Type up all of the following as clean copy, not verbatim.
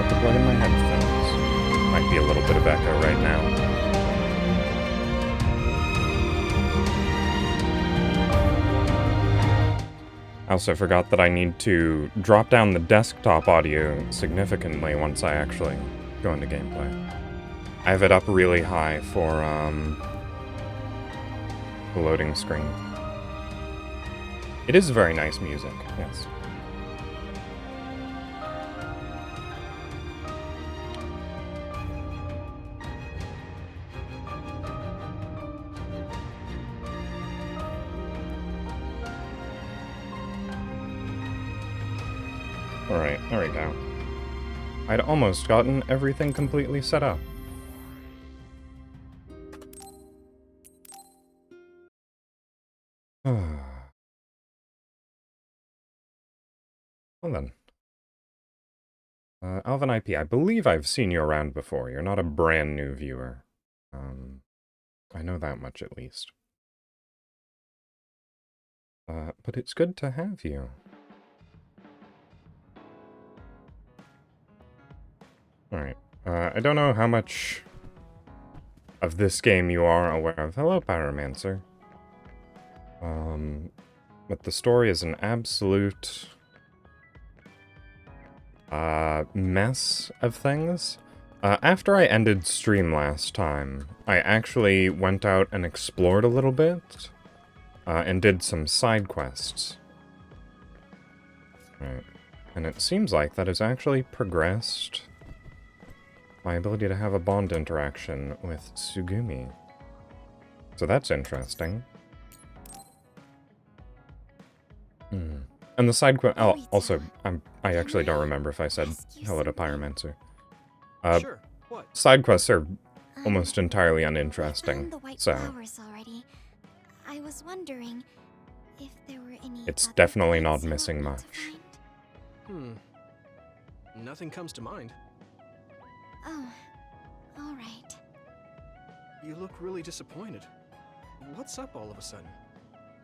forgot to plug in my headphones. Might be a little bit of echo right now. I also forgot that I need to drop down the desktop audio significantly once I actually go into gameplay. I have it up really high for the loading screen. It is very nice music, yes. Alright, there we go. I'd almost gotten everything completely set up. Well then. Alvin IP, I believe I've seen you around before. You're not a brand new viewer. I know that much at least. But it's good to have you. Alright. I don't know how much of this game you are aware of. Hello, Pyromancer. But the story is an absolute mess of things. After I ended stream last time, I actually went out and explored a little bit, and did some side quests. Right. And it seems like that has actually progressed my ability to have a bond interaction with Tsugumi. So that's interesting. And the side quest. Oh, also, I actually don't remember if I said hello to Pyromancer. Sure. What? Side quests are almost entirely uninteresting. So I was wondering if there were any. It's definitely not missing much. Nothing comes to mind. Oh, all right. You look really disappointed. What's up all of a sudden?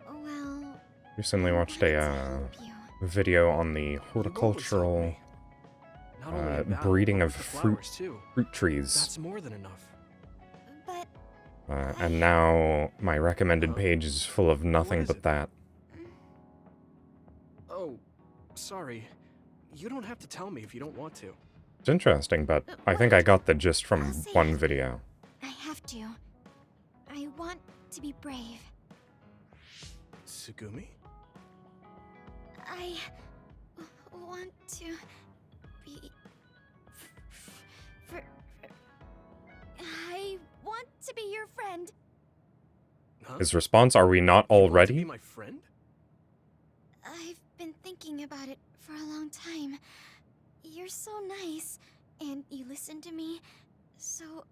Well, Recently watched a video on the horticultural breeding of fruit trees. That's more than enough. But and now my recommended page is full of nothing but that. Oh, sorry. You don't have to tell me if you don't want to. It's interesting, but I think I got the gist from one video. I have to. I want to be brave. Tsugumi? I want to be. I want to be your friend. Huh? His response, are we not You want to already? be my friend? I've been thinking about it for a long time. You're so nice, and you listen to me, so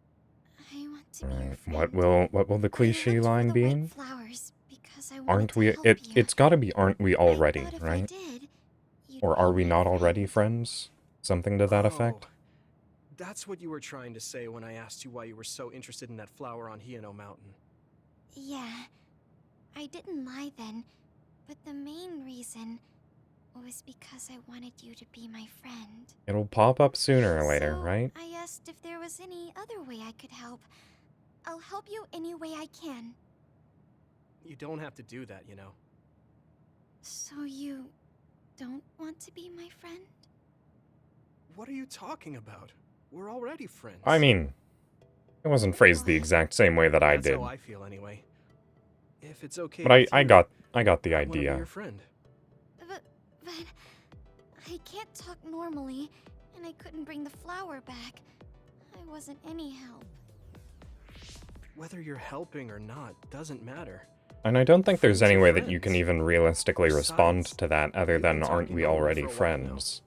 I want to be your friend. What will the cliche line be? Flowers because I Aren't we? It's gotta be aren't we already, I thought if right? I did, you'd Or be are we my not friend. already friends? Something to that effect? Oh, that's what you were trying to say when I asked you why you were so interested in that flower on Hiano Mountain. Yeah, I didn't lie then, but the main reason was because I wanted you to be my friend. It'll pop up sooner or later, So, right? I asked if there was any other way I could help. I'll help you any way I can. You don't have to do that, you know. So you don't want to be my friend? What are you talking about? We're already friends. I mean, it wasn't phrased the exact same way that I That's did. how I feel anyway. If it's okay But with I you, got the I wanna be idea. your friend. But I can't talk normally, and I couldn't bring the flower back. I wasn't any help. Whether you're helping or not doesn't matter. And I don't think there's Friends any are way that you friends. can even realistically respond Besides, to that other than you've been aren't we talking about it already for a while friends?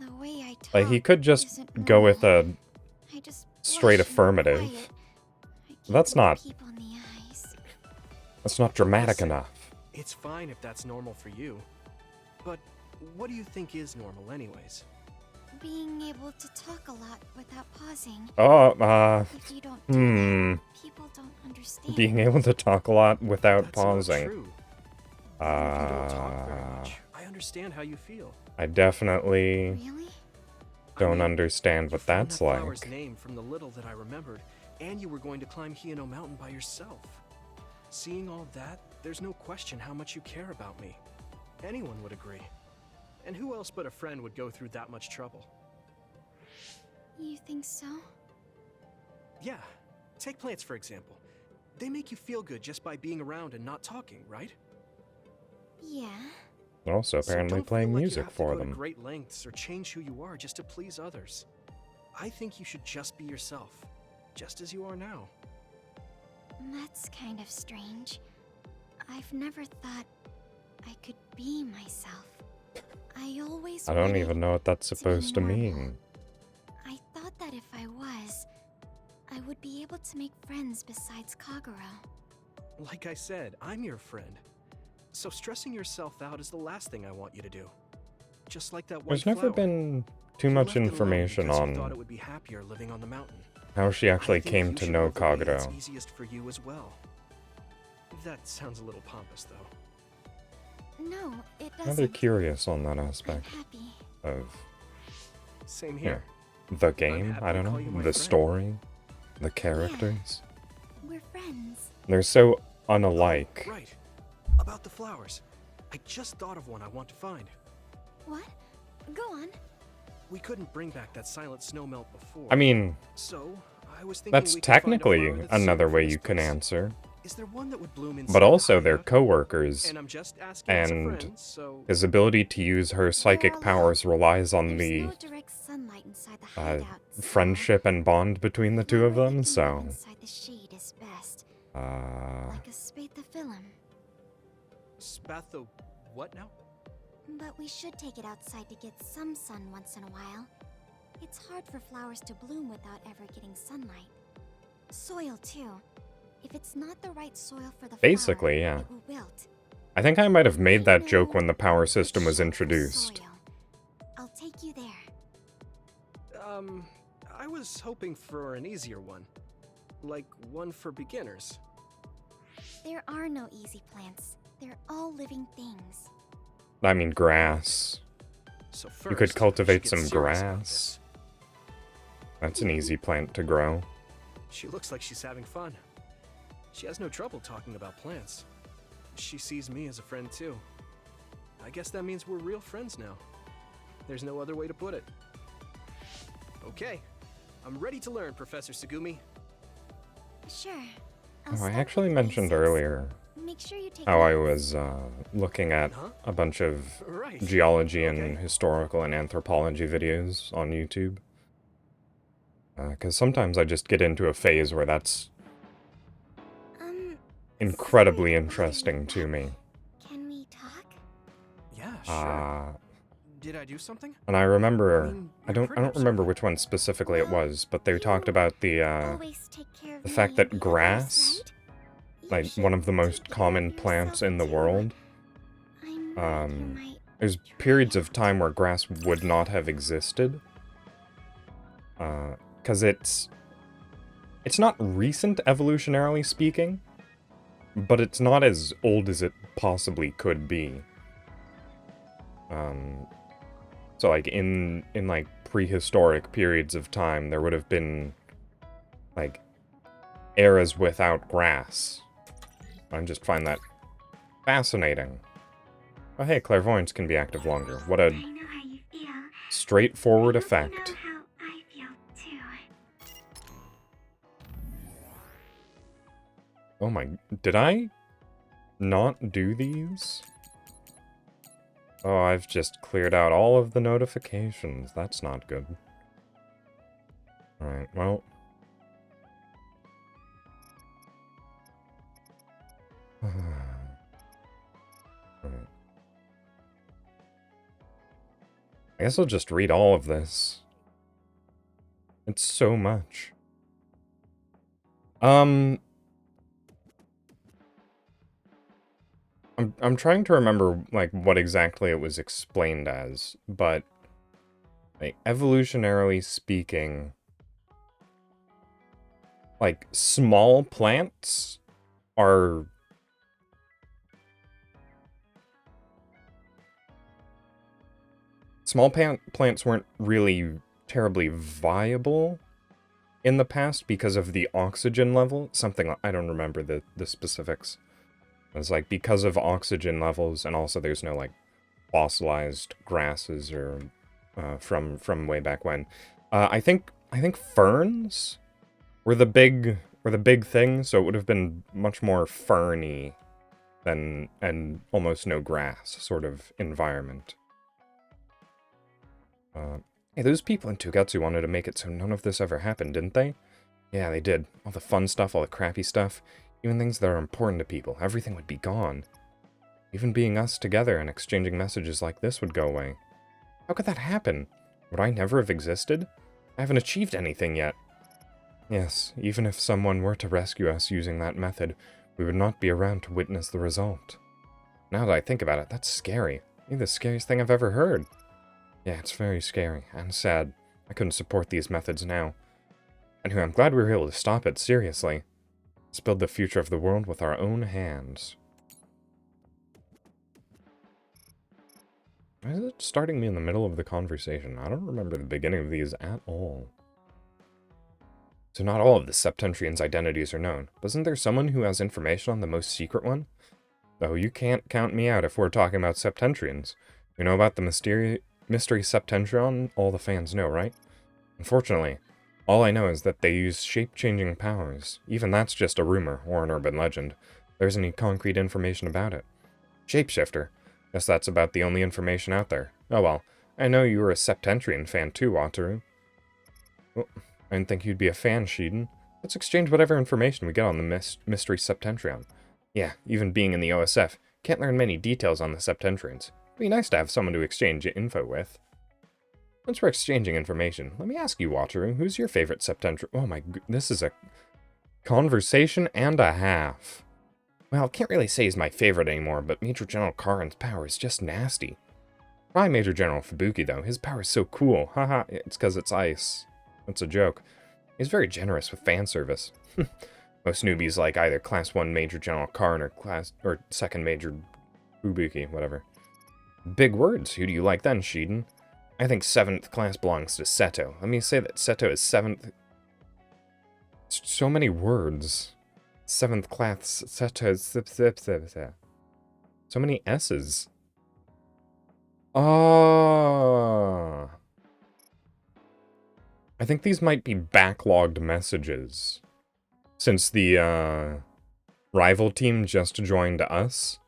The way I talk Like, he could just isn't go with normal. a I just straight blush and affirmative. quiet. I can't That's look not- people in the eyes. That's not dramatic Listen, enough. It's fine if that's normal for you. But what do you think is normal anyways? Being able to talk a lot without pausing. Oh, If you don't do that, people don't understand. being able to talk a lot without That's pausing. not true. Even if you don't talk very much, I understand how you feel. I definitely... Really? don't understand what that's that flower's like. name from the little that I remembered, and you were going to climb Hino Mountain by yourself. Seeing all that, there's no question how much you care about me. Anyone would agree. And who else but a friend would go through that much trouble? You think so? Yeah. Take plants, for example. They make you feel good just by being around and not talking, right? Yeah. They're also apparently don't playing feel like music you have for to go them. to great lengths or change who you are just to please others. I think you should just be yourself, just as you are now. That's kind of strange. I've never thought I could be myself. I always I don't wanted even know what that's to be supposed to normal. mean. I thought that if I was, I would be able to make friends besides Kagero. Like I said, I'm your friend. So stressing yourself out is the last thing I want you to do. Just like that white There's never flower. been too You much left it alone information because you thought it on would be happier living on the mountain. how she actually I think came you to should know live the way that's Kagero. easiest for you as well. That sounds a little pompous, though. No, it Rather doesn't. curious on that I'm aspect happy. of Same here. the game, happy I to don't call you know, my the friend. story, the characters. We're friends. They're so unalike. Right. About the flowers. I just thought of one I want to find. What? Go on. We couldn't bring back that silent snow melt before. I mean, So, I was thinking that's we could find a technically flower that's another suited for way this you can place. answer. Is there one that would bloom But inside also the they're Haya? co-workers, And I'm just asking as a and friend, so his ability to use her psychic They're powers relies on There's the no direct sunlight inside the hideout, so friendship and bond between the two of flower them, that can live so... inside the shade is best, Uh, like a spathiphyllum. Spatho what now? But we should take it outside to get some sun once in a while. It's hard for flowers to bloom without ever getting sunlight. Soil, too. If it's not the right soil for the Basically, flower, yeah. it will wilt. I think I might have made that joke know when the power which system was shape of introduced. soil. I'll take you there. I was hoping for an easier one. Like one for beginners. There are no easy plants. They're all living things. I mean, grass. So first, You could we cultivate should get some serious about grass. this. That's an easy plant to grow. She looks like she's having fun. She has no trouble talking about plants. She sees me as a friend too. I guess that means we're real friends now. There's no other way to put it. Okay, I'm ready to learn, Professor Sugumi. Sure. Oh, I start actually with mentioned basics. earlier Make sure you take how I notes. was looking at Huh? a bunch of Right. geology and Okay. historical and anthropology videos on YouTube. Because sometimes I just get into a phase where that's incredibly sorry to bother you, interesting to but me. Can we talk? Yeah, sure. Uh, Did I do something? and I remember, I mean, I you're don't pretty remember observant. which one specifically it Well, was, but they talked you about the Always take care of the me fact and that the others, grass, right? You like should one of the take most care common of plants yourself in the too. world, I'm worried you um, might there's dry periods of out. time where grass would not have existed. Because it's not recent evolutionarily speaking, but it's not as old as it possibly could be. So like in like prehistoric periods of time, there would have been like eras without grass. I just find that fascinating. Oh hey, clairvoyance can be active longer. What a I know how you feel. straightforward I hope effect. You know how I feel too. Oh my, did I not do these? Oh, I've just cleared out all of the notifications. That's not good. Alright, well. Alright. I guess I'll just read all of this. It's so much. I'm trying to remember, like, what exactly it was explained as, but, like, evolutionarily speaking, like, small plants are... Small plants weren't really terribly viable in the past because of the oxygen level. Something like, I don't remember the specifics. It's like because of oxygen levels, and also there's no like fossilized grasses or from way back when. I think ferns were the big thing, so it would have been much more ferny than and almost no grass sort of environment. Hey, those people in Togetsu wanted to make it so none of this ever happened, didn't they? Yeah, they did. All the fun stuff, all the crappy stuff, even things that are important to people, everything would be gone. Even being us together and exchanging messages like this would go away. How could that happen? Would I never have existed? I haven't achieved anything yet. Yes, even if someone were to rescue us using that method, we would not be around to witness the result. Now that I think about it, that's scary. Maybe the scariest thing I've ever heard. Yeah, it's very scary and sad. I couldn't support these methods now. Anyway, I'm glad we were able to stop it, seriously. Let's build the future of the world with our own hands. Why is it starting me in the middle of the conversation? I don't remember the beginning of these at all. So not all of the Septentrians' identities are known. But isn't there someone who has information on the most secret one? Though you can't count me out if we're talking about Septentrians. You know about the mystery Septentrion all the fans know, right? Unfortunately, all I know is that they use shape-changing powers. Even that's just a rumor, or an urban legend. There isn't any concrete information about it. Shapeshifter. Guess that's about the only information out there. Oh well, I know you were a Septentrian fan too, Wataru. Well, I didn't think you'd be a fan, Shiden. Let's exchange whatever information we get on the mystery Septentrion. Yeah, even being in the OSF, can't learn many details on the Septentrians. It'd be nice to have someone to exchange info with. Once we're exchanging information, let me ask you, Wataru, who's your favorite Septentrian? Oh my, this is a conversation and a half. Well, can't really say he's my favorite anymore, but Major General Karin's power is just nasty. Try Major General Fubuki, though. His power is so cool. Haha, it's because it's ice. That's a joke. He's very generous with fan service. Most newbies like either Class 1 Major General Karin or 2nd Major Fubuki, whatever. Big words. Who do you like then, Shiden? I think 7th class belongs to Seto. Let me say that Seto is 7th... So many words. 7th class Seto... So many S's. Oh. I think these might be backlogged messages. Since the rival team just joined us,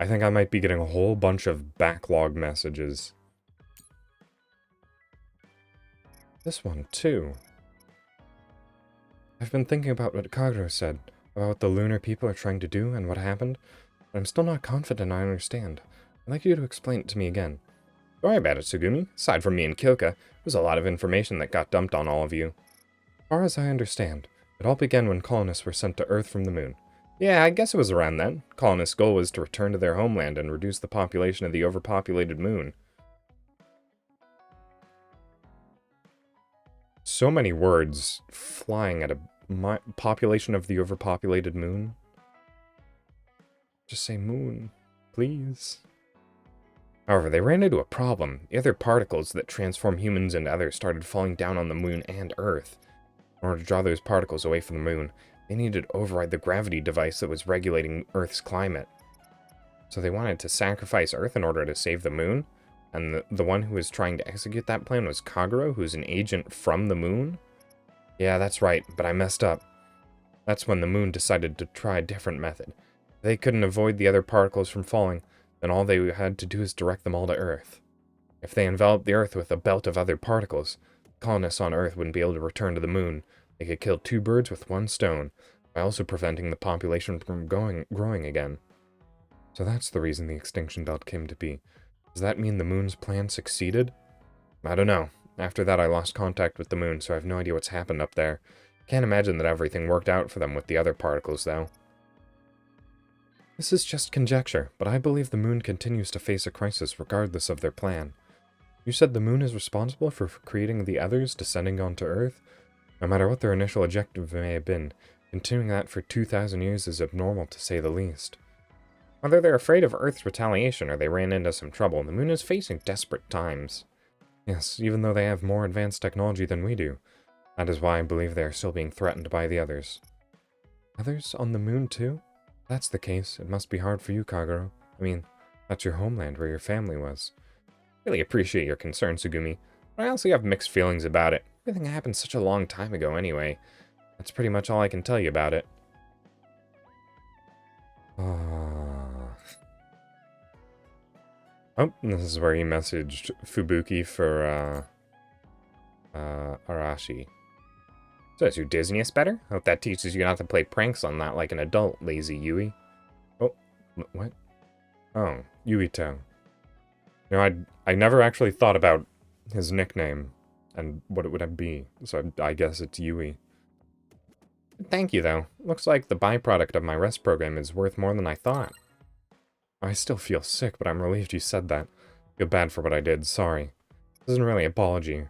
I think I might be getting a whole bunch of backlog messages. This one, too. I've been thinking about what Kagero said, about what the lunar people are trying to do and what happened, but I'm still not confident I understand. I'd like you to explain it to me again. Don't worry about it, Tsugumi. Aside from me and Kyoka, there's a lot of information that got dumped on all of you. As far as I understand, it all began when colonists were sent to Earth from the moon. Yeah, I guess it was around then. Colonists' goal was to return to their homeland and reduce the population of the overpopulated moon. So many words flying at a population of the overpopulated moon. Just say moon, please. However, they ran into a problem. The other particles that transform humans into others started falling down on the moon and Earth. In order to draw those particles away from the moon, they needed to override the gravity device that was regulating Earth's climate. So they wanted to sacrifice Earth in order to save the moon? And the one who was trying to execute that plan was Kagero, who's an agent from the moon? Yeah, that's right, but I messed up. That's when the moon decided to try a different method. If they couldn't avoid the other particles from falling, then all they had to do is direct them all to Earth. If they enveloped the Earth with a belt of other particles, colonists on Earth wouldn't be able to return to the moon. They could kill 2 birds with 1 stone, by also preventing the population from growing again. So that's the reason the extinction belt came to be. Does that mean the moon's plan succeeded? I don't know. After that I lost contact with the moon, so I have no idea what's happened up there. Can't imagine that everything worked out for them with the other particles, though. This is just conjecture, but I believe the moon continues to face a crisis regardless of their plan. You said the moon is responsible for creating the others descending onto Earth? No matter what their initial objective may have been, continuing that for 2,000 years is abnormal to say the least. Whether they're afraid of Earth's retaliation or they ran into some trouble, the moon is facing desperate times. Yes, even though they have more advanced technology than we do. That is why I believe they are still being threatened by the others. Others on the moon too? If that's the case, it must be hard for you, Kagero. I mean, that's your homeland where your family was. Really appreciate your concern, Sugumi, but I also have mixed feelings about it. Everything happened such a long time ago anyway. That's pretty much all I can tell you about it. Oh, this is where he messaged Fubuki for, Arashi. So is your dizziness better? Hope that teaches you not to play pranks on that like an adult, lazy Yui. Oh, what? Oh, Yuito. You know, I never actually thought about his nickname and what it would be, so I guess it's Yui. Thank you, though. Looks like the byproduct of my rest program is worth more than I thought. I still feel sick, but I'm relieved you said that. Feel bad for what I did, sorry. This isn't really an apology,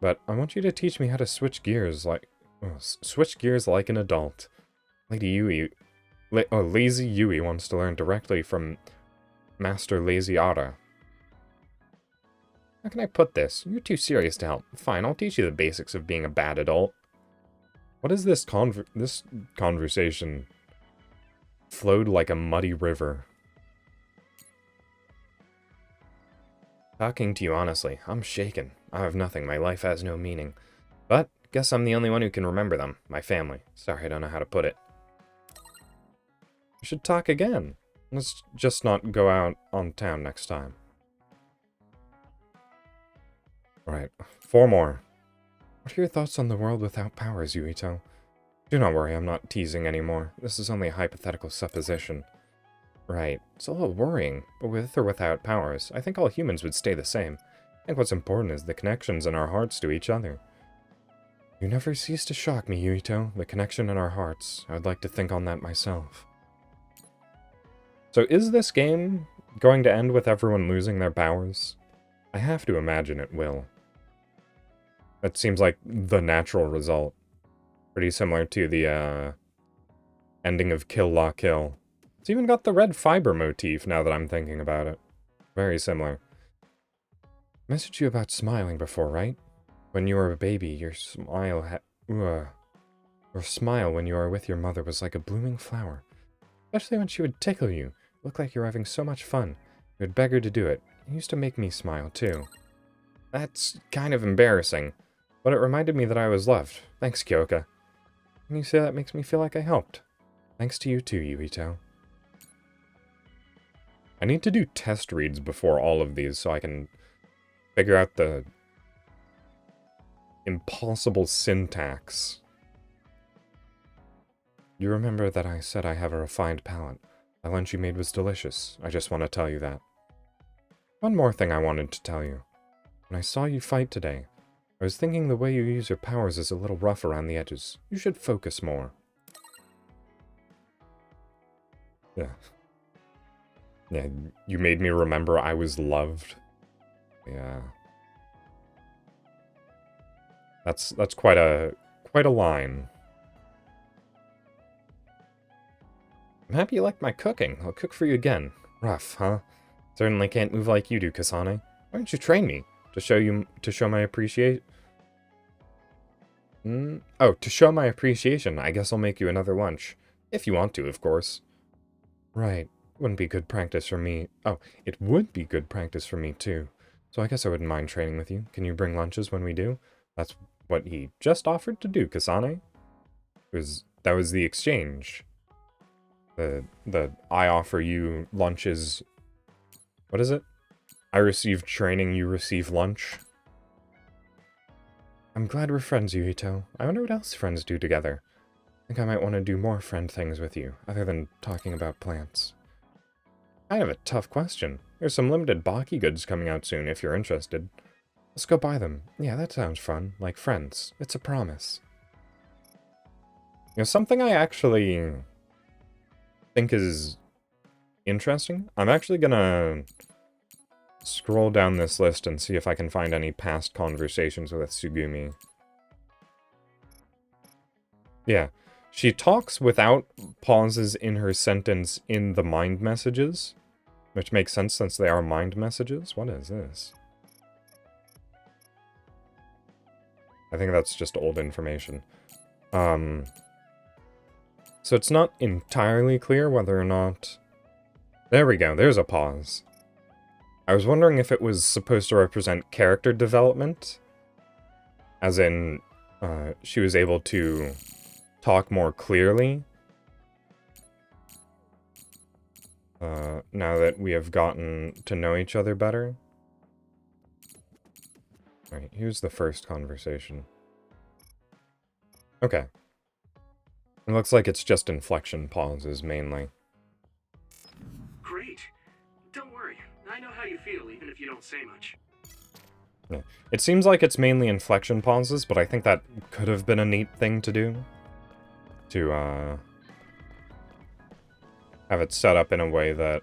but I want you to teach me how to switch gears like an adult. Lady Yui, Lazy Yui wants to learn directly from Master Lazy Ara. How can I put this? You're too serious to help. Fine, I'll teach you the basics of being a bad adult. What is this conversation? Flowed like a muddy river. Talking to you honestly, I'm shaken. I have nothing, my life has no meaning. But, guess I'm the only one who can remember them. My family. Sorry, I don't know how to put it. We should talk again. Let's just not go out on town next time. Alright, 4 more. What are your thoughts on the world without powers, Yuito? Do not worry, I'm not teasing anymore. This is only a hypothetical supposition. Right, it's a little worrying, but with or without powers, I think all humans would stay the same. I think what's important is the connections in our hearts to each other. You never cease to shock me, Yuito. The connection in our hearts. I would like to think on that myself. So is this game going to end with everyone losing their powers? I have to imagine it will. That seems like the natural result. Pretty similar to the ending of Kill La Kill. It's even got the red fiber motif now that I'm thinking about it. Very similar. Messaged you about smiling before, right? When you were a baby, your smile your smile when you were with your mother was like a blooming flower. Especially when she would tickle you. It looked like you were having so much fun. You would beg her to do it. It used to make me smile, too. That's kind of embarrassing, but it reminded me that I was loved. Thanks, Kyoka. When you say that makes me feel like I helped. Thanks to you too, Yuito. I need to do test reads before all of these so I can figure out the impossible syntax. You remember that I said I have a refined palate. The lunch you made was delicious. I just want to tell you that. One more thing I wanted to tell you. When I saw you fight today, I was thinking the way you use your powers is a little rough around the edges. You should focus more. Yeah. Yeah, you made me remember I was loved. Yeah. That's quite a line. I'm happy you liked my cooking. I'll cook for you again. Rough, huh? Certainly can't move like you do, Kasane. Why don't you train me? To show my appreciation? Oh, to show my appreciation, I guess I'll make you another lunch. If you want to, of course. Right. Wouldn't be good practice for me. Oh, it would be good practice for me, too. So I guess I wouldn't mind training with you. Can you bring lunches when we do? That's what he just offered to do, Kasane. That was the exchange. The I offer you lunches. What is it? I receive training, you receive lunch. I'm glad we're friends, Yuito. I wonder what else friends do together. I think I might want to do more friend things with you, other than talking about plants. Kind of a tough question. There's some limited Baki goods coming out soon, if you're interested. Let's go buy them. Yeah, that sounds fun. Like friends. It's a promise. You know, something I actually think is interesting. I'm actually gonna scroll down this list and see if I can find any past conversations with Tsugumi. Yeah. She talks without pauses in her sentence in the mind messages, which makes sense since they are mind messages. What is this? I think that's just old information. So it's not entirely clear whether or not... There we go, there's a pause. I was wondering if it was supposed to represent character development, as in, she was able to talk more clearly, now that we have gotten to know each other better. Alright, here's the first conversation. Okay. It looks like it's just inflection pauses, mainly. Great. Don't worry. I know how you feel, even if you don't say much. Yeah. It seems like it's mainly inflection pauses, but I think that could have been a neat thing to do. To, have it set up in a way that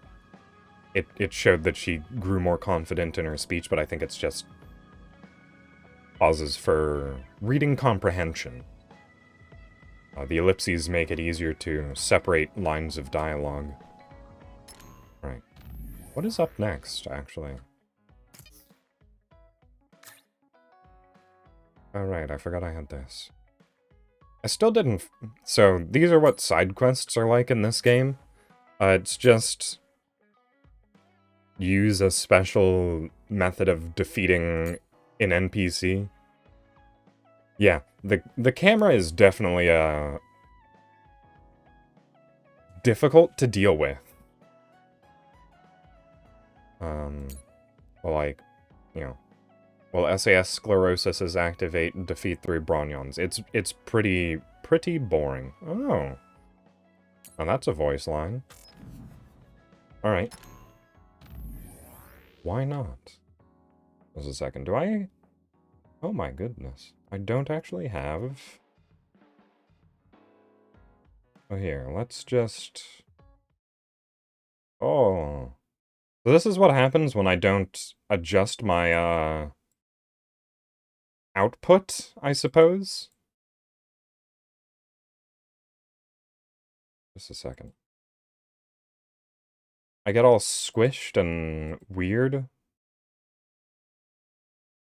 it showed that she grew more confident in her speech, but I think it's just pauses for reading comprehension. The ellipses make it easier to separate lines of dialogue. Right. What is up next, actually? Oh, right, I forgot I had this. I still didn't... So, these are what side quests are like in this game. It's just... use a special method of defeating an NPC. Yeah, the camera is definitely, difficult to deal with. Well, like, you know... Well, SAS Sclerosis is activate, defeat 3 Bronyons. It's pretty boring. Oh. Oh, that's a voice line. Alright. Why not? Just a second, do I... Oh my goodness. I don't actually have... Oh, here, let's just... Oh. So this is what happens when I don't adjust my, output, I suppose? Just a second. I get all squished and weird.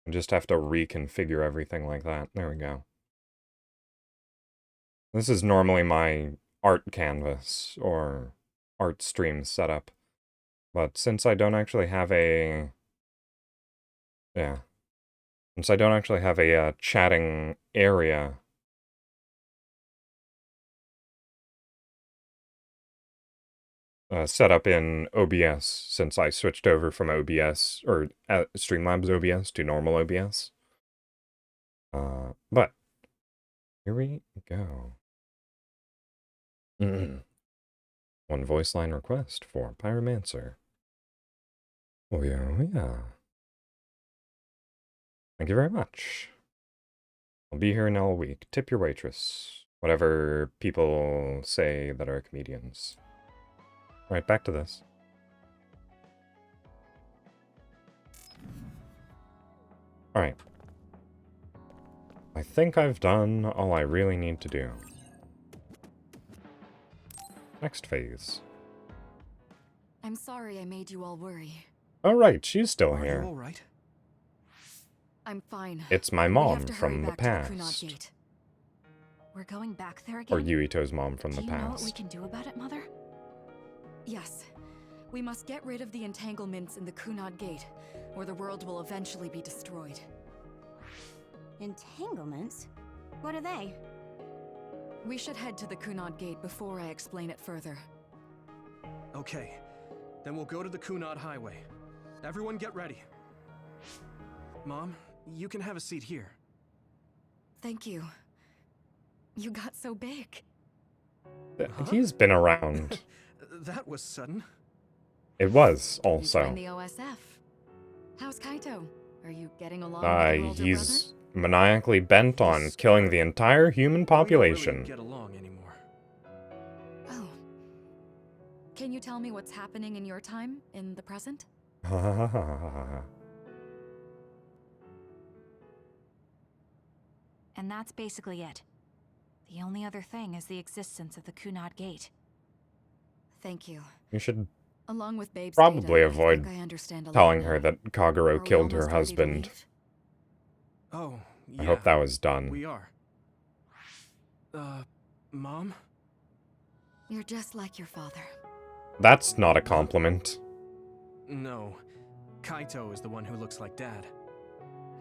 I just have to reconfigure everything like that. There we go. This is normally my art canvas, or art stream setup. But since I don't actually have a... Yeah. Since I don't actually have a chatting area... set up in OBS, since I switched over from OBS, or Streamlabs OBS to normal OBS. But, here we go. One voice line request for Pyromancer. Oh yeah, oh yeah. Thank you very much. I'll be here in all week. Tip your waitress. Whatever people say that are comedians. Right, back to this. Alright. I think I've done all I really need to do. Next phase. I'm sorry I made you all worry. Alright, she's still Are you here. all right? I'm fine. It's my We mom have to hurry from the back to Kunad past. Gate. We're going back there Or again? Yuito's mom from the Do you know what we past. can do about it, Mother? Yes. We must get rid of the entanglements in the Kunad Gate, or the world will eventually be destroyed. Entanglements? What are they? We should head to the Kunad Gate before I explain it further. Okay. Then we'll go to the Kunad Highway. Everyone get ready. Mom, you can have a seat here. Thank you. You got so big. He's been around. That was sudden. It was, You also. joined the OSF. How's Kaito? Are you getting along with your older He's maniacally bent on killing the entire human We don't population. really get along anymore. brother? Oh. Can you tell me what's happening in your time, in the present? And that's basically it. The only other thing is the existence of the Kunad Gate. Thank you. You should Along with Babe's probably data, avoid I think I understand a lot telling now. her that Are Kagero we killed her almost ready to husband. leave? Oh, I hope that was done. We are. Mom? You're just like your father. That's not a compliment. No. Kaito is the one who looks like Dad.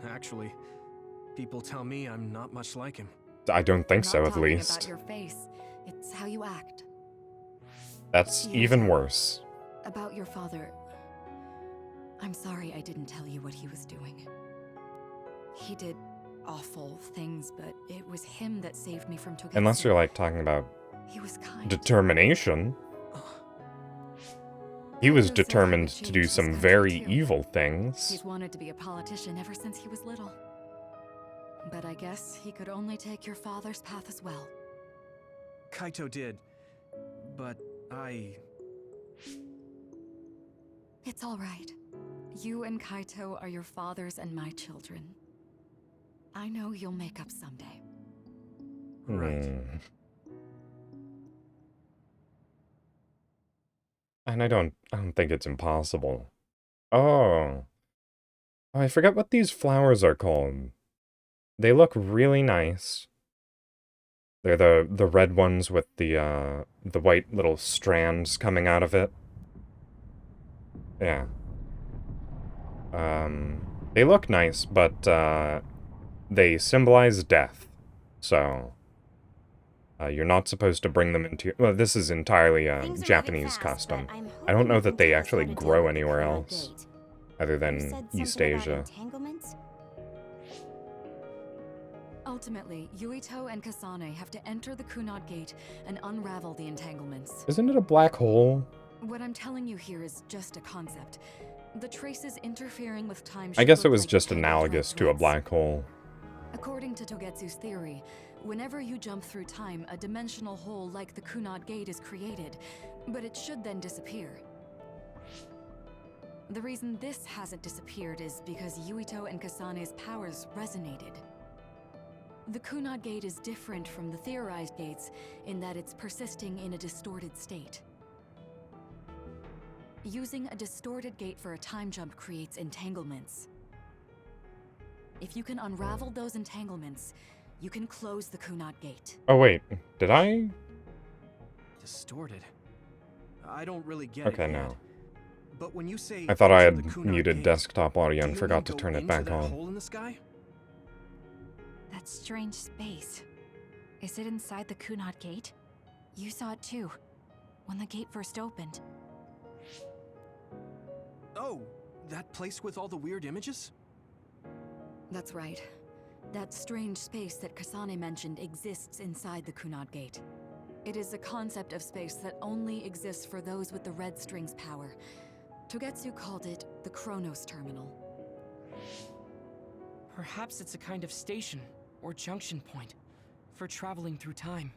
Actually, people tell me I'm not much like him. I don't think I'm so, not at talking least. about your face. It's how you act. That's Yes. even worse. About your father. I'm sorry I didn't tell you what he was doing. He did awful things, but it was him that saved me from Togetsu. Unless you're, like, talking about He was kind. determination. He was Kaito says he determined would to do change some this country very too. evil things. He's wanted to be a politician ever since he was little. But I guess he could only take your father's path as well. Kaito did, but It's all right. You and Kaito are your father's and my children. I know you'll make up someday. Right. And I don't think it's impossible. Oh. Oh, I forgot what these flowers are called. They look really nice. They're the red ones with the white little strands coming out of it. Yeah. They look nice, but they symbolize death. So you're not supposed to bring them into... Well, this is entirely a Things are Japanese moving fast, custom. but I'm I don't hoping know you that can they tell us actually how to deal grow with the anywhere Kunai else, Gate. other You than said East something about Asia. entanglements? Ultimately, Yuito and Kasane have to enter the Kunad Gate and unravel the entanglements. Isn't it a black hole? What I'm telling you here is just a concept. The traces interfering with time I should guess it look was like just tangled analogous red to a threads. black hole. According to Togetsu's theory, whenever you jump through time, a dimensional hole like the Kunad Gate is created, but it should then disappear. The reason this hasn't disappeared is because Yuito and Kasane's powers resonated. The Kunad Gate is different from the theorized gates in that it's persisting in a distorted state. Using a distorted gate for a time jump creates entanglements. If you can unravel those entanglements, you can close the Kunad Gate. Oh wait, did I? Distorted. I don't really get Okay, it. no. Yet. But when you say I thought I into the had Kunad muted Gate, desktop audio do and you forgot mean to go turn it into back that on. hole in the sky? That strange space. Is it inside the Kunad Gate? You saw it too, when the gate first opened. Oh, that place with all the weird images? That's right. That strange space that Kasane mentioned exists inside the Kunad Gate. It is a concept of space that only exists for those with the red string's power. Togetsu called it the Chronos Terminal. Perhaps it's a kind of station or junction point for traveling through time.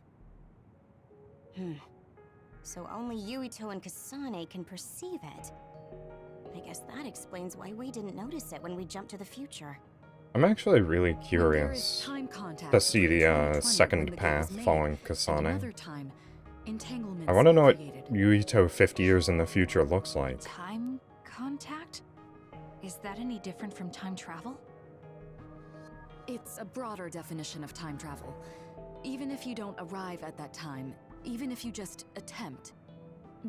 So only Yuito and Kasane can perceive it. I guess that explains why we didn't notice it when we jumped to the future. I'm actually really When there is curious time contact to see the between 2020 when second the gate path was made, following and Kasane. another time, entanglements I want to know are what created. Yuito 50 years in the future looks like. Time contact? Is that any different from time travel? It's a broader definition of time travel. Even if you don't arrive at that time, even if you just attempt.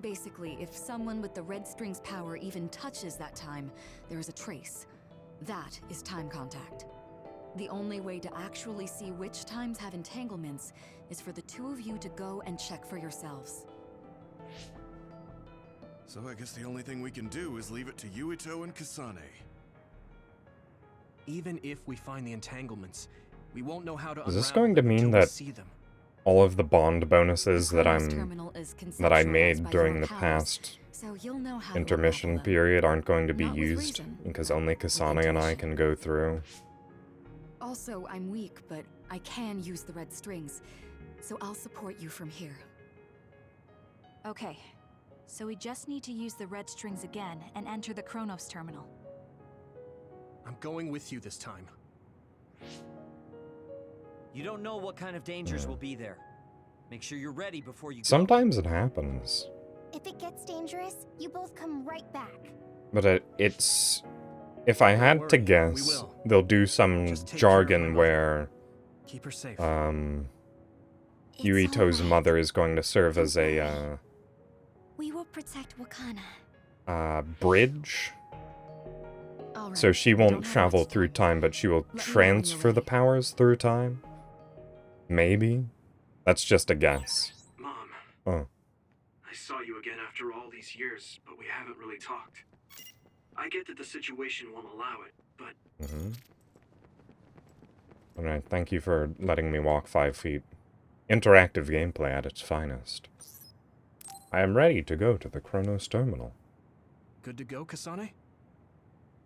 Basically, if someone with the red string's power even touches that time, there is a trace. That is time contact. The only way to actually see which times have entanglements is for the two of you to go and check for yourselves. So I guess the only thing we can do is leave it to Yuito and Kasane. Even if we find the entanglements, we won't know how to Is this unravel going to them mean until we that see them. all of the bond bonuses The that Chronos I Terminal is made conceptualized by during your the powers, past so you'll know how to intermission unravel them. period aren't going to be Not with used reason, because but only with Kasane and I intuition. can go through. Also, I'm weak, but I can use the red strings, so I'll support you from here. Okay, so we just need to use the red strings again and enter the Chronos Terminal. I'm going with you this time. You don't know what kind of dangers will be there. Make sure you're ready before you go. Sometimes it happens, If it gets dangerous, you both come right back. but it's If I had to worry, we guess, will. they'll do some Just take care of jargon my mother. where Keep her safe. It's Yuito's alright. mother is going to serve Don't as worry. a We will protect Wakana. bridge. All right. So she we don't won't have travel much through time, but she will Let me know when you're transfer the ready. powers through time? Maybe? That's just a guess. Mom, Oh. I saw you again after all these years, but we haven't really talked. I get that the situation won't allow it, but Alright, thank you for letting me walk 5 feet. Interactive gameplay at its finest. I am ready to go to the Chronos Terminal. good to go, Kasane?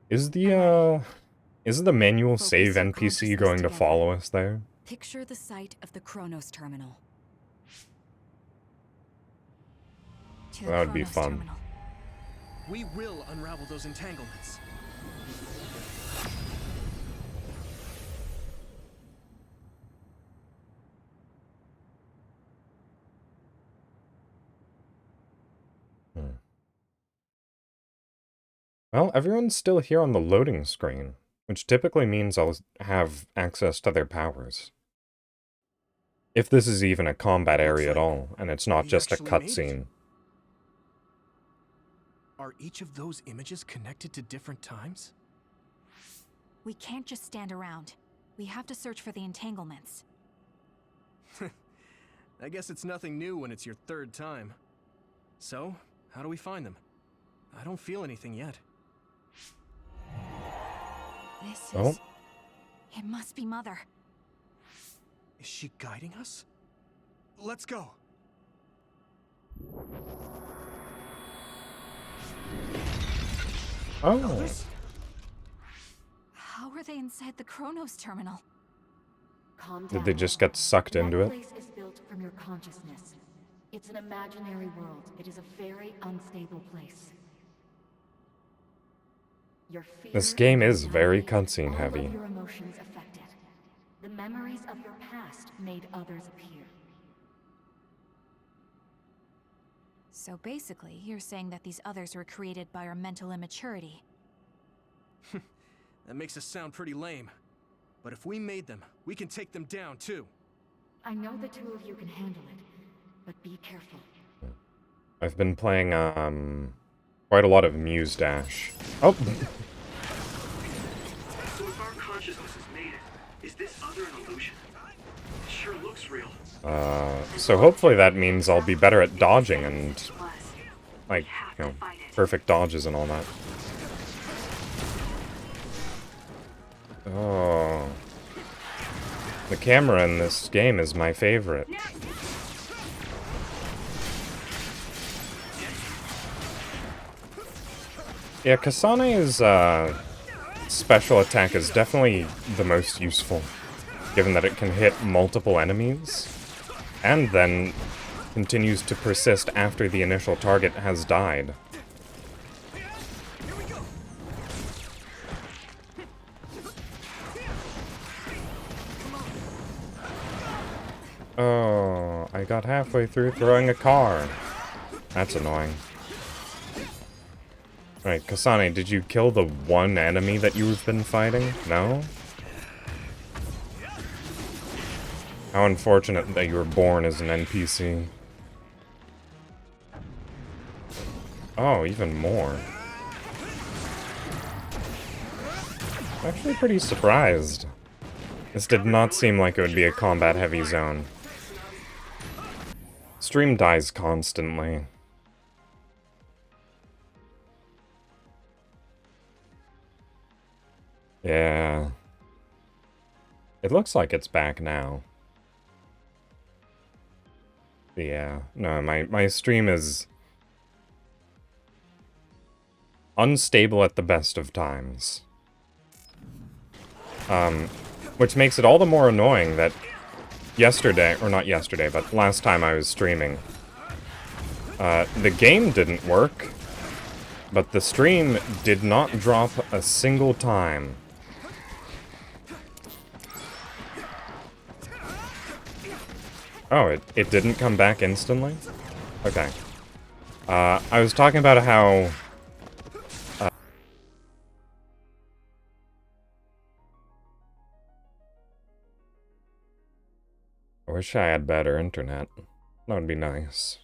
Is the manual Focus save your NPC consciousness going to together. follow us there? Picture the site of the Chronos Terminal. To the That would be Chronos fun. Terminal. We will unravel those entanglements. Well, everyone's still here on the loading screen, which typically means I'll have access to their powers. If this is even a combat area at all, and it's not we just a actually made it. cutscene. Are each of those images connected to different times? We can't just stand around. We have to search for the entanglements. I guess it's nothing new when it's your third time. So, how do we find them? I don't feel anything yet. This Oh. is... It must be Mother. Is she guiding us? Let's go. Oh. Elvis? How are they inside the Chronos Terminal? Calm Did down. they just get sucked into That it? place is built from your consciousness. It's an imaginary world. It is a very unstable place. Your fear This game and is very anxiety, cutscene all heavy. of your emotions affected. The memories of your past made others appear. So basically, you're saying that these others were created by our mental immaturity. That makes us sound pretty lame. But if we made them, we can take them down too. I know the two of you can handle it, but be careful. I've been playing, quite a lot of Muse Dash. Oh! So if our consciousness has made it, is this other an illusion? It sure looks real. So hopefully that means I'll be better at dodging and, like, you know, perfect dodges and all that. Oh. The camera in this game is my favorite. Yeah, Kasane's, special attack is definitely the most useful, given that it can hit multiple enemies, and then continues to persist after the initial target has died. Oh, I got halfway through throwing a car. That's annoying. Alright, Kasane, did you kill the one enemy that you've been fighting? No? How unfortunate that you were born as an NPC. Oh, even more. I'm actually pretty surprised. This did not seem like it would be a combat-heavy zone. Stream dies constantly. Yeah. It looks like it's back now. Yeah. No, my stream is unstable at the best of times. Which makes it all the more annoying that yesterday, or not yesterday, but last time I was streaming, the game didn't work, but the stream did not drop a single time. Oh, it didn't come back instantly? Okay. I was talking about how wish I had better internet. That would be nice.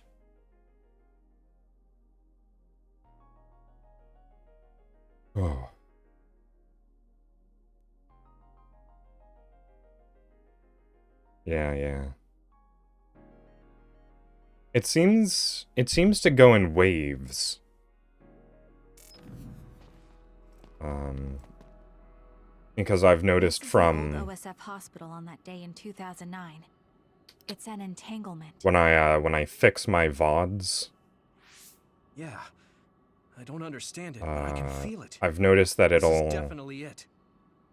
Oh. Yeah. It seems to go in waves. Because I've noticed from OSF hospital on that day in 2009. It's an entanglement. when I fix my VODs, Yeah. I don't understand it, but I can feel it. I've noticed that This it'll is definitely it.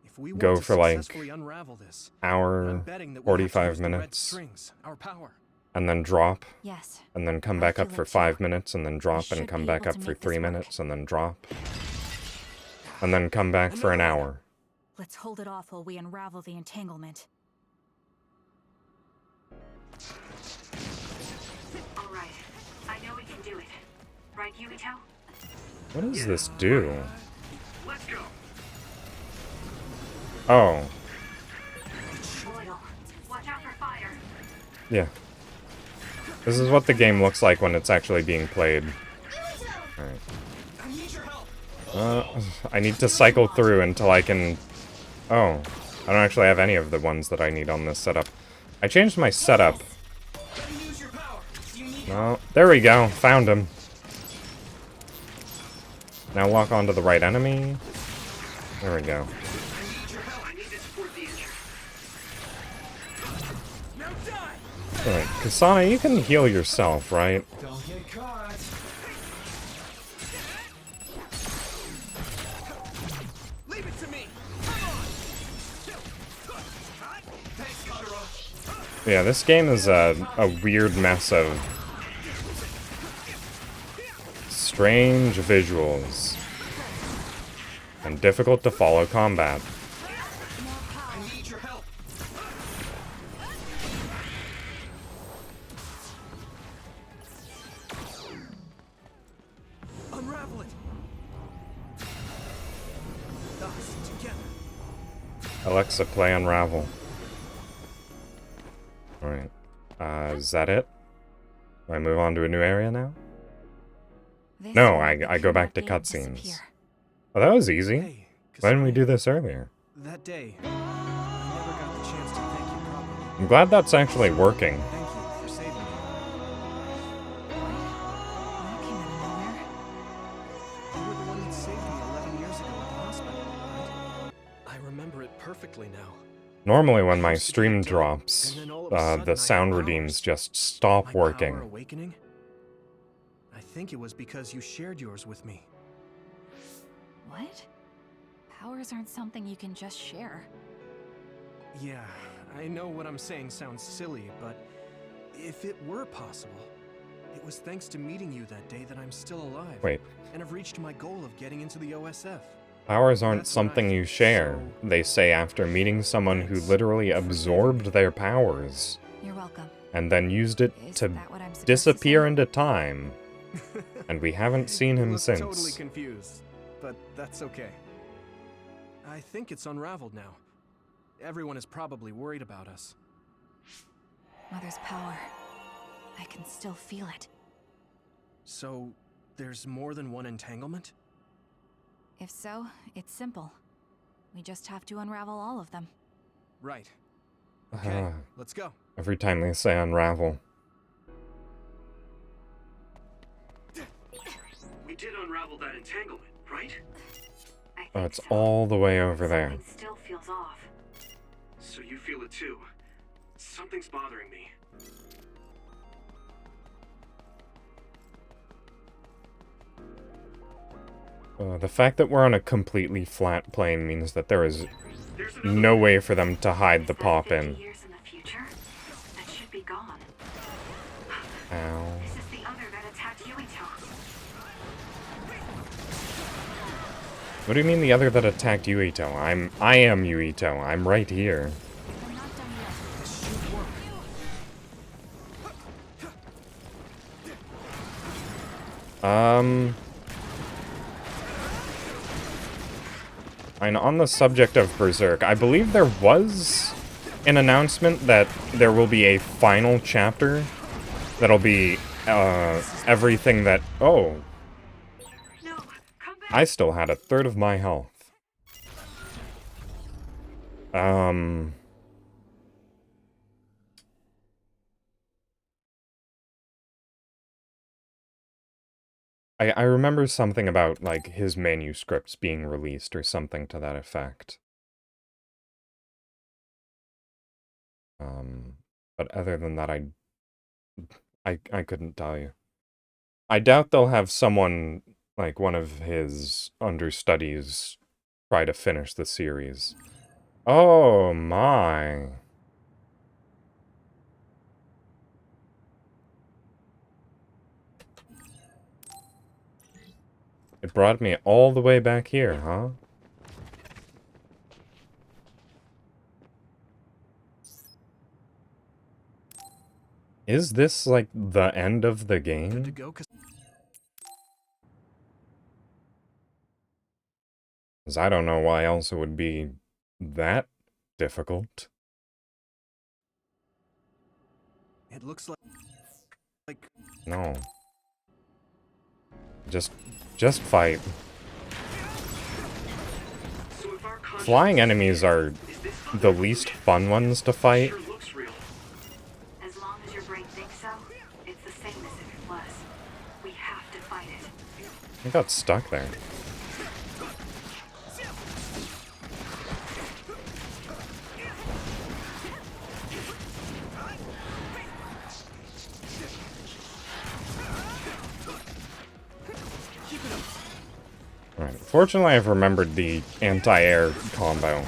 If we go want to for like successfully unravel this, hour, I'm betting that we'll have to 45 use the red minutes, strings, our power. and then drop, Yes. and then come I back up feel for it too. 5 minutes, and then drop, should and come be back able up to for make this 3 work. minutes, and then drop, and then come back for an hour. Let's hold it off while we unravel the entanglement. All right. I know we can do it. Right, Yumito? What does this do? Let's go. Oh, Oil. Watch out for fire. yeah. This is what the game looks like when it's actually being played. Alright. I need to cycle through until I can... Oh, I don't actually have any of the ones that I need on this setup. I changed my setup. Oh, there we go. Found him. Now lock onto the right enemy. There we go. Alright, Kasana, you can heal yourself, right? Don't get caught. Leave it to me. Yeah, this game is a weird mess of strange visuals and difficult to follow combat. I need your help. Unravel it. Us together. Alexa, play Unravel. Alright. Is that it? Do I move on to a new area now? This No, will I make the go back to Kunat Gate cutscenes. disappear. Oh, that was easy. Hey, Why didn't we Kasane, do this earlier? that day, I never got the chance to thank you properly. I'm glad that's actually working. Thank you for saving me. That came out of nowhere. You were the one that saved me 11 years ago at the hospital, right? I remember it perfectly now. Normally when my Used to be a stream dead, drops, and then all of a sudden I the had sound powers. redeems just stop My working. power awakening? I think it was because you shared yours with me. What? Powers aren't something you can just share. Yeah, I know what I'm saying sounds silly, but if it were possible, it was thanks to meeting you that day that I'm still alive. Wait, And have reached my goal of getting into the OSF. powers aren't That's what I something you think, share, so- they say after meeting someone who Thanks literally for absorbed forgiving me. their powers, You're welcome. and then used it Is to that what I'm supposed disappear to say? into time, and we haven't seen You him look since. totally confused, but that's okay. I think it's unraveled now. Everyone is probably worried about us. Mother's power. I can still feel it. So, there's more than one entanglement? If so, it's simple. We just have to unravel all of them. Right. Okay, Ah, let's go. every time they say unravel. We did unravel that entanglement, right? I think Oh, it's so. all the way over there. Something still feels off. So you feel it too. Something's bothering me. The fact that we're on a completely flat plane means that there is There's another no way for them to hide the Is that pop 50 in. years in the future? That should be gone. Ow. This is the other that attacked Yuito. What do you mean the other that attacked Yuito? I am Yuito. I'm right here. I'm not done yet. This should work. And on the subject of Berserk, I believe there was an announcement that there will be a final chapter that'll be everything that... Oh. I still had a third of my health. I remember something about, like, his manuscripts being released or something to that effect. But other than that, I couldn't tell you. I doubt they'll have someone, like, one of his understudies try to finish the series. Oh my. It brought me all the way back here, huh? Is this, like, the end of the game? Because I don't know why else it would be that difficult. It looks like... No. Just fight. Flying enemies are the least fun ones to fight. As long as your brain thinks so, it's the same as if it was. We have to fight it. I got stuck there. Right. Fortunately, I've remembered the anti-air combo.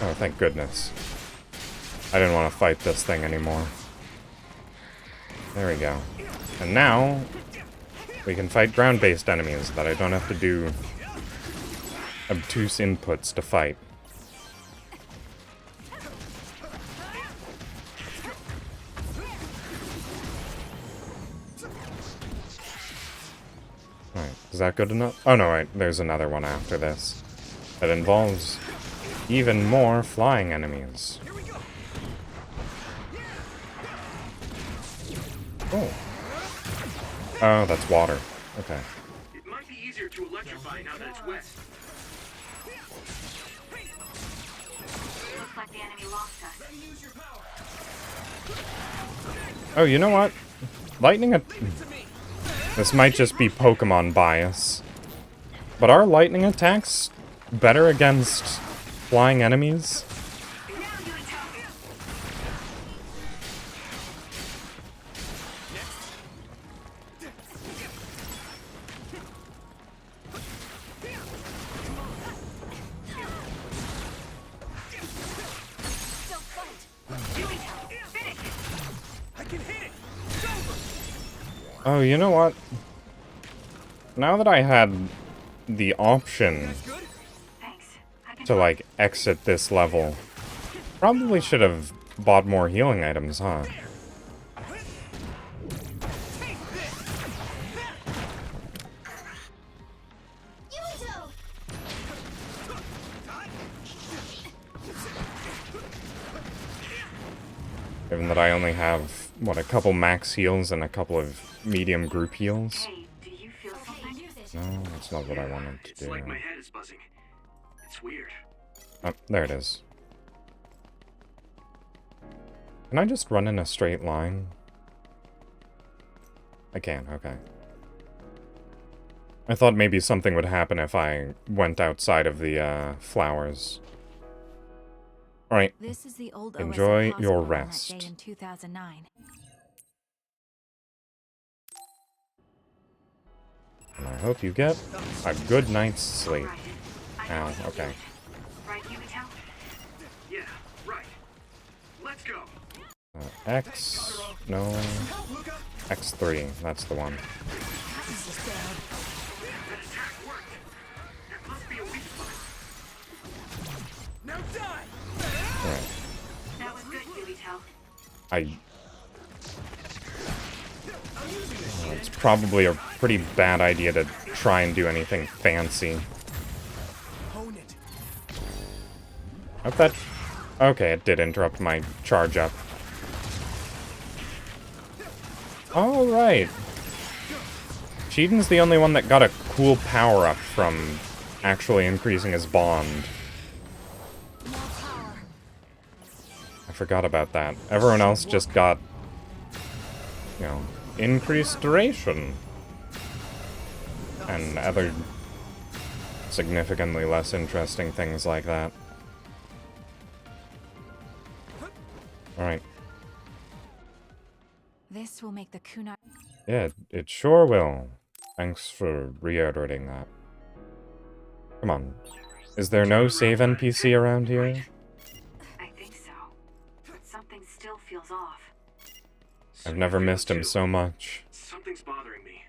Oh, thank goodness. I didn't want to fight this thing anymore. There we go. And now, we can fight ground-based enemies that I don't have to do obtuse inputs to fight. Alright, is that good enough? Oh no, right, there's another one after this. That involves even more flying enemies. Oh. Oh, that's water. Okay. It might be easier to electrify now that it's wet. Looks like the enemy lost us. Oh, you know what? Lightning... This might just be Pokemon bias. But are lightning attacks better against flying enemies? Oh, you know what? Now that I had the option to, like, exit this level, probably should have bought more healing items, huh? Given that I only have, what, a couple max heals and a couple of medium group heals? No, that's not what I wanted to do. It's like my head is buzzing. It's weird. Oh, there it is. Can I just run in a straight line? I can, okay. I thought maybe something would happen if I went outside of the, flowers. Alright, This is the old enjoy OSL your hospital on that rest. day in 2009. And I hope you get a good night's sleep. Ow, okay. Yeah, right. Let's go. X... no... X3, that's the one. That attack worked. That must be a weak spot. Now die. Alright. That was good, I... it's probably a pretty bad idea to try and do anything fancy. Hope that... Okay, it did interrupt my charge up. Alright. Cheatin's the only one that got a cool power-up from actually increasing his bond. I forgot about that. Everyone else just got, you know, increased duration. And other significantly less interesting things like that. Alright. This will make the kunai. Yeah, it sure will. Thanks for reiterating that. Come on. Is there no save NPC around here? I think so. But something still feels off. I've never missed him so much. Something's bothering me.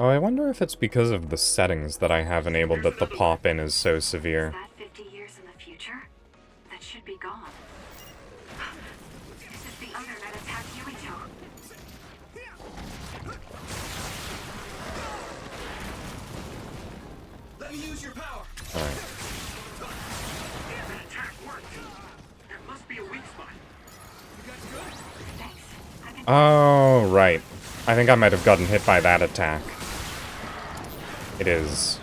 Oh, I wonder if it's because of the settings that I have enabled that the pop-in is so severe. Is that 50 years in the future? That should be gone. This is the other that attacked Yuito. Let me use your power. Alright. That attack worked. There must be a weak spot. You guys good? Thanks. Oh, right. I think I might have gotten hit by that attack. It is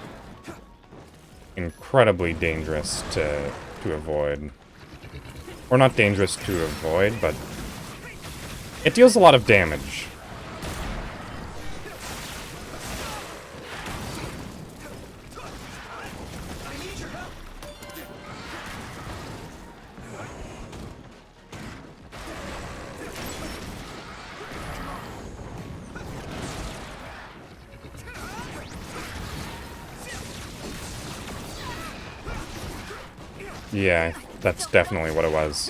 incredibly dangerous to avoid. Or not dangerous to avoid, but it deals a lot of damage. Yeah, that's definitely what it was.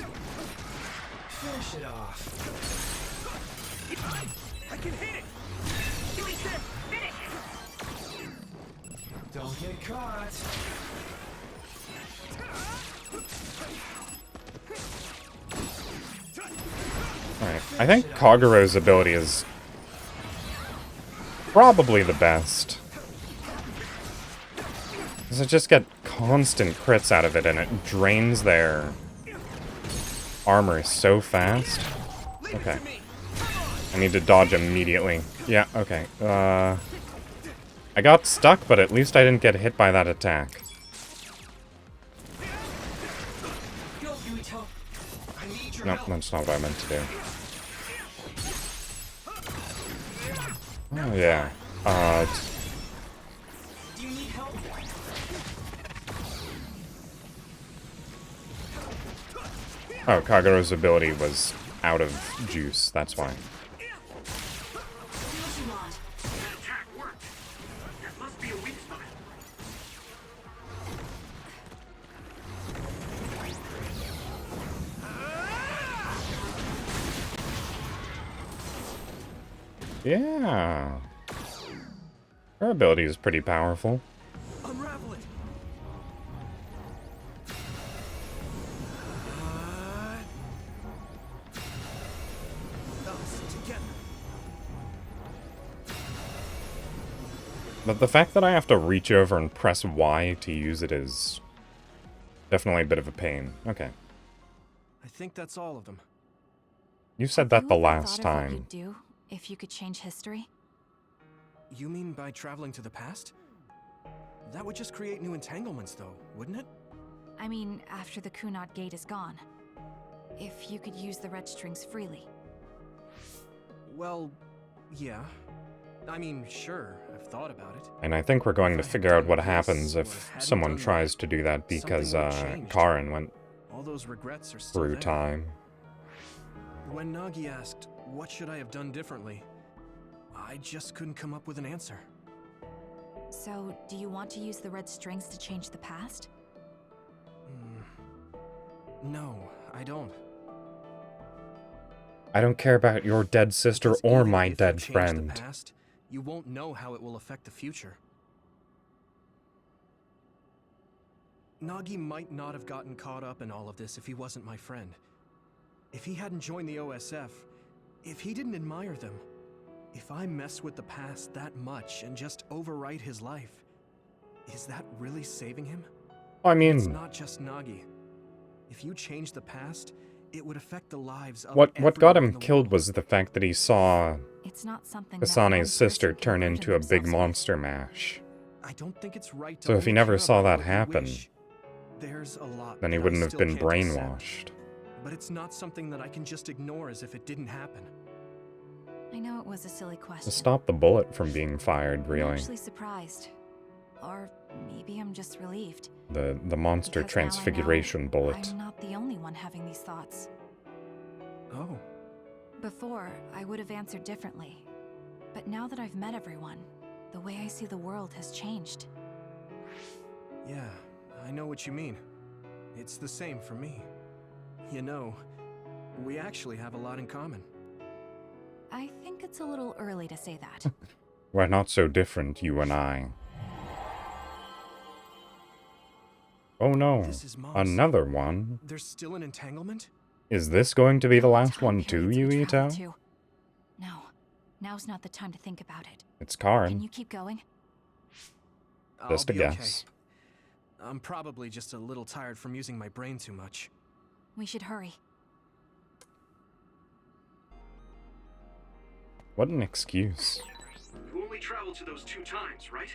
Finish it off. I can hit it! Don't get caught. Alright, I think Kagero's ability is probably the best. Because I just get constant crits out of it, and it drains their armor so fast. Okay. I need to dodge immediately. Yeah, okay. I got stuck, but at least I didn't get hit by that attack. Nope, that's not what I meant to do. Oh, yeah. Oh, Kagero's ability was out of juice, that's why. That attack worked. There must be a weak spot. Yeah. Her ability is pretty powerful. Unravel it. Us together. But the fact that I have to reach over and press Y to use it is definitely a bit of a pain. Okay. I think that's all of them. You said that the last time. What you'd do if you could change history? You mean by traveling to the past? That would just create new entanglements, though, wouldn't it? I mean, after the Kunad Gate is gone. If you could use the red strings freely. Well, yeah. I mean, sure, I've thought about it. And I think we're going to figure out what happens if someone tries to do that because Karin went All those regrets are still through there. time. When Nagi asked, what should I have done differently? I just couldn't come up with an answer. So, do you want to use the red strings to change the past? No, I don't. I don't care about your dead sister Because or even my if you dead change friend. The past, you won't know how it will affect the future. Nagi might not have gotten caught up in all of this if he wasn't my friend. If he hadn't joined the OSF, if he didn't admire them, If I mess with the past that much and just overwrite his life, is that really saving him? I It's mean, not just Nagi. If you change the past, it would affect the lives of what got everyone in him the killed world. was the fact that he saw It's not something that Kasane's one sister person can turn burden into a big themselves with. monster mash. I don't think it's right to So if he only never care saw about that what you happen, wish. There's a lot then he that I wouldn't have still been can't accept, brainwashed. but it's not something that I can just ignore as if it didn't happen. I know it was a silly question. To stop the bullet from being fired, I'm really. actually surprised. Or maybe I'm just relieved. The monster Because now I know transfiguration bullet. I'm not the only one having these thoughts. Oh, Before, I would have answered differently. But now that I've met everyone, the way I see the world has changed. yeah, I know what you mean. It's the same for me. You know, we actually have a lot in common. I think it's a little early to say that. We're not so different, you and I. Oh no, This is Mom's. another one. There's still an entanglement? Is this going to be the last Time one too, periods we traveled Yuito? to. No, now's not the time to think about it. It's Can Karin. you keep going? Just a I'll be guess. Okay. I'm probably just a little tired from using my brain too much. We should hurry. What an excuse. You only traveled to those 2 times, right?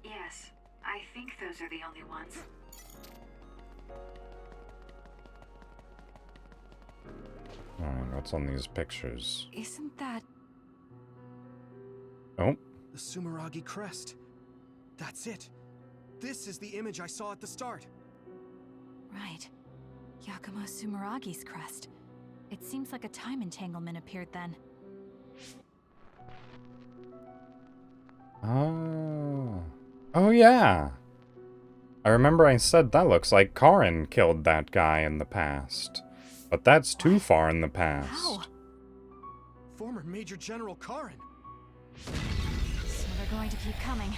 Yes, I think those are the only ones. Alright, what's on these pictures? Isn't that... Oh, The Sumeragi crest. That's it. This is the image I saw at the start. right? Yakumo Sumeragi's crest. It seems like a time entanglement appeared then. oh. Oh yeah. I remember I said that looks like Karin killed that guy in the past. But that's too far in the past. How? Former Major General Karin. So they're going to keep coming.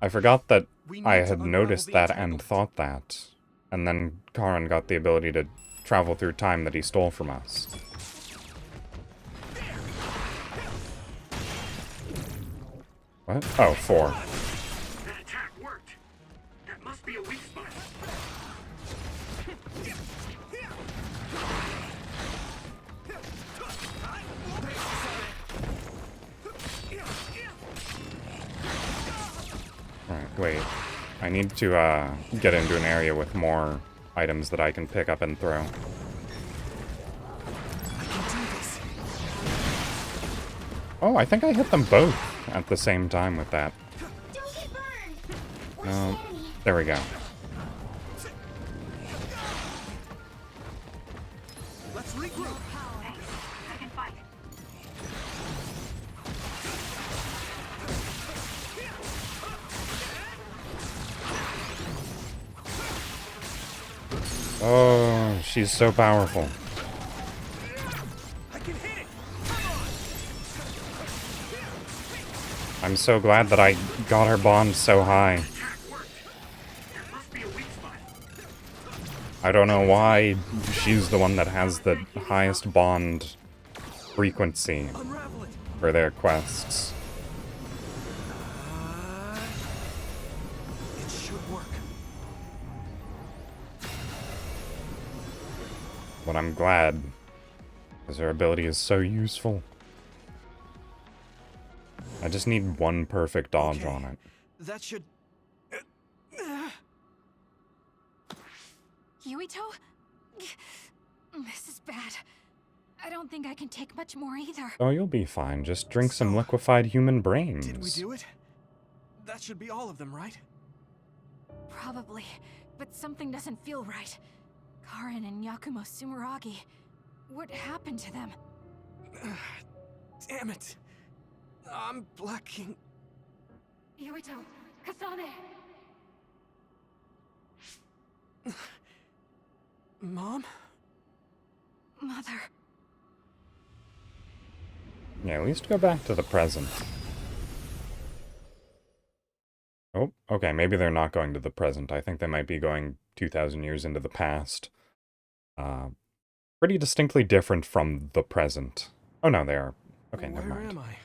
I forgot that We I need to had unravel noticed the that and entanglement. thought that. And then Karin got the ability to travel through time that he stole from us. What? Oh, 4. That attack worked. That must be a weak spot. Alright, wait. I need to, get into an area with more items that I can pick up and throw. I can do this. Oh, I think I hit them both at the same time with that. Don't get burned! Watch No. the enemy. There we go. Let's regroup. Thanks. I can fight. Oh, she's so powerful. I can hit it. I'm so glad that I got her bond so high. Attack worked. That must be a weak spot. I don't know why she's the one that has the highest bond frequency Unravel it. for their quests. It should work. But I'm glad, because her ability is so useful. I just need one perfect dodge Okay. on it. That should. Yuito? This is bad. I don't think I can take much more either. Oh, you'll be fine. Just drink some So, liquefied human brains. Did we do it? That should be all of them, right? Probably, but something doesn't feel right. Karin and Yakumo Sumeragi. What happened to them? Damn it. I'm blacking. Yuito, Kasane! Mom? Mother. Yeah, at least go back to the present. Oh, okay, maybe they're not going to the present. I think they might be going 2,000 years into the past. Pretty distinctly different from the present. Oh no, they are Okay, never Where mind. am I?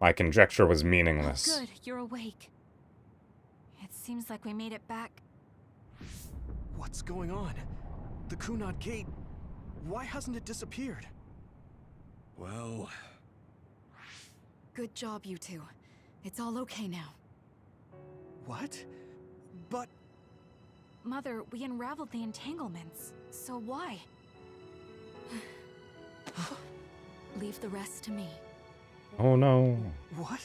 My conjecture was Oh, meaningless. good, you're awake. It seems like we made it back. What's going on? The Kunad Gate. Why hasn't it disappeared? Well, Good job, you two. It's all okay now. What? But Mother, we unraveled the entanglements. So why? Leave the rest to me. Oh no. what?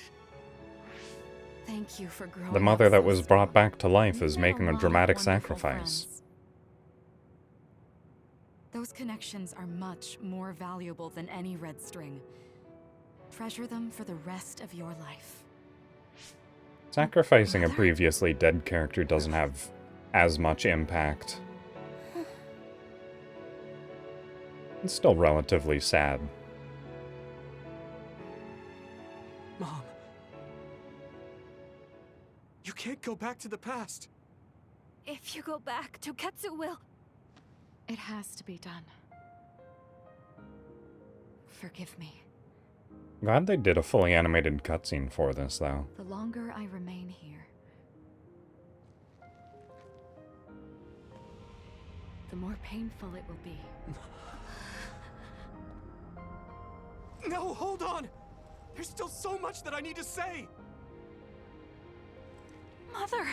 Thank you for growing The mother up that so was brought strong. back to life We've is met making a lot of dramatic wonderful sacrifice. friends. Those connections are much more valuable than any red string. Treasure them for the rest of your life. Sacrificing a Mother? previously dead character doesn't have as much impact. It's still relatively sad. Mom. You can't go back to the past. If you go back, Toketsu will... It has to be done. Forgive me. Glad they did a fully animated cutscene for this, though. The longer I remain here, the more painful it will be. No, hold on! There's still so much that I need to say! Mother!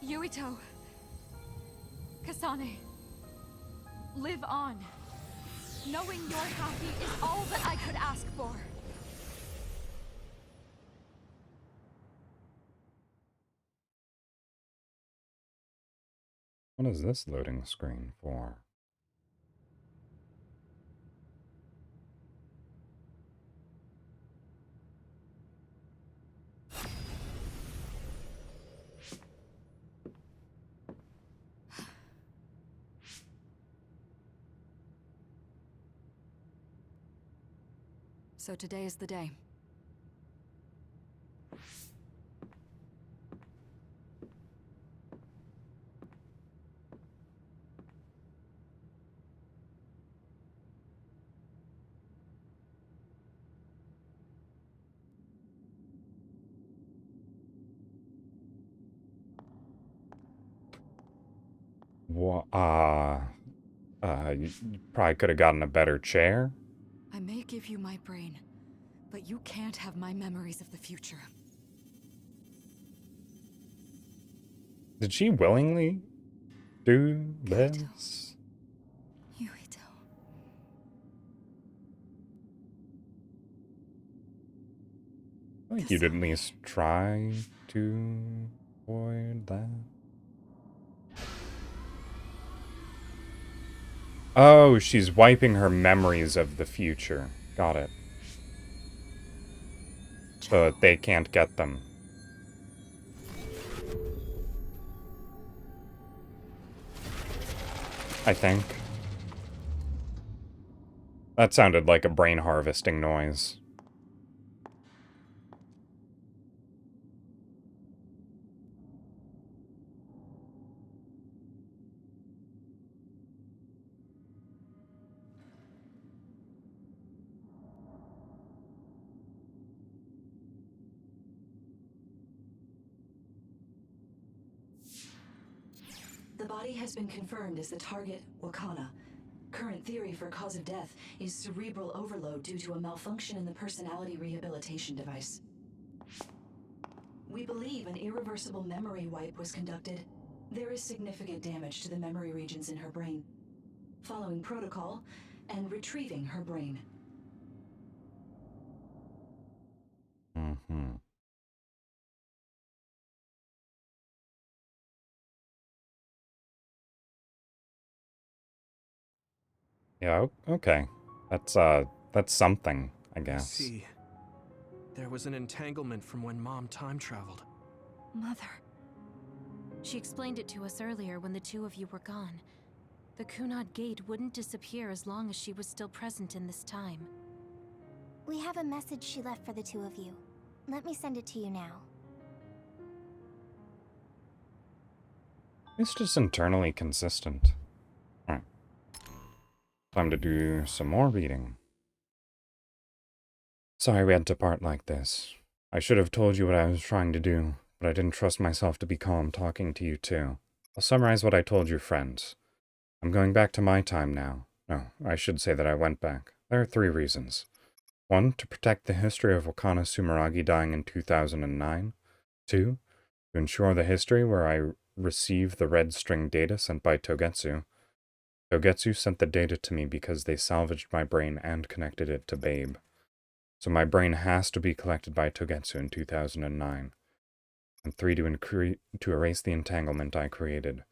Yuito. Kasane. Live on. Knowing you're happy is all that I could ask for. What is this loading screen for? So today is the day. You probably could have gotten a better chair. I may give you my brain, but you can't have my memories of the future. Did she willingly do this? Yuito. I think you'd at least try to avoid that. Oh, she's wiping her memories of the future. Got it. So that they can't get them. I think. That sounded like a brain harvesting noise. The body has been confirmed as the target, Wakana. Current theory for cause of death is cerebral overload due to a malfunction in the personality rehabilitation device. We believe an irreversible memory wipe was conducted. There is significant damage to the memory regions in her brain. Following protocol and retrieving her brain. Mm-hmm. Yeah, okay. That's something, I guess. See, there was an entanglement from when Mom time traveled. Mother. She explained it to us earlier when the two of you were gone. The Kunad Gate wouldn't disappear as long as she was still present in this time. We have a message she left for the two of you. Let me send it to you now. It's just internally consistent. Alright. Time to do some more reading. Sorry we had to part like this. I should have told you what I was trying to do, but I didn't trust myself to be calm talking to you too. I'll summarize what I told your friends. I'm going back to my time now. No, I should say that I went back. There are 3 reasons. 1, to protect the history of Wakana Sumeragi dying in 2009. 2, to ensure the history where I received the red string data sent by Togetsu. Togetsu sent the data to me because they salvaged my brain and connected it to Babe. So my brain has to be collected by Togetsu in 2009. And 3, to erase the entanglement I created.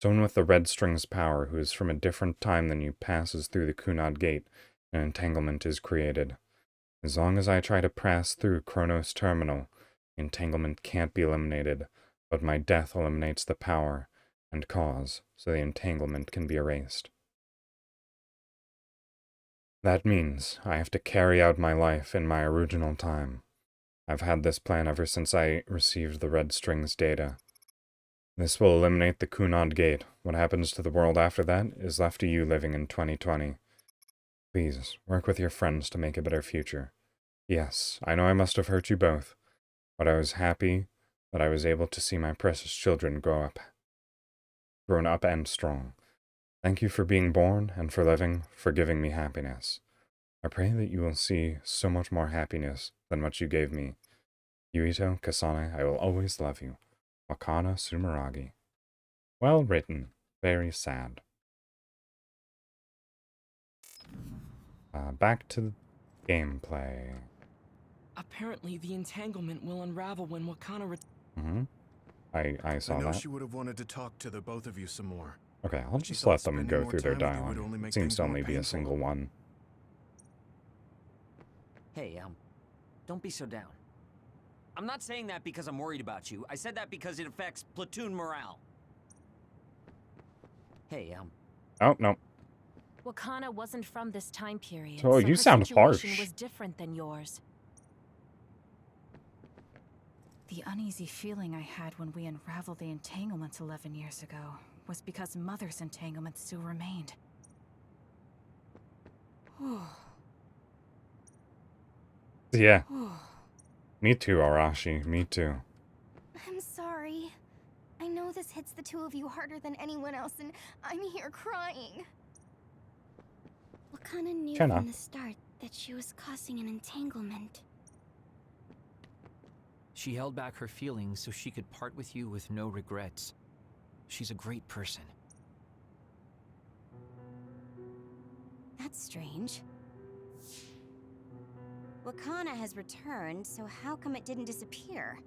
Someone with the red string's power who is from a different time than you passes through the Kunad Gate, an entanglement is created. As long as I try to pass through Chronos Terminal, the entanglement can't be eliminated, but my death eliminates the power and cause, so the entanglement can be erased. That means I have to carry out my life in my original time. I've had this plan ever since I received the red string's data. This will eliminate the Kunad Gate. What happens to the world after that is left to you living in 2020. Please, work with your friends to make a better future. Yes, I know I must have hurt you both, but I was happy that I was able to see my precious children grown up and strong. Thank you for being born and for living, for giving me happiness. I pray that you will see so much more happiness than what you gave me. Yuito, Kasane, I will always love you. Wakana Sumeragi. Well written. Very sad. Back to gameplay. Apparently, the entanglement will unravel when Wakana I saw I know that. she would have wanted to talk to the both of you some more. Okay, I'll She just thought let them spending go more through their time with you would dialogue. only make It seems things to more only be a painful. single one. Hey, don't be so down. I'm not saying that because I'm worried about you. I said that because it affects platoon morale. Hey, Oh, no. Wakana wasn't from this time period, So you her sound situation harsh. was different than yours. The uneasy feeling I had when we unraveled the entanglements 11 years ago was because Mother's entanglement still remained. Yeah. Me too, Arashi. Me too. I'm sorry. I know this hits the 2 of you harder than anyone else, and I'm here crying. Wakana knew from the start that she was causing an entanglement. She held back her feelings so she could part with you with no regrets. She's a great person. That's strange. Wakana has returned, so how come it didn't disappear?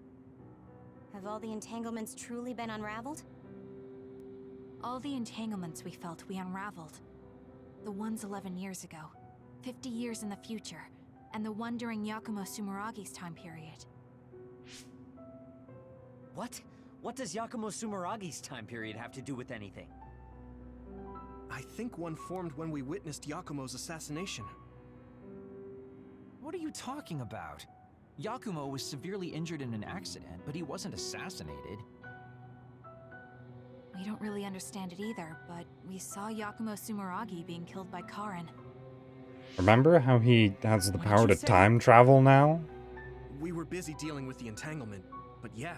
Have all the entanglements truly been unraveled? All the entanglements we felt we unraveled. The ones 11 years ago, 50 years in the future, and the one during Yakumo Sumeragi's time period. What? What does Yakumo Sumeragi's time period have to do with anything? I think one formed when we witnessed Yakumo's assassination. What are you talking about? Yakumo was severely injured in an accident, but he wasn't assassinated. We don't really understand it either, but we saw Yakumo Sumeragi being killed by Karin. Remember how he has the power to time travel now? We were busy dealing with the entanglement, but yeah,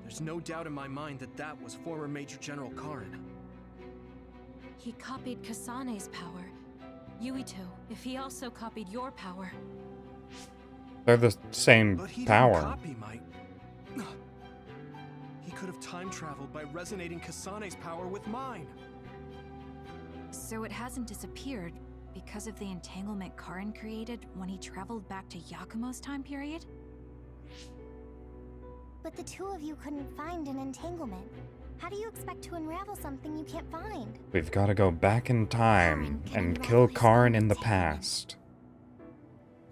there's no doubt in my mind that that was former Major General Karin. He copied Kasane's power. Yuito, if he also copied your power. They're the same But he power. didn't copy my... He could have time traveled by resonating Kasane's power with mine. So it hasn't disappeared because of the entanglement Karin created when he traveled back to Yakumo's time period? But the 2 of you couldn't find an entanglement. How do you expect to unravel something you can't find? We've got to go back in time and kill Karin in the past.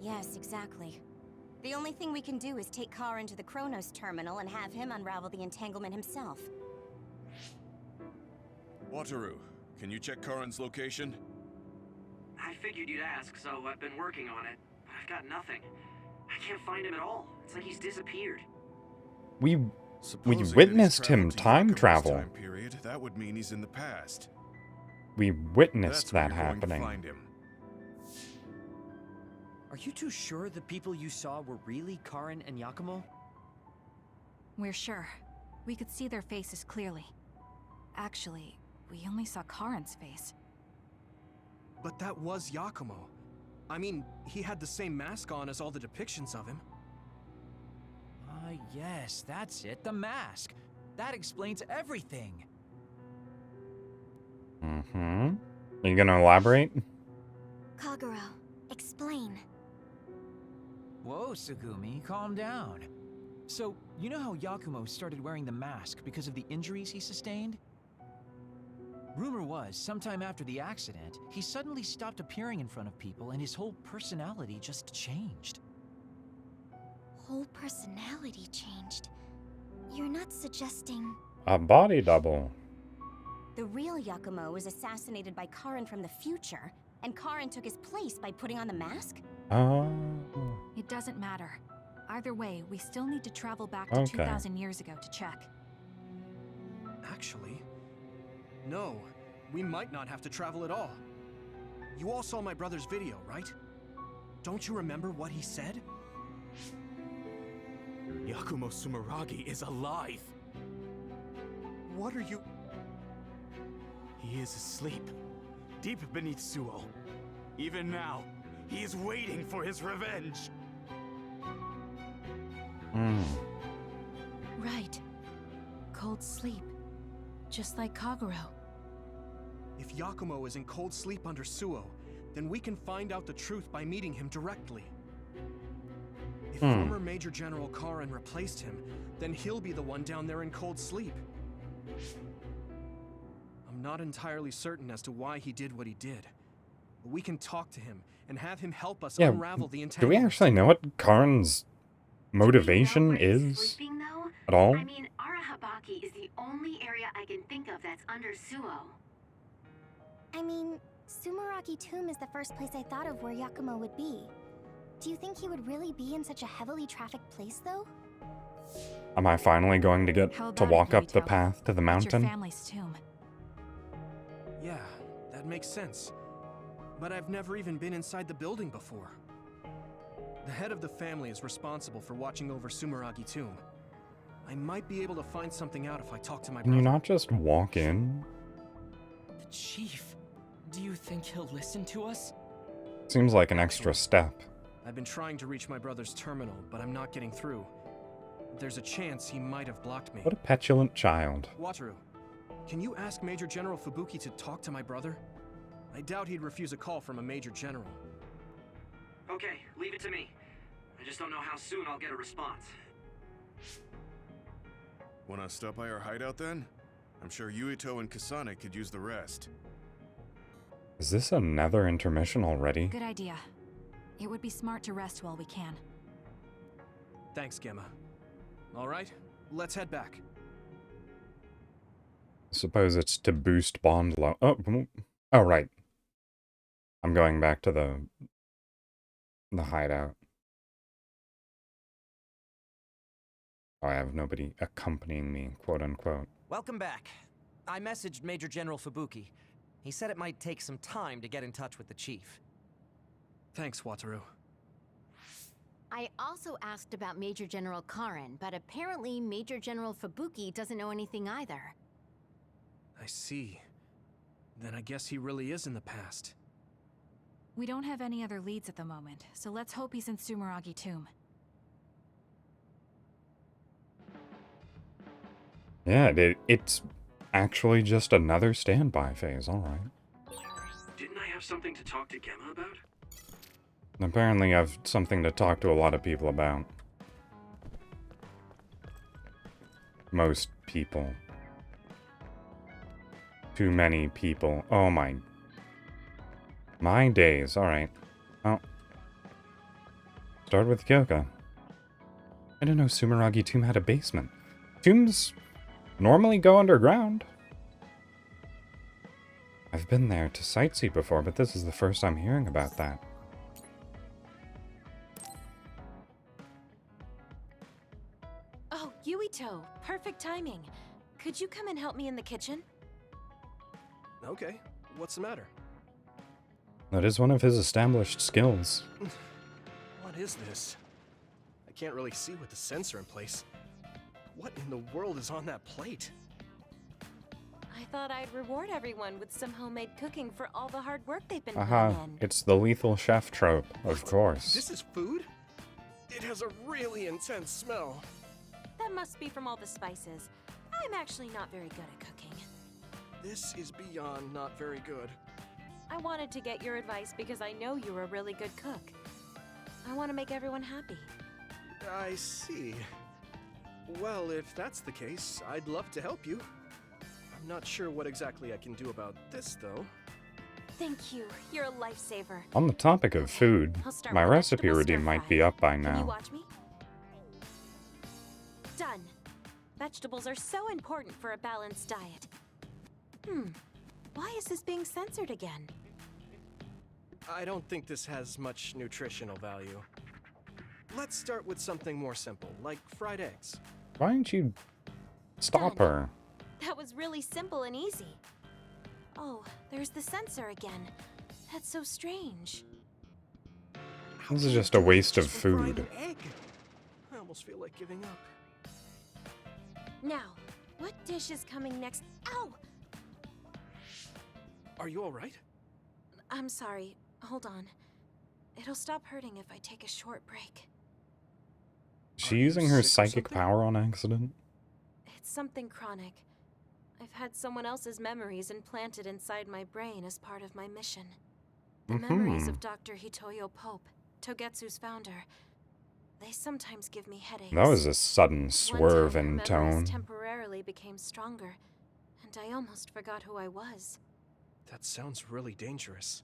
Yes, exactly. The only thing we can do is take Karin to the Chronos terminal and have him unravel the entanglement himself. Wataru, can you check Karin's location? I figured you'd ask, so I've been working on it. But I've got nothing. I can't find him at all. It's like he's disappeared. We We Supposing that he's witnessed traveled him to time Yakumo's travel. time period, that would mean he's in the past. We witnessed That's where that you're going to happening. find him. Are you too sure the people you saw were really Karin and Yakumo? We're sure. We could see their faces clearly. Actually, we only saw Karin's face. But that was Yakumo. I mean, he had the same mask on as all the depictions of him. Yes, that's it, the mask. That explains everything. Mm-hmm. Are you gonna elaborate? Kagero, explain. Whoa, Sugumi, calm down. So, you know how Yakumo started wearing the mask because of the injuries he sustained? Rumor was, sometime after the accident, he suddenly stopped appearing in front of people and his whole personality just changed. Whole personality changed. You're not suggesting... A body double. The real Yakumo was assassinated by Karin from the future, and Karin took his place by putting on the mask? Oh. It doesn't matter. Either way, we still need to travel back to Okay. 2,000 years ago to check. Actually, no. We might not have to travel at all. You all saw my brother's video, right? Don't you remember what he said? Yakumo Sumeragi is alive. What are you... He is asleep, deep beneath Suo. Even now, he is waiting for his revenge. Right. Cold sleep. Just like Kagero. If Yakumo is in cold sleep under Suo, then we can find out the truth by meeting him directly. If former Major General Karin replaced him, then he'll be the one down there in cold sleep. I'm not entirely certain as to why he did what he did. But we can talk to him and have him help us unravel the Do we entanglement. actually know what Karin's motivation is Sleeping, though? at all? I mean, Arahabaki is the only area I can think of that's under Suo. I mean, Sumeragi Tomb is the first place I thought of where Yakumo would be. Do you think he would really be in such a heavily trafficked place, though? Am I finally going to get How to about it, walk up the Yurito? path to the It's your mountain? family's tomb. Yeah, that makes sense. But I've never even been inside the building before. The head of the family is responsible for watching over Sumeragi Tomb. I might be able to find something out if I talk to my Can brother. you not just walk in? The chief. Do you think he'll listen to us? Seems like an extra step. I've been trying to reach my brother's terminal, but I'm not getting through. There's a chance he might have blocked me. What a petulant child. Wataru, can you ask Major General Fubuki to talk to my brother? I doubt he'd refuse a call from a Major General. Okay, leave it to me. I just don't know how soon I'll get a response. Wanna stop by our hideout then? I'm sure Yuito and Kasane could use the rest. Is this another intermission already? Good idea. It would be smart to rest while we can. Thanks, Gemma. All right, let's head back. Suppose it's to boost bond low. Oh, right. I'm going back to the hideout. Oh, I have nobody accompanying me, quote unquote. Welcome back. I messaged Major General Fubuki. He said it might take some time to get in touch with the chief. Thanks, Wataru. I also asked about Major General Karin, but apparently Major General Fubuki doesn't know anything either. I see. Then I guess he really is in the past. We don't have any other leads at the moment, so let's hope he's in Sumeragi Tomb. Yeah, it's actually just another standby phase, alright. Didn't I have something to talk to Gemma about? Apparently I've something to talk to a lot of people about. Most people. Too many people. Oh my... My days, alright. Oh. Start with Kyoka. I didn't know Sumeragi Tomb had a basement. Tombs normally go underground. I've been there to sightsee before, but this is the first I'm hearing about that. Oh, Yuito! perfect timing. Could you come and help me in the kitchen? Okay, what's the matter? That is one of his established skills. What is this? I can't really see with the sensor in place. What in the world is on that plate? I thought I'd reward everyone with some homemade cooking for all the hard work they've been putting Aha, in. it's the lethal chef trope, of course. This is food? It has a really intense smell. That must be from all the spices. I'm actually not very good at cooking. This is beyond not very good. I wanted to get your advice because I know you're a really good cook. I want to make everyone happy. I see. Well, if that's the case, I'd love to help you. I'm not sure what exactly I can do about this, though. Thank you. You're a lifesaver. On the topic of food, I'll start my with recipe vegetable redeem stir-fry. might be up by Can you now. watch me? Done. Vegetables are so important for a balanced diet. Why is this being censored again? I don't think this has much nutritional value. Let's start with something more simple, like fried eggs. Why don't you stop her? That was really simple and easy. Oh, there's the censor again. That's so strange. This is just a waste of Fried food. an egg. I almost feel like giving up. Now, what dish is coming next? Ow! Are you all right? I'm sorry. Hold on. It'll stop hurting if I take a short break. Is she using her sick or psychic something? power on accident? It's something chronic. I've had someone else's memories implanted inside my brain as part of my mission. The memories of Dr. Hitoyo Pope, Togetsu's founder. They sometimes give me headaches. That was a sudden swerve One time, in her tone. memories temporarily became stronger, and I almost forgot who I was. That sounds really dangerous.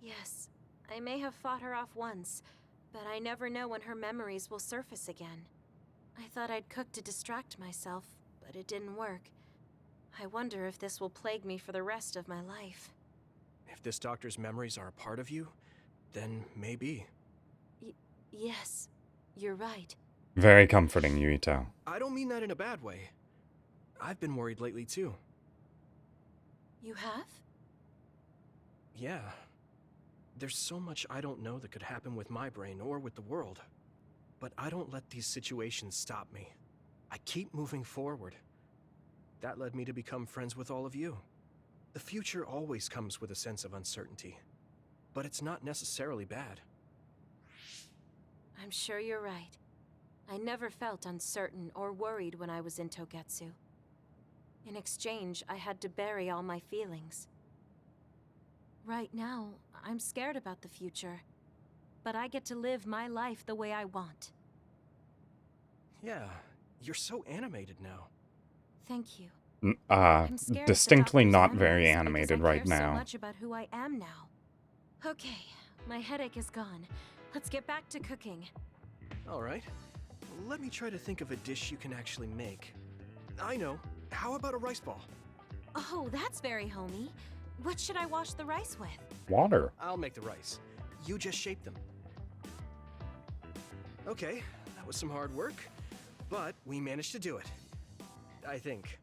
Yes, I may have fought her off once, but I never know when her memories will surface again. I thought I'd cook to distract myself, but it didn't work. I wonder if this will plague me for the rest of my life. If this doctor's memories are a part of you, then maybe. Yes, you're right. Very comforting, Yuito. I don't mean that in a bad way. I've been worried lately, too. You have? Yeah. There's so much I don't know that could happen with my brain or with the world. But I don't let these situations stop me. I keep moving forward. That led me to become friends with all of you. The future always comes with a sense of uncertainty. But it's not necessarily bad. I'm sure you're right. I never felt uncertain or worried when I was in Togetsu. In exchange, I had to bury all my feelings. Right now, I'm scared about the future. But I get to live my life the way I want. Yeah, you're so animated now. Thank you. I'm scared of the Distinctly doctor's not memories very because animated I right care so now. much about who I am now. Okay, my headache is gone. Let's get back to cooking. All right. Let me try to think of a dish you can actually make. I know. How about a rice ball? Oh, that's very homey. What should I wash the rice with? Water. I'll make the rice. You just shape them. Okay, that was some hard work, but we managed to do it. I think.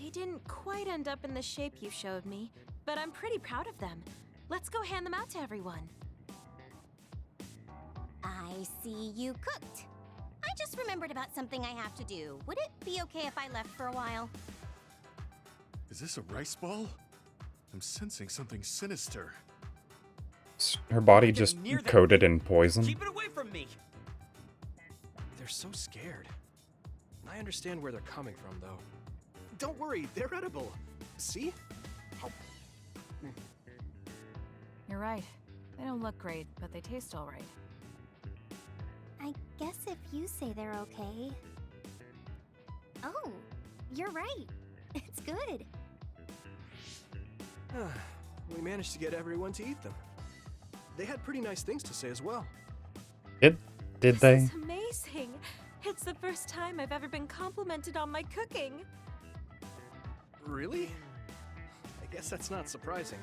They didn't quite end up in the shape you showed me, but I'm pretty proud of them. Let's go hand them out to everyone. I see you cooked. I just remembered about something I have to do. Would it be okay if I left for a while? Is this a rice ball? I'm sensing something sinister. Her body just coated in poison. Keep it away from me! They're so scared. I understand where they're coming from, though. Don't worry, they're edible. See? How... You're right. They don't look great, but they taste all right. I guess if you say they're okay. Oh, you're right. It's good. We managed to get everyone to eat them. They had pretty nice things to say as well. Did This they? is amazing. It's the first time I've ever been complimented on my cooking. Really? I guess that's not surprising.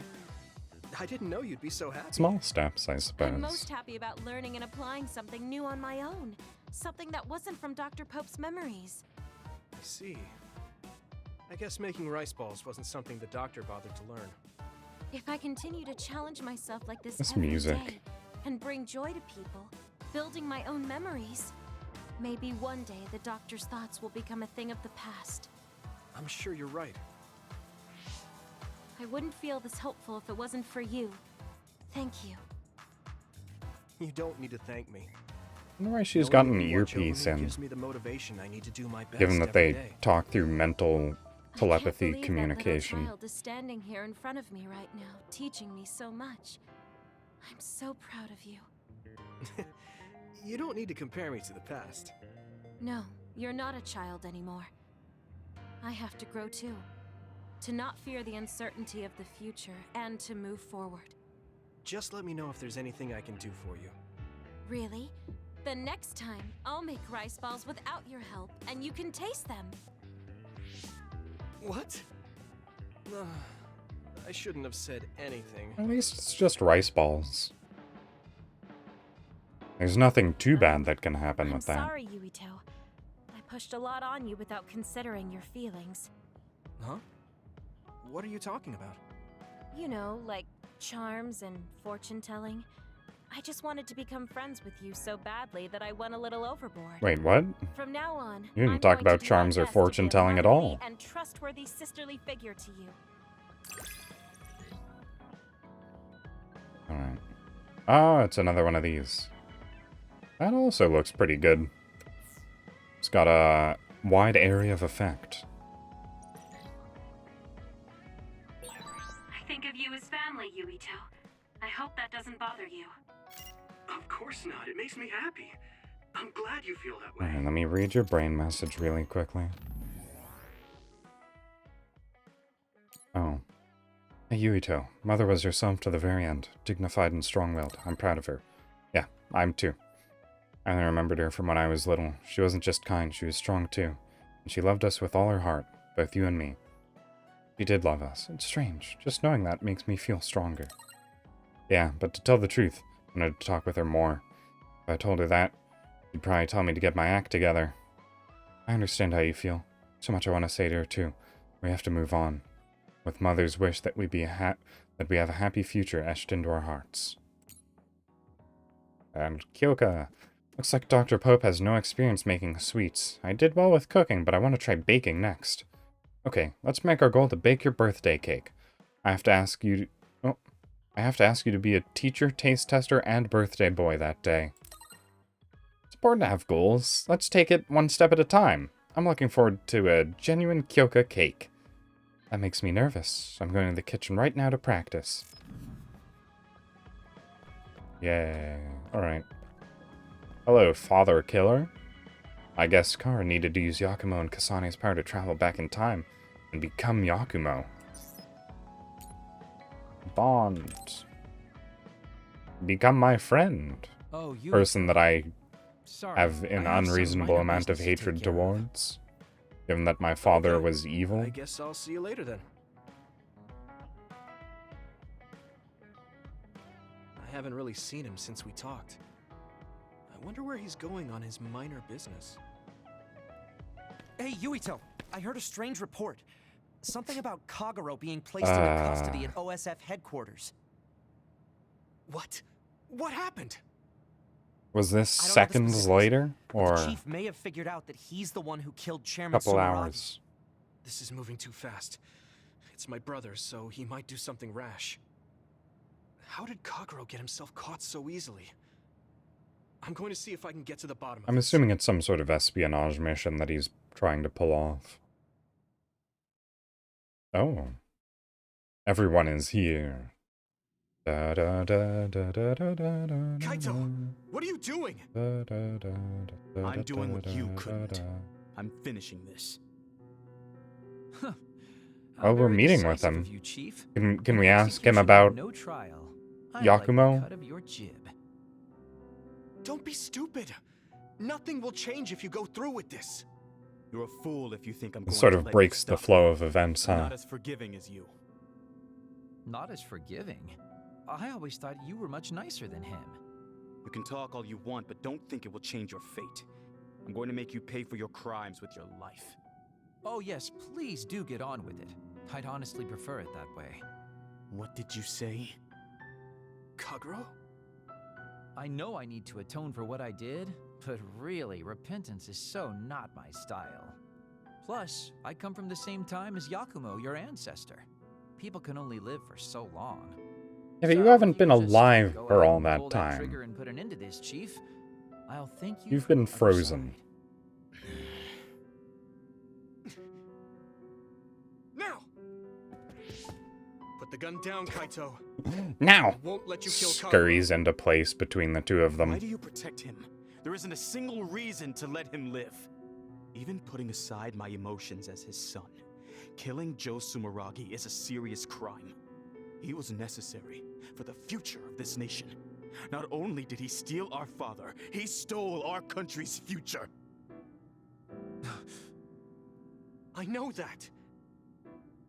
I didn't know you'd be so happy. Small steps, I I'm suppose. most happy about learning and applying something new on my own. Something that wasn't from Dr. Pope's memories. I see. I guess making rice balls wasn't something the doctor bothered to learn. If I continue to challenge myself like this This every music. day and bring joy to people, building my own memories, maybe one day the doctor's thoughts will become a thing of the past. I'm sure you're right. I wouldn't feel this hopeful if it wasn't for you. Thank you. You don't need to thank me. I wonder why she's Knowing got an that you watch over earpiece me in. gives me the motivation I need to do my best Given that every they day. talk through mental telepathy I can't believe communication. That little child is standing here in front of me right now, teaching me so much. I'm so proud of you. You don't need to compare me to the past. No, you're not a child anymore. I have to grow too. To not fear the uncertainty of the future and to move forward. Just let me know if there's anything I can do for you. Really? The next time, I'll make rice balls without your help, and you can taste them. What? I shouldn't have said anything. At least it's just rice balls. There's nothing too bad that can happen I'm with that. sorry, Yuito. I pushed a lot on you without considering your feelings. Huh? What are you talking about? You know, like charms and fortune-telling. I just wanted to become friends with you so badly that I went a little overboard. Wait, what? From now on, You didn't I'm talk going to about do my charms or best to be a fortune-telling at motherly all. and trustworthy sisterly figure to you. Alright. Oh, it's another one of these. That also looks pretty good. It's got a wide area of effect. I think of you as family, Yuito. I hope that doesn't bother you. Of course not. It makes me happy. I'm glad you feel that way. Alright, let me read your brain message really quickly. Oh. Hey, Yuito. Mother was herself to the very end. Dignified and strong-willed. I'm proud of her. Yeah, I'm too. I only remembered her from when I was little. She wasn't just kind, she was strong too. And she loved us with all her heart, both you and me. She did love us. It's strange. Just knowing that makes me feel stronger. Yeah, but to tell the truth, I wanted to talk with her more. If I told her that, she'd probably tell me to get my act together. I understand how you feel. So much I want to say to her too. We have to move on. With Mother's wish that we have a happy future etched into our hearts. And Kyoka. Looks like Dr. Pope has no experience making sweets. I did well with cooking, but I want to try baking next. Okay, let's make our goal to bake your birthday cake. I have to ask you to be a teacher, taste tester, and birthday boy that day. It's important to have goals. Let's take it one step at a time. I'm looking forward to a genuine Kyoka cake. That makes me nervous. I'm going to the kitchen right now to practice. Yeah, alright. Hello, Father Killer. I guess Kara needed to use Yakumo and Kasane's power to travel back in time and become Yakumo. Bond. Become my friend. Oh, you Person that I Sorry, have an I have some unreasonable minor amount of business to take hatred care of. towards. Given that my father Okay. was evil. I guess I'll see you later then. I haven't really seen him since we talked. I wonder where he's going on his minor business. Hey, Yuito, I heard a strange report. Something about Kagero being placed into custody at OSF headquarters. What? What happened? Was this I don't know the seconds specifics, later? but Or the chief may have figured out that he's the one who killed a Chairman couple Sumeragi. hours? This is moving too fast. It's my brother, so he might do something rash. How did Kagero get himself caught so easily? I'm going to see if I can get to the bottom of I'm this. assuming it's some sort of espionage mission that he's trying to pull off. Oh. Everyone is here. Da, da, da, da, da, da, da, da, Kaito, what are you doing? da, da, da, da, I'm doing what you da, couldn't. da. I'm finishing this. Oh, we're Very meeting with decisive him. of you, Chief. Can we ask him Execution about on no trial. I Yakumo? Like the cut of your jib. Don't be stupid. Nothing will change if you go through with this. You're a fool if you think I'm It going sort to of let breaks you the stop flow me. of events, I'm huh? not as forgiving as you. Not as forgiving. I always thought you were much nicer than him. You can talk all you want, but don't think it will change your fate. I'm going to make you pay for your crimes with your life. Oh yes, please do get on with it. I'd honestly prefer it that way. What did you say? Kagero? I know I need to atone for what I did, but really, repentance is so not my style. Plus, I come from the same time as Yakumo, your ancestor. People can only live for so long. Yeah, but you So, haven't if been could just alive go for ahead all and that pull time. trigger and put an end to this, Chief. I'll thank you. You've from been the other frozen. side. Now! Put the gun down, Kaito. Now! I won't let you kill Kagero. Scurries into place between the two of them. Why do you protect him? There isn't a single reason to let him live. Even putting aside my emotions as his son, killing Joe Sumeragi is a serious crime. He was necessary for the future of this nation. Not only did he steal our father, he stole our country's future. I know that.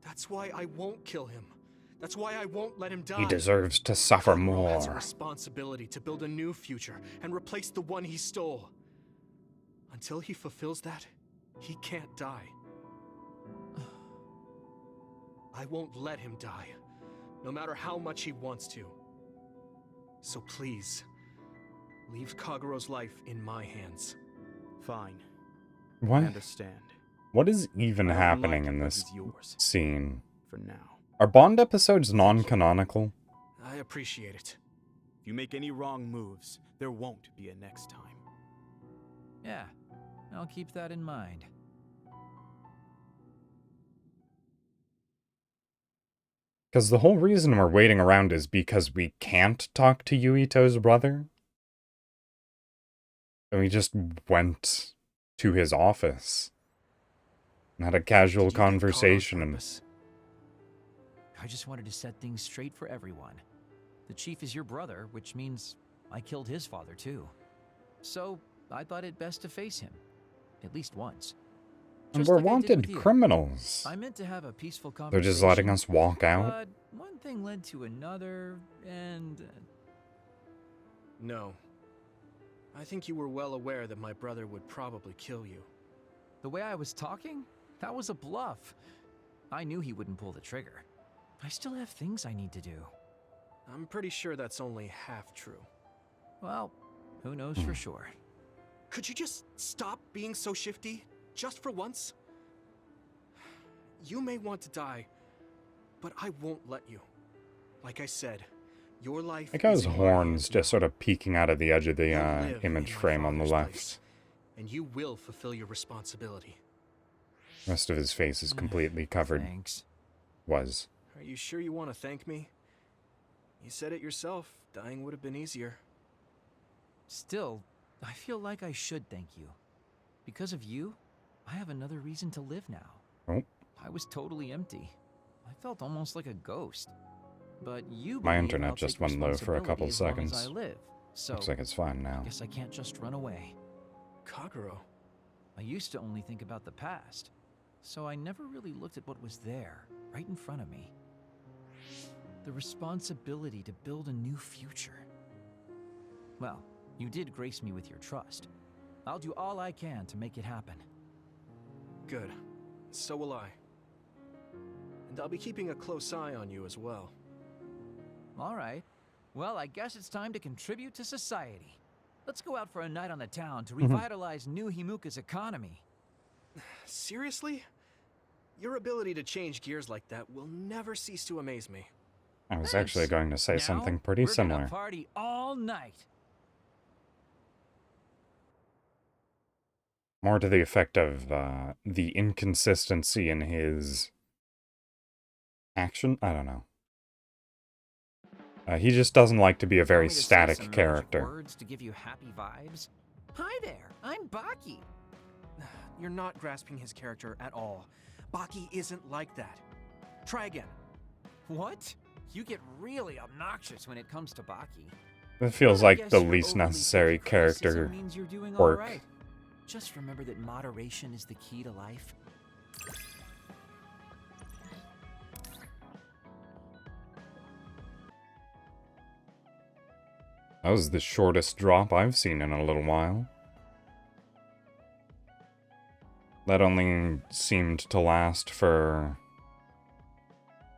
That's why I won't kill him. That's why I won't let him die. He deserves to suffer Kagero has a more. responsibility to build a new future and replace the one he stole. Until he fulfills that, he can't die. I won't let him die, no matter how much he wants to. So please, leave Kagero's life in my hands. Fine. What? I understand. What is even I don't happening like in it, but this he's yours. scene? For now. Are Bond episodes non-canonical? I appreciate it. If you make any wrong moves, there won't be a next time. Yeah, I'll keep that in mind. Because the whole reason we're waiting around is because we can't talk to Yuito's brother. And we just went to his office and had a casual Did you get caught on conversation. And purpose? I just wanted to set things straight for everyone. The chief is your brother, which means I killed his father too. So I thought it best to face him, at least once. And Just we're like I did wanted with you. criminals. I meant to have a peaceful They're conversation. just letting us walk out. But one thing led to another, and No. I think you were well aware that my brother would probably kill you. the way I was talking, that was a bluff. I knew he wouldn't pull the trigger. I still have things I need to do. I'm pretty sure that's only half true. Well, who knows for sure. Could you just stop being so shifty? Just for once? You may want to die, but I won't let you. Like I said, your life Like how his is in my horns hands just sort of peeking out of the edge of the You'll live image in my frame on the father's left. place, and you will fulfill your responsibility. The rest of his face is completely covered. Thanks. Was. Are you sure you want to thank me? You said it yourself. Dying would have been easier. Still, I feel like I should thank you. Because of you, I have another reason to live now. Oh. I was totally empty. I felt almost like a ghost. But you My believe internet I'll just take went low for a couple responsibility as long as seconds. I live. So Looks like it's fine now. I guess I can't just run away. Kagero. I used to only think about the past, so I never really looked at what was there, right in front of me. The responsibility to build a new future. Well, you did grace me with your trust. I'll do all I can to make it happen. Good. So will I. And I'll be keeping a close eye on you as well. All right. Well, I guess it's time to contribute to society. Let's go out for a night on the town to revitalize New Himuka's economy. Seriously? Your ability to change gears like that will never cease to amaze me. I was Thanks. actually going to say Now, something pretty we're gonna similar. party all night. More to the effect of the inconsistency in his action? I don't know. He just doesn't like to be a very Want me to say static some magic character. Words to give you happy vibes. Hi there, I'm Baki. You're not grasping his character at all. Baki isn't like that. Try again. What? You get really obnoxious when it comes to Baki. It feels I like guess the your least overly necessary picky criticism character means you're doing quirk. all right. Just remember that moderation is the key to life. That was the shortest drop I've seen in a little while. That only seemed to last for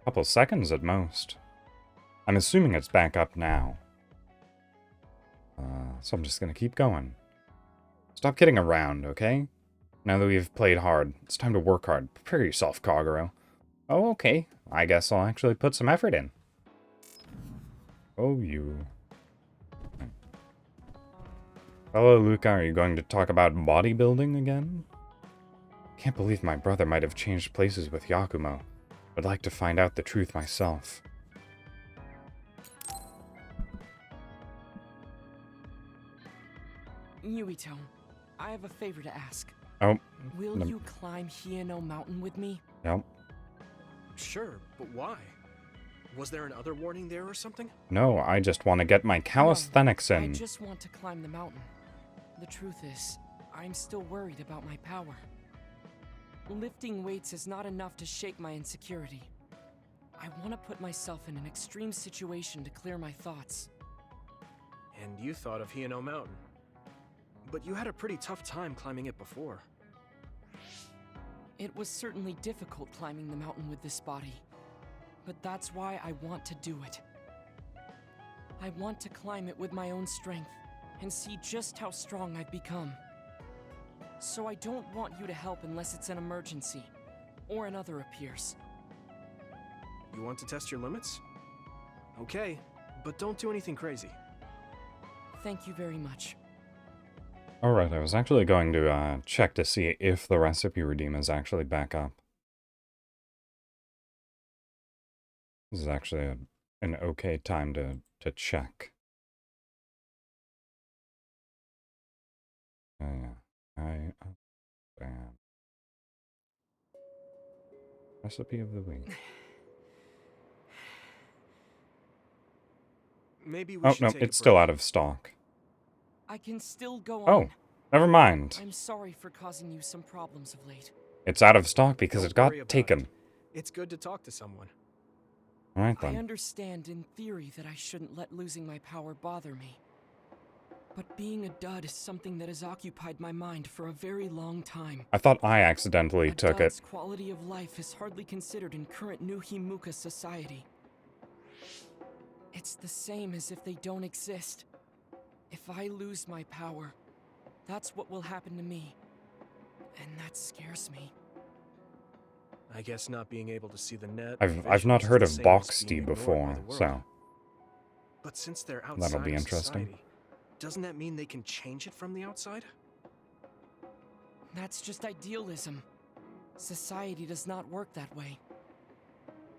a couple seconds at most. I'm assuming it's back up now. So I'm just gonna keep going. Stop kidding around, okay? Now that we've played hard, it's time to work hard. Prepare yourself, Kagero. Oh, okay. I guess I'll actually put some effort in. Oh, you. Hello, Luca. Are you going to talk about bodybuilding again? Can't believe my brother might have changed places with Yakumo. I'd like to find out the truth myself. Yuito, I have a favor to ask. Oh. Will you climb Hieno Mountain with me? Yep. Sure, but why? Was there another warning there or something? No, I just want to get my calisthenics No, in. I just want to climb the mountain. The truth is, I'm still worried about my power. Lifting weights is not enough to shake my insecurity. I want to put myself in an extreme situation to clear my thoughts. And you thought of Hieno Mountain. But you had a pretty tough time climbing it before. It was certainly difficult climbing the mountain with this body. But that's why I want to do it. I want to climb it with my own strength and see just how strong I've become. So I don't want you to help unless it's an emergency, or another appears. You want to test your limits? Okay, but don't do anything crazy. Thank you very much. Alright, I was actually going to check to see if the recipe redeem is actually back up. This is actually an okay time to check. Oh yeah, I understand. Recipe of the week. Maybe we Oh, should no, take a it's still break. out of stock. I can still go Oh, on. never mind. I'm sorry for causing you some problems of late. It's out of stock because Don't it got worry about taken. it. It's good to talk to someone. Alright I then. understand in theory that I shouldn't let losing my power bother me. But being a dud is something that has occupied my mind for a very long time. I thought I accidentally took it. Dud's quality of life is hardly considered in current New Himuka society. It's the same as if they don't exist. If I lose my power, that's what will happen to me. And that scares me. I guess not being able to see the net. I've not heard of Boxty before, so But since they're outside that'll be of interesting. society, doesn't that mean they can change it from the outside? That's just idealism. Society does not work that way.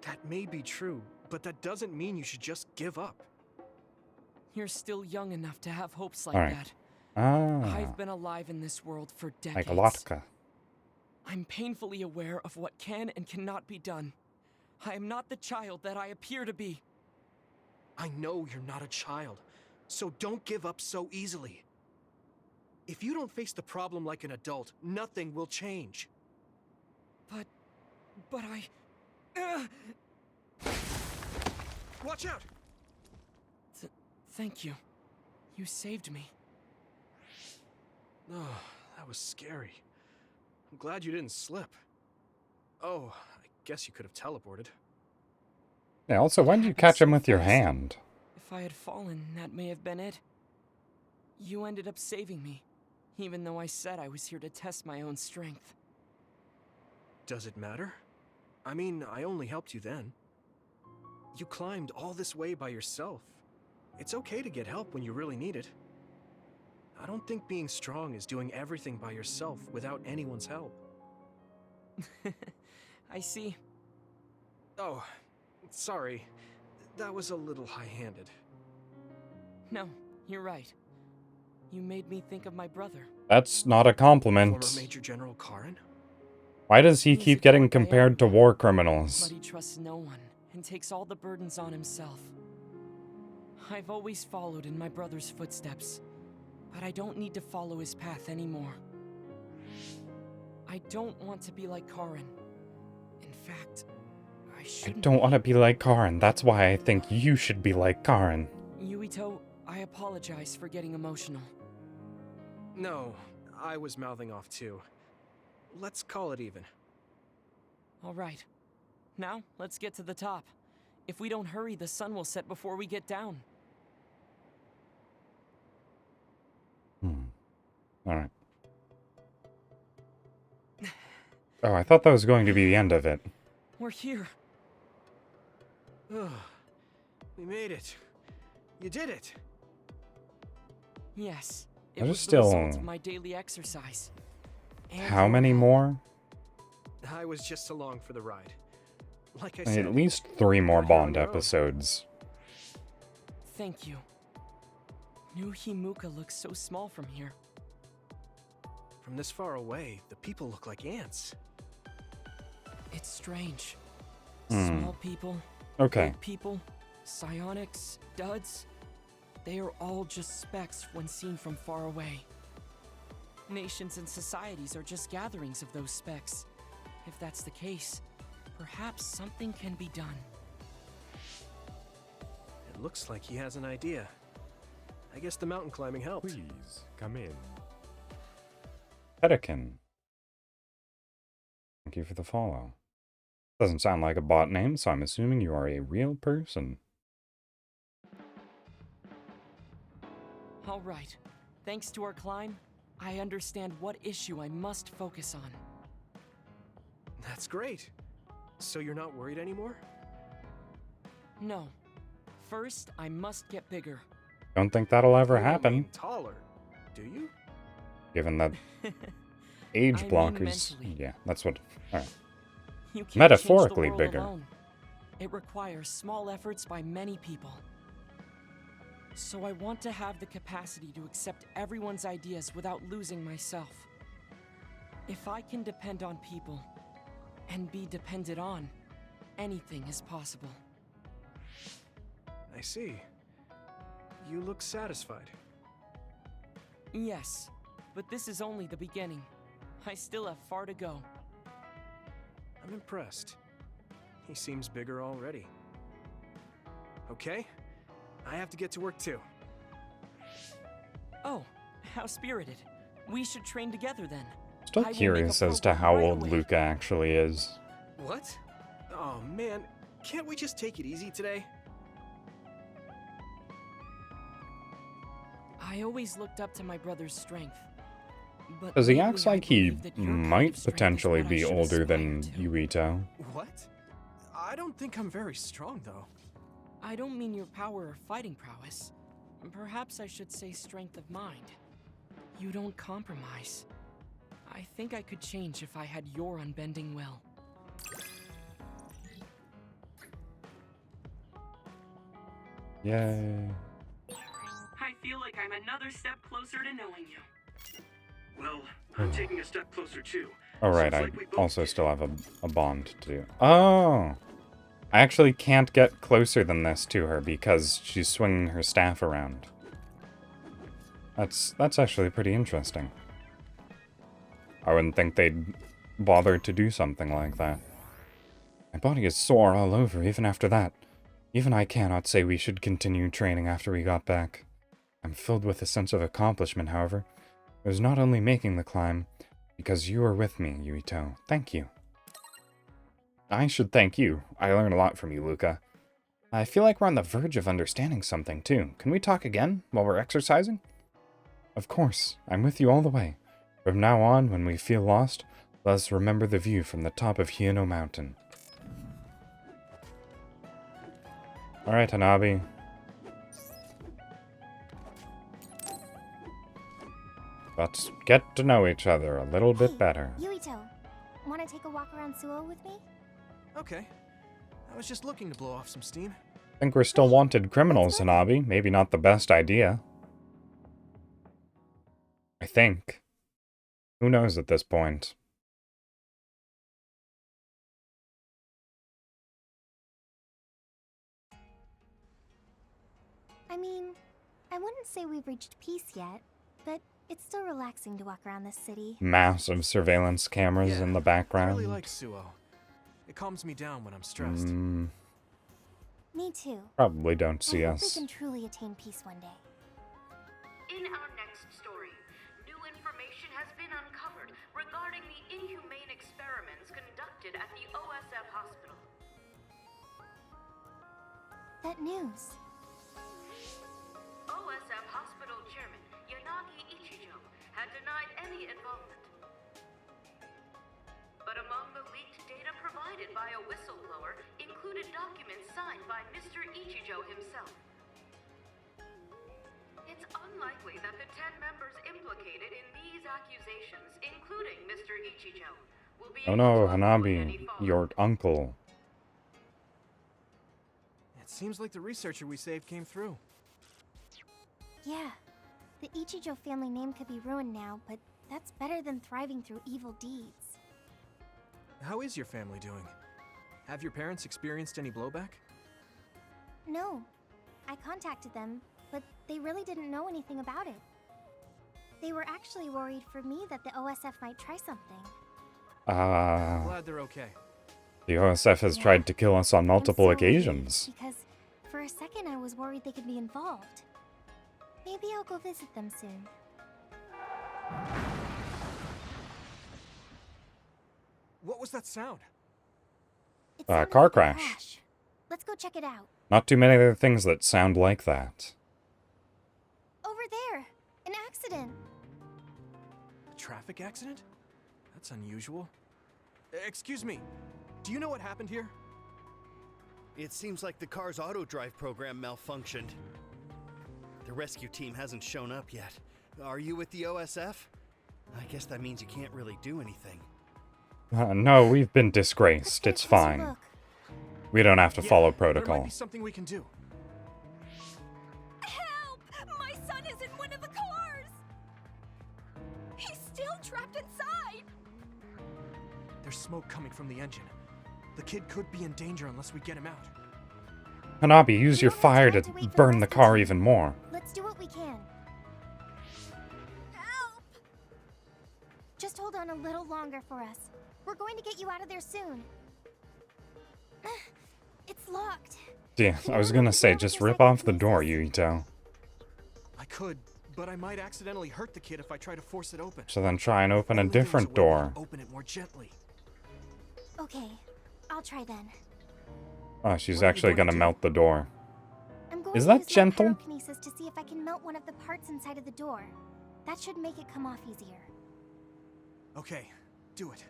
That may be true, but that doesn't mean you should just give up. You're still young enough to have hopes like Alright. that. Ah. I've been alive in this world for decades. Like a Latka. I'm painfully aware of what can and cannot be done. I am not the child that I appear to be. I know you're not a child, so don't give up so easily. If you don't face the problem like an adult, nothing will change. But I... Watch out! Thank you. You saved me. Oh, that was scary. I'm glad you didn't slip. Oh, I guess you could have teleported. Yeah, also, when did you catch him with your hand? If I had fallen, that may have been it. You ended up saving me, even though I said I was here to test my own strength. Does it matter? I mean, I only helped you then. You climbed all this way by yourself. It's okay to get help when you really need it. I don't think being strong is doing everything by yourself without anyone's help. I see. Oh, sorry. That was a little high-handed. No, you're right. You made me think of my brother. That's not a compliment. Former Major General Karen? Why does he keep getting compared to war criminals? But he trusts no one and takes all the burdens on himself. I've always followed in my brother's footsteps, but I don't need to follow his path anymore. I don't want to be like Karen. In fact, I I shouldn't. don't want to be like Karen. That's why I think you should be like Karen. Yuito, I apologize for getting emotional. No, I was mouthing off too. let's call it even. All right. Now, let's get to the top. If we don't hurry, the sun will set before we get down. Alright. Oh, I thought that was going to be the end of it. We're here. Oh, we made it. You did it. Yes. It There's was the still... result of my daily exercise. And How many more? I was just along for the ride. Like I I mean, said, at least 3 more you're on Bond your own. episodes. Thank you. New Himuka looks so small from here. From this far away, the people look like ants. It's strange. Hmm. Small people, Okay. big people, psionics, duds. They are all just specks when seen from far away. Nations and societies are just gatherings of those specks. If that's the case, perhaps something can be done. It looks like he has an idea. I guess the mountain climbing helped. Please, come in. Pedikin. Thank you for the follow. Doesn't sound like a bot name, so I'm assuming you are a real person. All right. Thanks to our climb, I understand what issue I must focus on. That's great. So you're not worried anymore? No. First, I must get bigger. Don't think that'll ever You won't happen, mean taller, do you? given that age I mean blockers... mentally. Yeah, that's what... Alright. You can't Metaphorically change the world bigger. alone. It requires small efforts by many people. So I want to have the capacity to accept everyone's ideas without losing myself. If I can depend on people, and be depended on, anything is possible. I see. You look satisfied. Yes, but this is only the beginning. I still have far to go. I'm impressed. He seems bigger already. Okay, I have to get to work too. Oh, how spirited. We should train together then. Still I will make a curious as to program how right old away. Luca actually is. What? Oh man, can't we just take it easy today? I always looked up to my brother's strength. But Because he lately acts I like he believe that your kind might of strength is potentially what I be should older aspire than to. Yuito. What? I don't think I'm very strong though. I don't mean your power or fighting prowess. Perhaps I should say strength of mind. You don't compromise. I think I could change if I had your unbending will. Yay. I feel like I'm another step closer to knowing you. Well, I'm taking a step closer too. Alright, Seems I like we both also did. still have a bond to do. Oh! I actually can't get closer than this to her because she's swinging her staff around. That's actually pretty interesting. I wouldn't think they'd bother to do something like that. My body is sore all over even after that. Even I cannot say we should continue training after we got back. I'm filled with a sense of accomplishment, however. It was not only making the climb, because you were with me, Yuito. Thank you. I should thank you. I learned a lot from you, Luca. I feel like we're on the verge of understanding something, too. Can we talk again while we're exercising? Of course. I'm with you all the way. From now on, when we feel lost, let us remember the view from the top of Hieno Mountain. Alright, Hanabi. Let's get to know each other a little bit better. Yuito, want to take a walk around Suo with me? Okay. I was just looking to blow off some steam. Think we're still wanted criminals, Hanabi. Maybe not the best idea. I think. Who knows at this point? I mean, I wouldn't say we've reached peace yet, but it's still relaxing to walk around this city. Massive surveillance cameras in the background. I really like Suo. It calms me down when I'm stressed. Mm, Me too. probably don't see I hope us. we can truly attain peace one day. In our next story, new information has been uncovered regarding the inhumane experiments conducted at the OSF hospital. That news. OSF hospital chairman Yanagi Ichijo had denied any involvement. But among the leaked data provided by a whistleblower included documents signed by Mr. Ichijo himself. It's unlikely that the 10 members implicated in these accusations, including Mr. Ichijo, will be Oh no, Hanabi, your uncle. It seems like the researcher we saved came through. Yeah. The Ichijo family name could be ruined now, but that's better than thriving through evil deeds. How is your family doing? Have your parents experienced any blowback? No. I contacted them, but they really didn't know anything about it. They were actually worried for me that the OSF might try something. Glad they're okay. The OSF has tried to kill us on multiple occasions. Because for a second I was worried they could be involved. Maybe I'll go visit them soon. What was that sound? Car crash. Let's go check it out. Not too many other things that sound like that. Over there! An accident! A traffic accident? That's unusual. Excuse me, do you know what happened here? It seems like the car's auto-drive program malfunctioned. The rescue team hasn't shown up yet. Are you with the OSF? I guess that means you can't really do anything. No, we've been disgraced. It's fine. We don't have to follow There protocol. might be something we can do. Help! My son is in one of the cars! He's still trapped inside! There's smoke coming from the engine. The kid could be in danger unless we get him out. Hanabi, use your fire to burn the car even more. Let's do what we can. Help! Just hold on a little longer for us. We're going to get you out of there soon. It's locked. Yeah, I was gonna say, just rip off the door, Yuito. I could, but I might accidentally hurt the kid if I try to force it open. So then try and open a different door. Open it more gently. Okay, I'll try then. Oh, she's actually gonna melt the door. I'm going Is to that use my gentle? pyrokinesis to see if I can melt one of the parts inside of the door. That should make it come off easier. Okay, do it.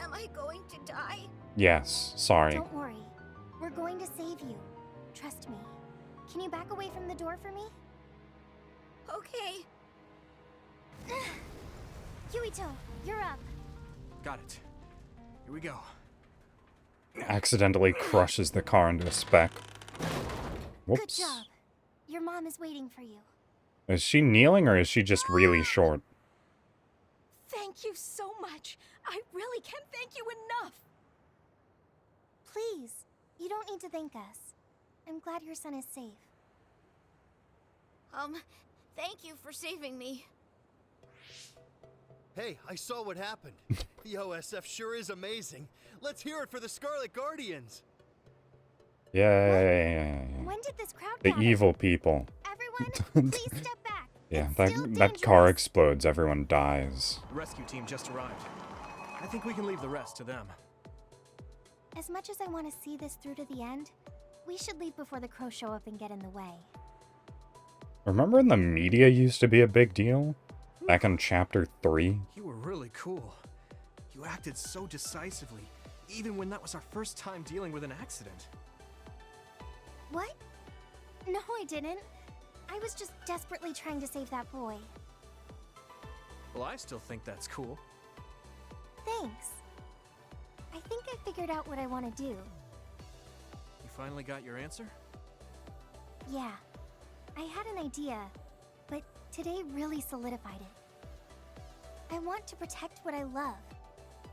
Am I going to die? Yes, sorry. Don't worry. We're going to save you. Trust me. Can you back away from the door for me? Okay. Yuito, you're up. Got it. Here we go. Accidentally crushes the car into a speck. Good Whoops. job. Your mom is waiting for you. Is she kneeling or is she just really short? Thank you so much. I really can't thank you enough. Please, you don't need to thank us. I'm glad your son is safe. Thank you for saving me. Hey, I saw what happened. The OSF sure is amazing. Let's hear it for the Scarlet Guardians. Yay. When did this crowd The gather? evil people. Everyone, please step back. Yeah, that car explodes, everyone dies. The rescue team just arrived. I think we can leave the rest to them. As much as I want to see this through to the end, we should leave before the crows show up and get in the way. Remember when the media used to be a big deal? Back in chapter 3? You were really cool. You acted so decisively, even when that was our first time dealing with an accident. What? No, I didn't. I was just desperately trying to save that boy. Well, I still think that's cool. Thanks. I think I figured out what I want to do. You finally got your answer? Yeah. I had an idea, but today really solidified it. I want to protect what I love,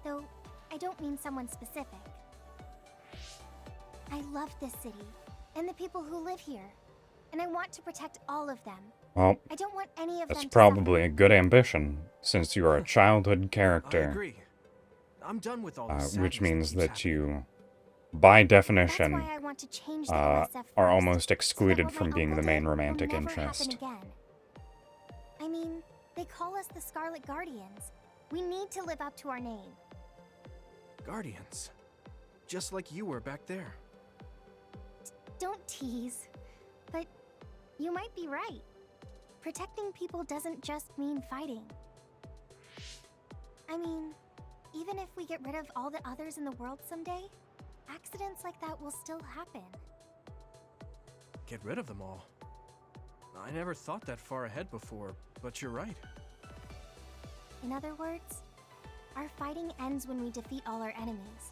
though I don't mean someone specific. I love this city, and the people who live here, and I want to protect all of them. Well, I don't want any of that's them to probably a good ambition, since you are a childhood character. I agree. I'm done with all this Which sadness means keeps that you, by definition, That's why I want to change the OSF are first, almost so that excluded what my from being uncle the main did will romantic never happen interest. again. I mean, They call us the Scarlet Guardians. We need to live up to our name. Guardians. Just like you were back there. Don't tease. But you might be right. Protecting people doesn't just mean fighting. I mean, even if we get rid of all the others in the world someday, accidents like that will still happen. Get rid of them all. I never thought that far ahead before, but you're right. In other words, our fighting ends when we defeat all our enemies.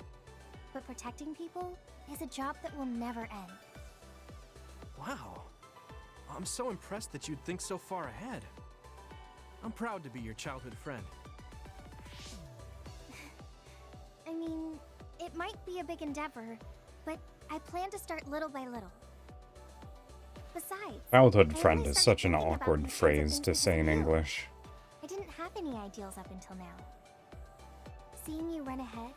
But protecting people is a job that will never end. Wow. I'm so impressed that you'd think so far ahead. I'm proud to be your childhood friend. I mean, it might be a big endeavor, but I plan to start little by little. Besides, Childhood I friend only is started such an thinking about awkward these kinds of phrase things to because say of in you. English. I didn't have any ideals up until now. Seeing you run ahead,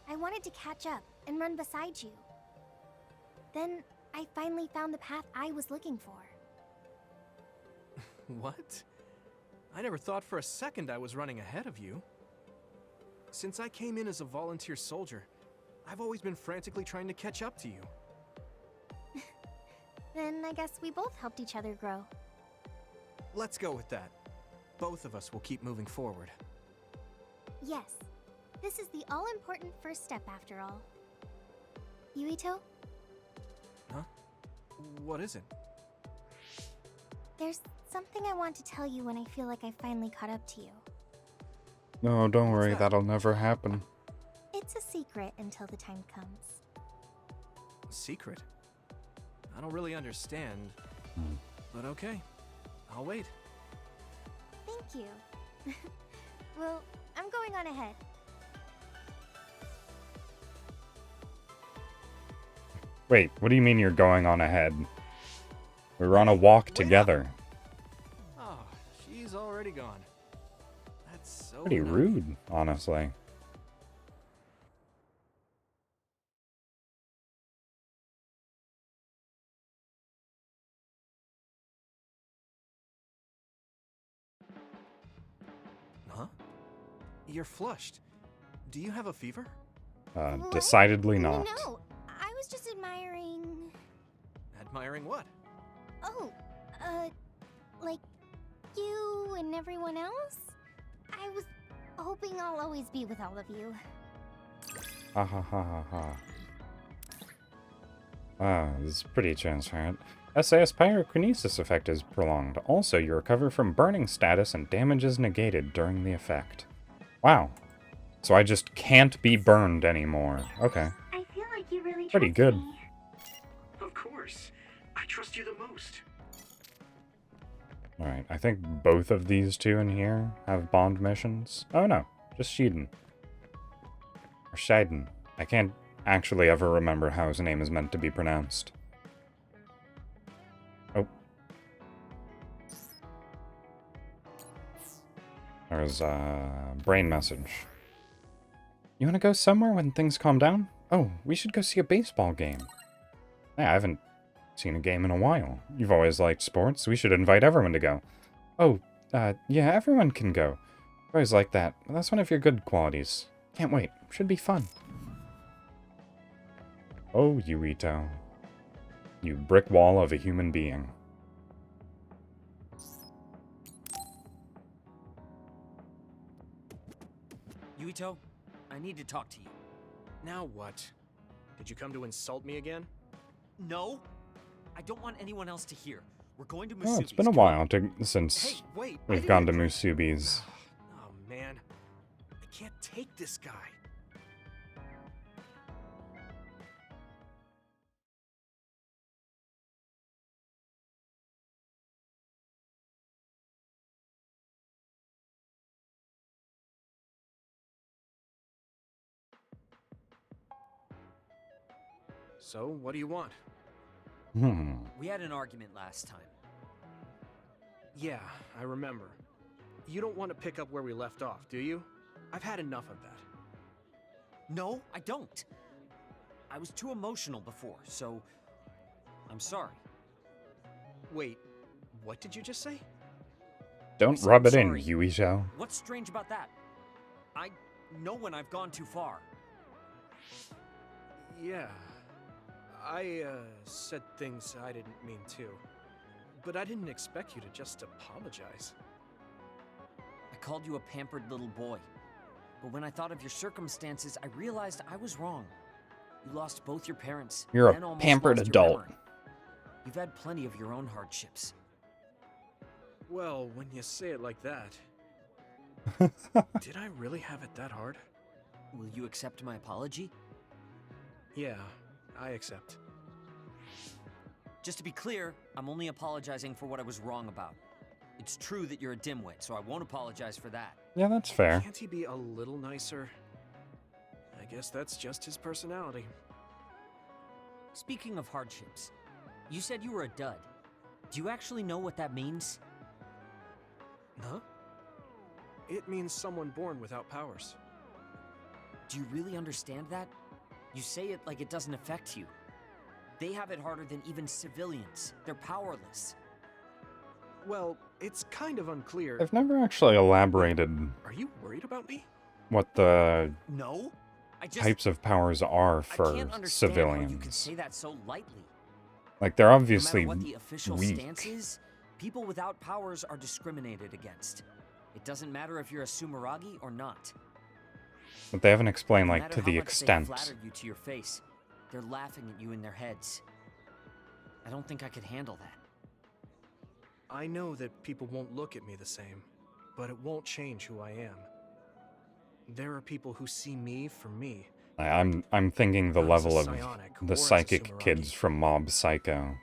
I wanted to catch up and run beside you. Then I finally found the path I was looking for. What? I never thought for a second I was running ahead of you. Since I came in as a volunteer soldier, I've always been frantically trying to catch up to you. Then I guess we both helped each other grow. Let's go with that. Both of us will keep moving forward. Yes, this is the all-important first step after all. Yuito, Huh? What is it? there's something I want to tell you when I feel like I finally caught up to you. No, don't worry, that'll never happen. It's a secret until the time comes. Secret? I don't really understand. But okay. I'll wait. Thank you. Well, I'm going on ahead. Wait, what do you mean you're going on ahead? We were on a walk together. Oh, she's already gone. That's so Pretty nice. rude, honestly. Huh? You're flushed. Do you have a fever? Decidedly not. No, I was just admiring... Admiring what? Oh, like you and everyone else? I was hoping I'll always be with all of you. Ha ha ha ha ha. Ah, this is pretty transparent. SAS pyrokinesis effect is prolonged. Also, you recover from burning status and damage is negated during the effect. Wow. So I just can't be burned anymore. Okay. I feel like you really Pretty trust good. me. Of course. I trust you the most. Alright, I think both of these two in here have bond missions. Oh no, just Shiden. Or Shiden. I can't actually ever remember how his name is meant to be pronounced. Oh. There's a brain message. You wanna go somewhere when things calm down? Oh, we should go see a baseball game. Yeah, I haven't seen a game in a while. You've always liked sports. We should invite everyone to go. Oh, yeah, everyone can go. I've always liked that. That's one of your good qualities. Can't wait. Should be fun. Oh, Yuito. You brick wall of a human being. Yuito, I need to talk to you. Now what? Did you come to insult me again? No, I don't want anyone else to hear. We're going to Musubi's. Oh, it's been a while since Hey, wait, we've gone to Musubi's. Oh man, I can't take this guy. So, what do you want? We had an argument last time. Yeah, I remember. You don't want to pick up where we left off, do you? I've had enough of that. No, I don't. I was too emotional before, so I'm sorry. Wait, what did you just say? Don't said rub it sorry. in, Yuito. What's strange about that? I know when I've gone too far. Yeah. I, said things I didn't mean to. But I didn't expect you to just apologize. I called you a pampered little boy. But when I thought of your circumstances, I realized I was wrong. You lost both your parents. You're then a almost pampered lost your adult. memory. You've had plenty of your own hardships. Well, when you say it like that... Did I really have it that hard? Will you accept my apology? Yeah, I accept. Just to be clear, I'm only apologizing for what I was wrong about. It's true that you're a dimwit, so I won't apologize for that. Yeah, that's fair. Can't he be a little nicer? I guess that's just his personality. Speaking of hardships, you said you were a dud. Do you actually know what that means? Huh? It means someone born without powers. Do you really understand that? You say it like it doesn't affect you. They have it harder than even civilians. They're powerless. Well, it's kind of unclear. I've never actually elaborated Are you worried about me? what the No? types of powers are I for can't understand how you can civilians. say that so lightly. Like, they're obviously No matter what the official weak. stance is, people without powers are discriminated against. It doesn't matter if you're a Sumeragi or not. But they haven't explained, No like, matter to how the much extent. they flatter you to your face, they're laughing at you in their heads. I don't think I could handle that. I know that people won't look at me the same, but it won't change who I am. There are people who see me for me. I'm thinking the Not as a level of psionic or the as a psychic Sumeragi. kids from Mob Psycho,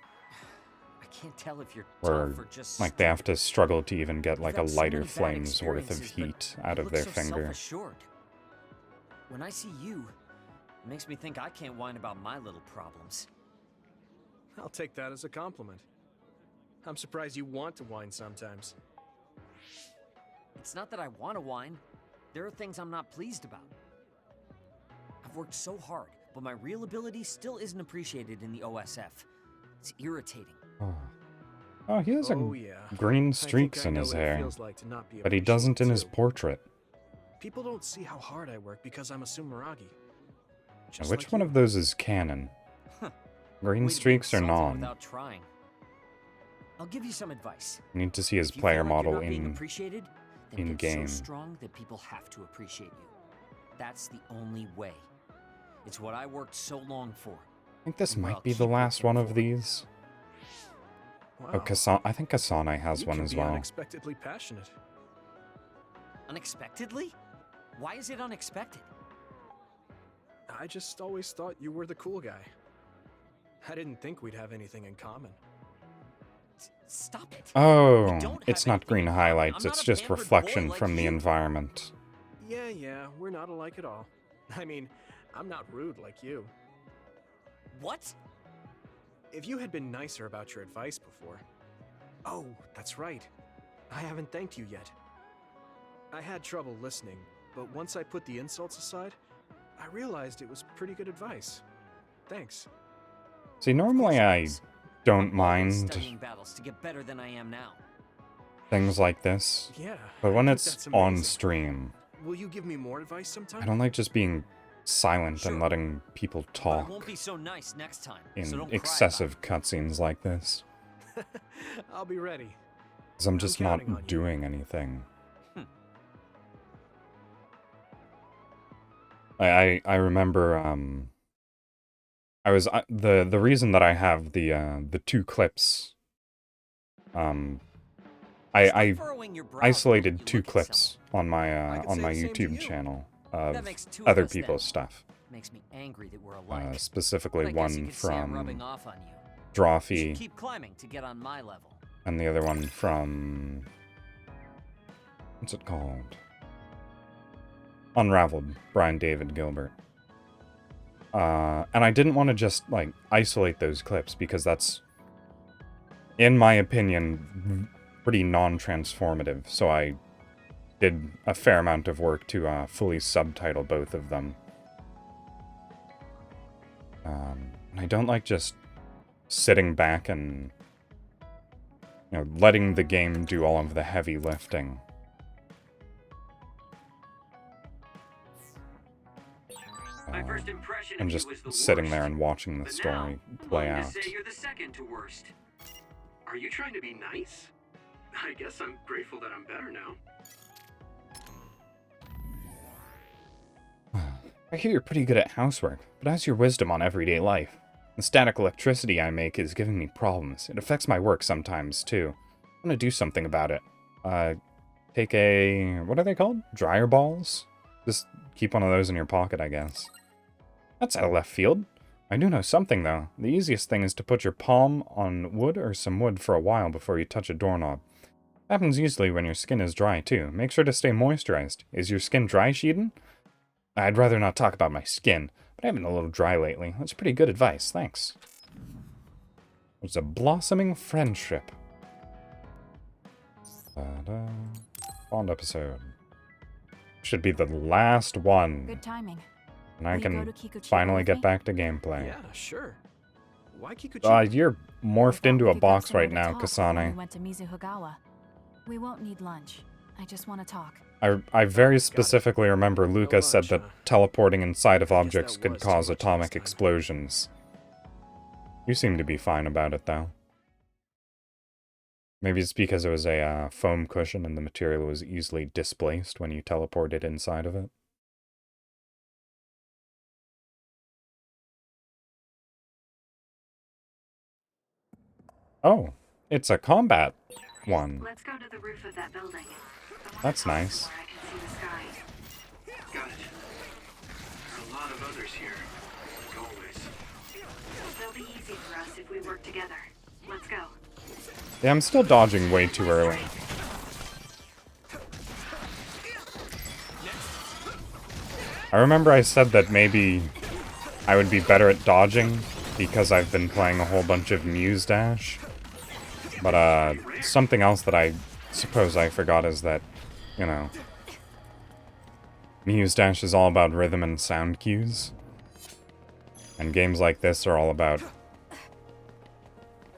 I can't tell if you're where tough or just like they have to struggle to even get like a had so lighter many bad flame's worth of experiences, but heat out you of look their so finger. self-assured. When I see you, it makes me think I can't whine about my little problems. I'll take that as a compliment. I'm surprised you want to whine sometimes. It's not that I want to whine. There are things I'm not pleased about. I've worked so hard, but my real ability still isn't appreciated in the OSF. It's irritating. Oh, he has Oh, yeah. green I streaks think I in know his what it hair, feels like to not be but he doesn't in his appreciated, too. portrait. People don't see how hard I work because I'm a Sumeragi. Now, Just which like one you. of those is canon? Green Way to be streaks or insulting non? Without trying. I'll give you some advice. I need to see his If you player feel like model you're not being in appreciated, then get game. so strong that people have to appreciate you. That's the only way. It's what I worked so long for. I think this and what might I'll be the keep last working one of for. these. Oh, Wow. I think Kasane has You one can as be well. unexpectedly passionate. Unexpectedly? Why is it unexpected? I just always thought you were the cool guy. I didn't think we'd have anything in common. Stop it. Oh, don't it's have not green highlights, I'm it's not a just pampered reflection boy like from the you. environment. Yeah, we're not alike at all. I mean, I'm not rude like you. What? If you had been nicer about your advice before... Oh, that's right. I haven't thanked you yet. I had trouble listening, but once I put the insults aside, I realized it was pretty good advice. Thanks. See, normally I don't mind Studying battles to get better than I am now. things like this, Yeah, but when I think it's that's on amazing. stream, Will you give me more advice sometime? I don't like just being silent and letting people But I talk won't be so nice next time. so in don't cry excessive cutscenes like this. I'll be ready. Because I'm just not counting on you. doing anything. Hmm. I remember I was the reason that I have the two clips I furrowing your brows isolated while you two look at clips on my could say the same to YouTube you. channel That of makes two of other us then. people's stuff. Makes me angry that we're alike. Specifically But I guess you one could say I'm from rubbing off on you. You Drawfee should keep climbing to get on my level. and the other one from what's it called? Unraveled, Brian David Gilbert. And I didn't want to just like isolate those clips because that's, in my opinion, pretty non-transformative. So I did a fair amount of work to fully subtitle both of them. And I don't like just sitting back and You know, letting the game do all of the heavy lifting. My first impression And of just you was the sitting worst. there and watching the But story now, play I'm out. willing to say you're the second to worst. Are you trying to be nice? I guess I'm grateful that I'm better now. I hear you're pretty good at housework, but how's your wisdom on everyday life? The static electricity I make is giving me problems. It affects my work sometimes, too. I'm gonna do something about it. Take a... what are they called? Dryer balls? Just keep one of those in your pocket, I guess. That's out of left field. I do know something, though. The easiest thing is to put your palm on wood or some wood for a while before you touch a doorknob. Happens usually when your skin is dry, too. Make sure to stay moisturized. Is your skin dry, Sheeden? I'd rather not talk about my skin, but I've been a little dry lately. That's pretty good advice, thanks. It's a blossoming friendship. Ta-da. Bond episode. Should be the last one. Good timing. And I Will you can go to Kikuchiba finally with get me? back to gameplay. Yeah, sure. Why Kikuchiba? You're morphed into a We could grab box some more right to now, talk before We Kasane. went to Mizuhagawa. We won't need lunch. I just want to talk. I very specifically remember Luca said that teleporting inside of objects could cause atomic explosions. You seem to be fine about it, though. Maybe it's because it was a foam cushion and the material was easily displaced when you teleported inside of it. Oh, it's a combat one. Let's go to the roof of that building. That's nice. Where I can see the sky. Got it. There's a lot of others here, like always. They'll be easy for us if we work together. Let's go. Yeah, I'm still dodging way too early. I remember I said that maybe I would be better at dodging because I've been playing a whole bunch of Muse Dash. But something else that I suppose I forgot is that, you know, Muse Dash is all about rhythm and sound cues. And games like this are all about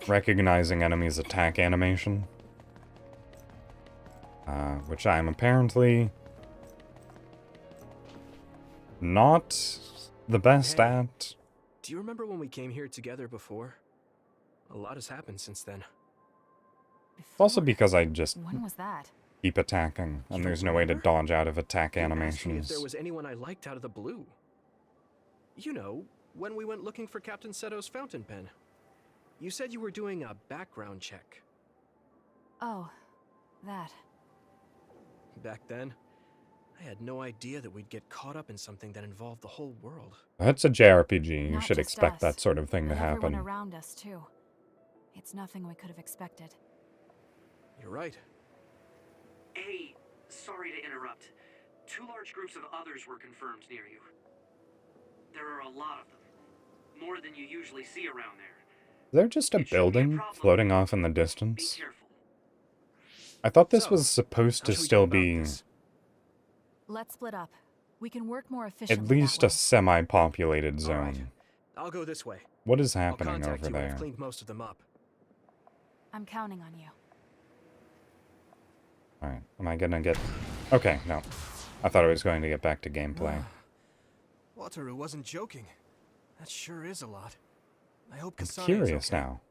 recognizing enemies' attack animation. Which I'm apparently not the best at. Do you remember when we came here together before? A lot has happened since then. It's also because I just When was that? keep attacking, and there's no way to dodge out of attack If animations. there was anyone I liked out of the blue. You know, when we went looking for Captain Seto's fountain pen. You said you were doing a background check. Oh, that. Back then, I had no idea that we'd get caught up in something that involved the whole world. That's a JRPG. You Not should just expect us, that sort of thing to but everyone happen. around us too. It's nothing we could have expected. You're right. Hey, sorry to interrupt. 2 large groups of others were confirmed near you. There are a lot of them. More than you usually see around there. Is there just a building floating off in the distance? I thought this was supposed to still be Let's split up. We can work more efficiently. at least that a semi-populated zone. I'll go this way. What is I'll happening contact over you when I've there? cleaned most of them up. I'm counting on you. Alright, am I gonna get... Okay, no. I thought I was going to get back to gameplay. Wataru wasn't joking. That sure is a lot. I hope I'm Kasane curious is okay. now.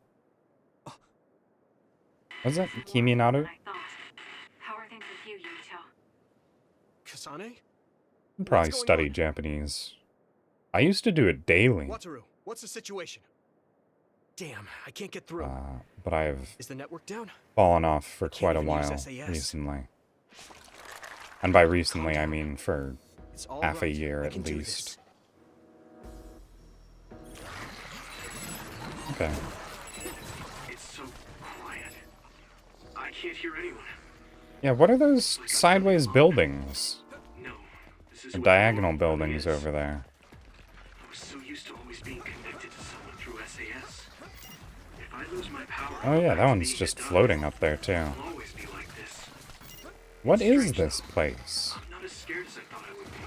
Was that Kimi Naru? How are things with you, Yurito? Kasane? I probably studied Japanese. I used to do it daily, Wataru, what's the situation? Damn, I can't get through. but I've Is the network down? fallen off for can't quite a even use while SAS. recently. And by recently, I mean for It's all half a right. year I at can do least. Okay. It's so quiet. I can't hear anyone. Yeah, what are those sideways buildings? No, this is Or what diagonal normal really buildings is. over there. I was so used to always being connected to someone through SAS. If I lose my power, Oh yeah, back that to one's being just a dog, floating up there too. I'll always be like this. What is this place? I'm not as scared as I thought I would be.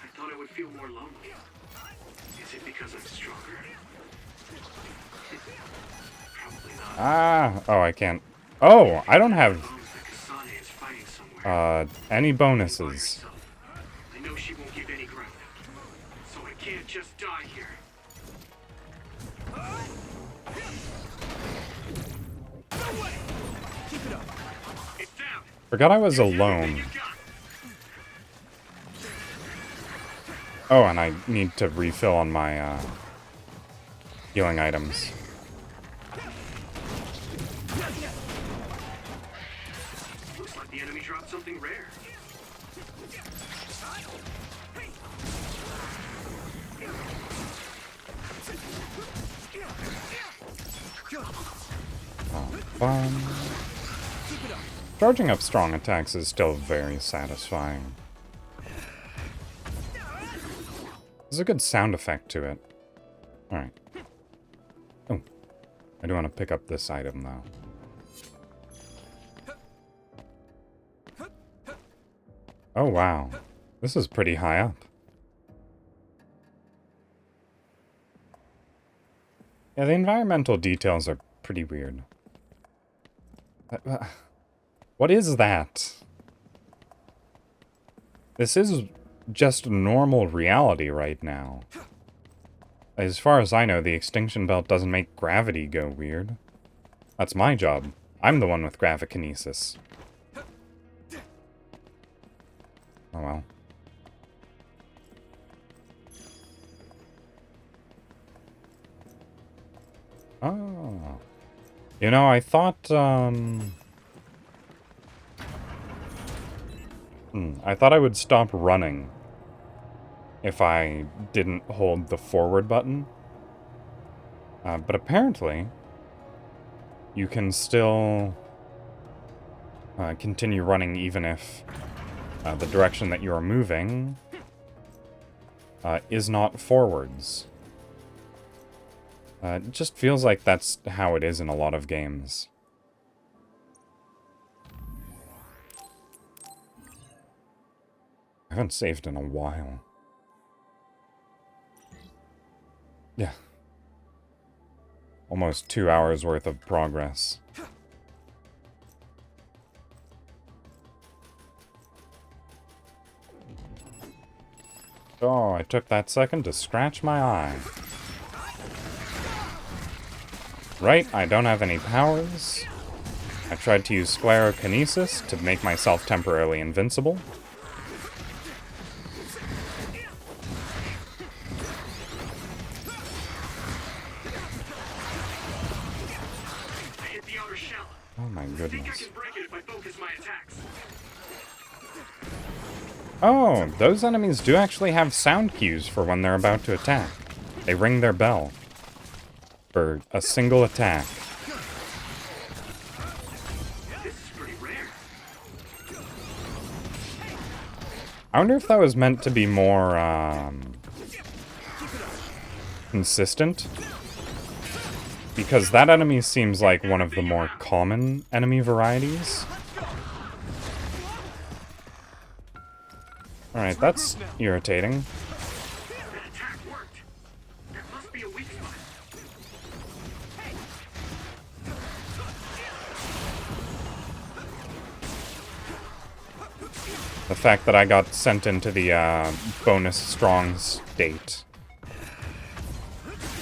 I thought I would feel more lonely. Is it because I'm stronger? Probably not. Ah! Oh, I can't Oh, I don't have any bonuses. I know she won't give any ground, so I can't just die here. No way! Keep it up. It's down. Forgot I was alone. Oh, and I need to refill on my healing items. Looks like the enemy dropped something rare. Oh, fun. Charging up strong attacks is still very satisfying. There's a good sound effect to it. Alright. Oh. I do want to pick up this item, though. Oh, wow. This is pretty high up. Yeah, the environmental details are pretty weird. What is that? This is just normal reality right now. As far as I know, the extinction belt doesn't make gravity go weird. That's my job. I'm the one with gravikinesis. Oh well. Oh. You know, I thought, I thought I would stop running if I didn't hold the forward button. But apparently, you can still continue running even if the direction that you're moving is not forwards. It just feels like that's how it is in a lot of games. I haven't saved in a while. Yeah. Almost 2 hours worth of progress. Oh, I took that second to scratch my eye. Right, I don't have any powers. I tried to use sclerokinesis to make myself temporarily invincible. Oh my goodness. Oh, those enemies do actually have sound cues for when they're about to attack. They ring their bell. For a single attack. I wonder if that was meant to be more, consistent. Because that enemy seems like one of the more common enemy varieties. Alright, that's irritating. The fact that I got sent into the bonus strong state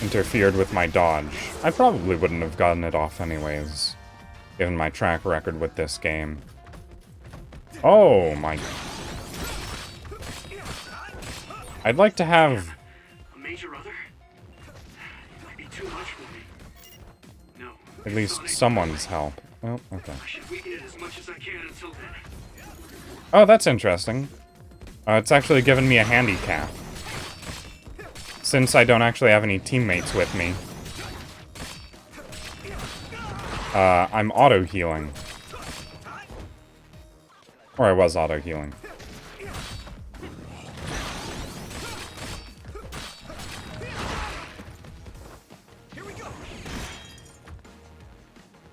interfered with my dodge. I probably wouldn't have gotten it off anyways, given my track record with this game. Oh my... I'd like to have... at least someone's help. Oh, okay. Oh, that's interesting. It's actually given me a handicap. Since I don't actually have any teammates with me. I'm auto-healing. Or I was auto-healing.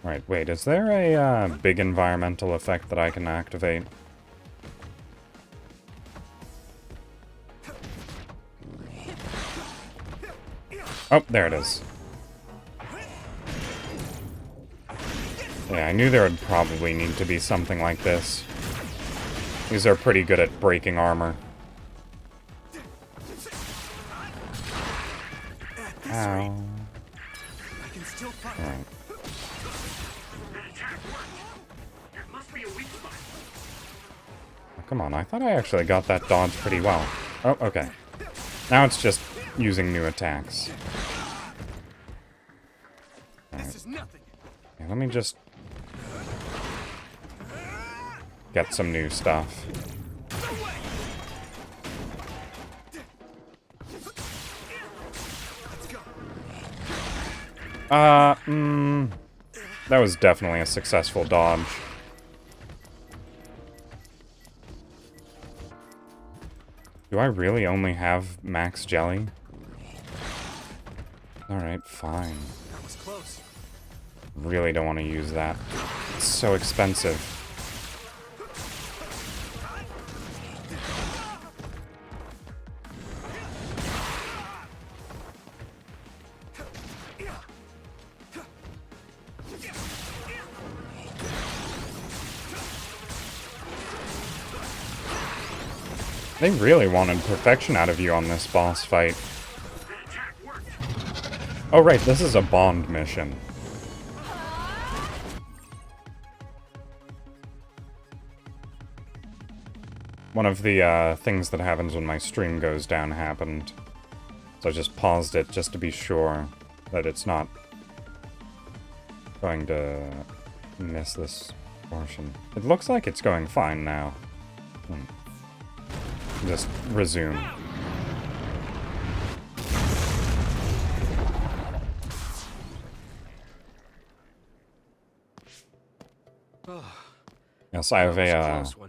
Right, wait, is there a big environmental effect that I can activate? Oh, there it is. Yeah, I knew there would probably need to be something like this. These are pretty good at breaking armor. Ow. Alright. Oh, come on, I thought I actually got that dodge pretty well. Oh, okay. Now it's just using new attacks. Right. Yeah, let me just get some new stuff. That was definitely a successful dodge. Do I really only have max jelly? Alright, fine. That was close. Really don't want to use that. It's so expensive. They really wanted perfection out of you on this boss fight. Oh right, this is a Bond mission. One of the things that happens when my stream goes down happened. So I just paused it just to be sure that it's not going to miss this portion. It looks like it's going fine now. Just resume. Yes, I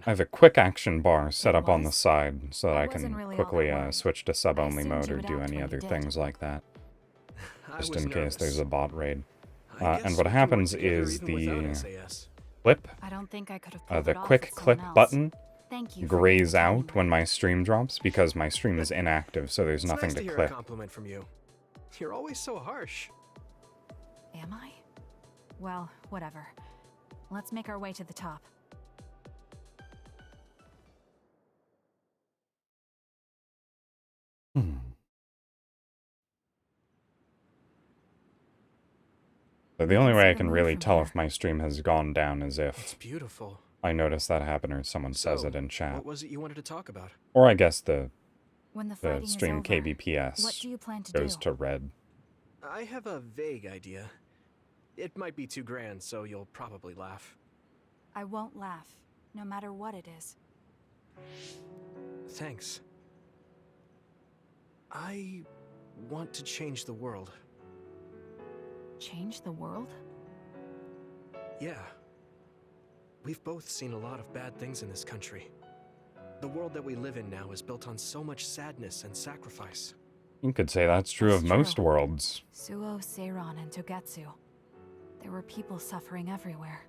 have a quick action bar set up on the side so that I can quickly switch to sub-only mode or do any other things like that. Just in case there's a bot raid. And what happens is the clip, the quick clip button, grays out when my stream drops because my stream is inactive, so there's nothing to clip. A compliment from you. You're always so harsh. Am I? Well, whatever. Let's make our way to the top. So the only way I can really tell if my stream has gone down is if It's beautiful. I notice that happen or someone says it in chat. What was it you wanted to talk about? Or I guess the fighting stream is over, KBPS what do you plan to goes do? to red. I have a vague idea. It might be too grand, so you'll probably laugh. I won't laugh, no matter what it is. Thanks. I want to change the world. Change the world? Yeah. We've both seen a lot of bad things in this country. The world that we live in now is built on so much sadness and sacrifice. You could say that's true of most worlds. Suo, Seiran, and Togetsu. There were people suffering everywhere.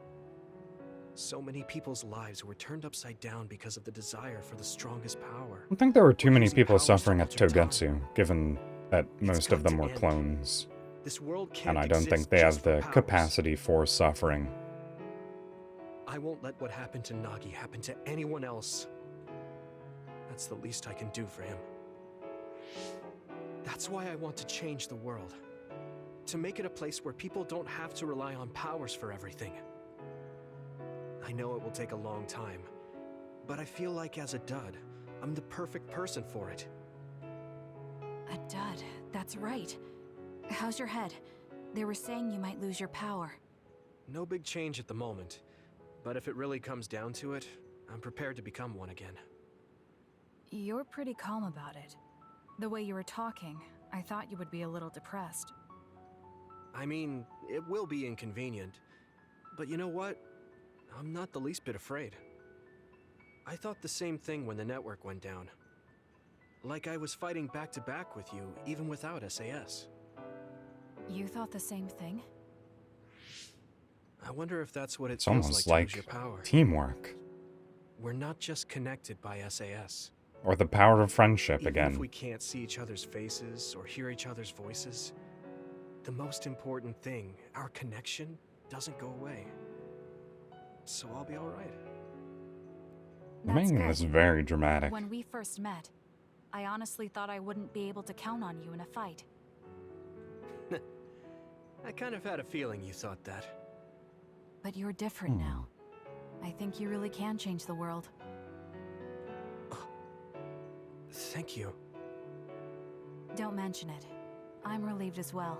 So many people's lives were turned upside down because of the desire for the strongest power. I don't think there were too many people suffering at Togetsu, given that most of them were clones. This world can't And I don't think they have the capacity for suffering. I won't let what happened to Nagi happen to anyone else. That's the least I can do for him. That's why I want to change the world. To make it a place where people don't have to rely on powers for everything. I know it will take a long time, but I feel like as a dud, I'm the perfect person for it. A dud, that's right. How's your head? They were saying you might lose your power. No big change at the moment, but if it really comes down to it, I'm prepared to become one again. You're pretty calm about it. The way you were talking, I thought you would be a little depressed. I mean, it will be inconvenient, but you know what? I'm not the least bit afraid. I thought the same thing when the network went down. Like I was fighting back to back with you, even without SAS. You thought the same thing? I wonder if that's what it It's feels almost like to lose like your power. teamwork. We're not just connected by SAS. Or the power of friendship Even again. if we can't see each other's faces or hear each other's voices, the most important thing, our connection, doesn't go away. so I'll be alright. You're making this very dramatic. When we first met, I honestly thought I wouldn't be able to count on you in a fight. I kind of had a feeling you thought that. But you're different now. I think you really can change the world. Thank you. Don't mention it. I'm relieved as well.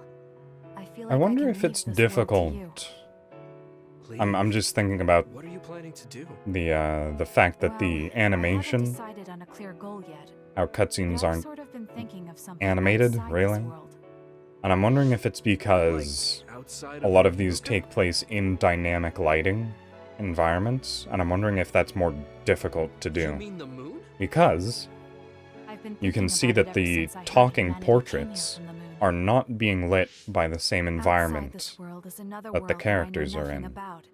I feel like I wonder can if leave it's this world to you. difficult. I'm just thinking about What are you planning to do? the fact that the animation, Decided on a clear goal yet. how cutscenes I've aren't sort of been thinking of something animated, outside this really. world. And I'm wondering if it's because outside a of lot of these take place in dynamic lighting environments, and I'm wondering if that's more difficult to do. You mean the moon? Because I've been you can thinking see about that it ever the since I heard talking humanity came here portraits from the moon. are not being lit by the same Outside environment this world is another that the world characters that I know are nothing in. about,